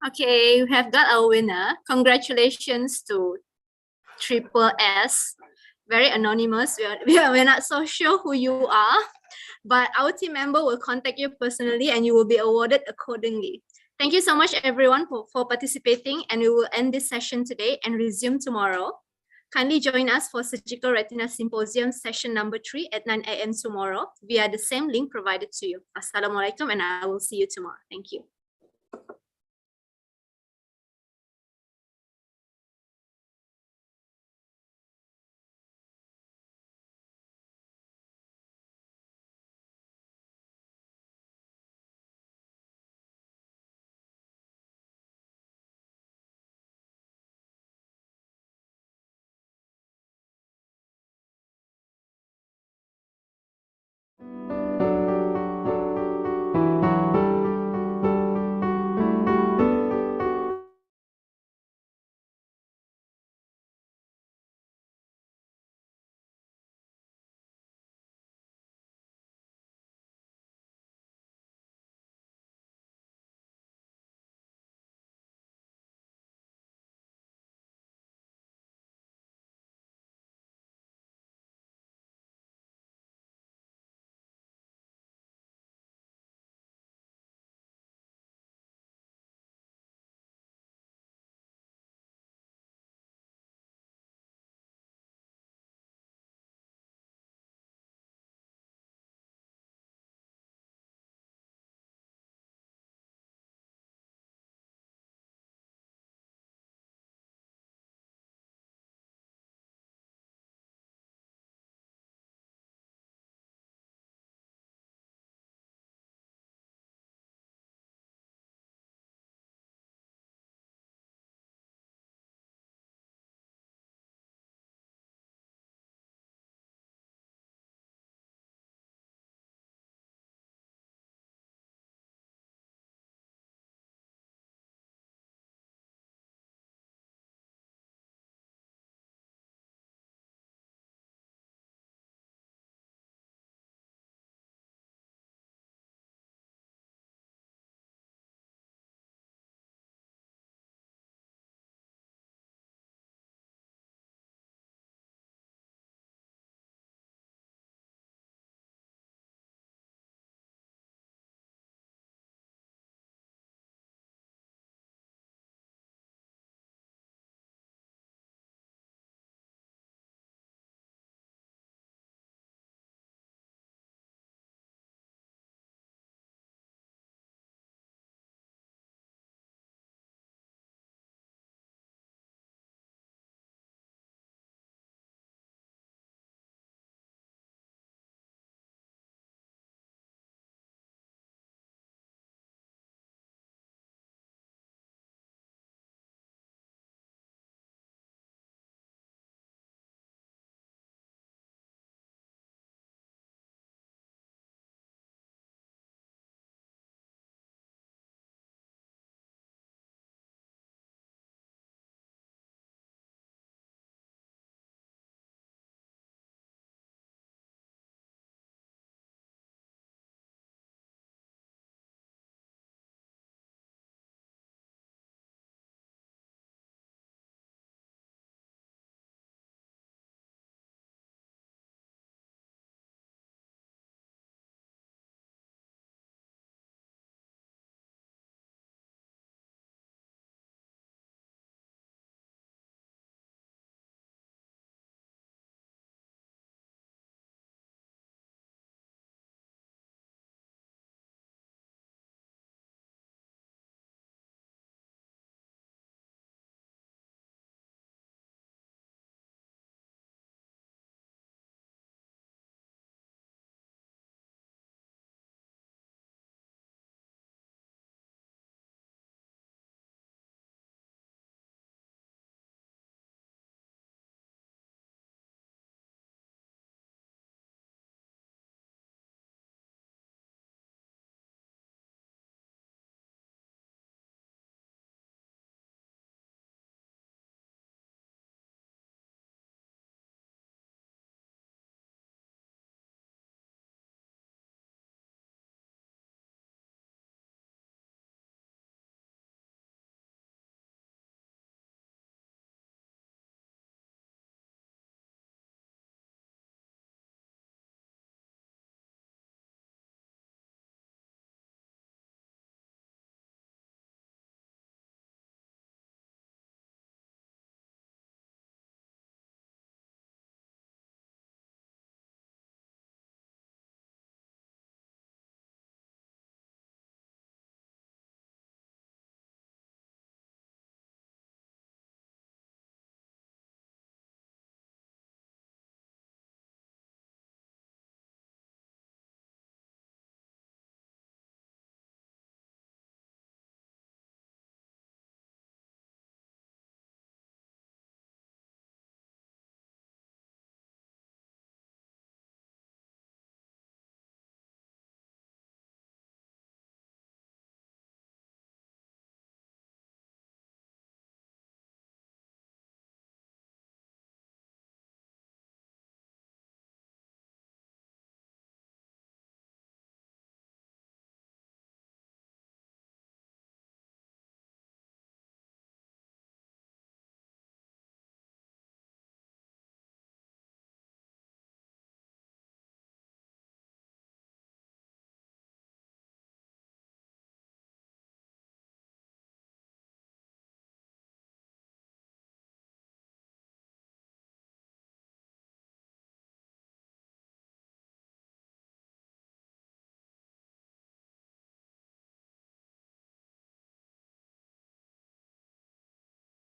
Okay, we have got our winner. Congratulations to Triple S. Very anonymous. We're not so sure who you are, but our team member will contact you personally and you will be awarded accordingly. Thank you so much, everyone, for participating, and we will end this session today and resume tomorrow. Kindly join us for Surgical Retina Symposium session number 3 at 9 a.m. tomorrow via the same link provided to you. Assalamualaikum, and I will see you tomorrow. Thank you.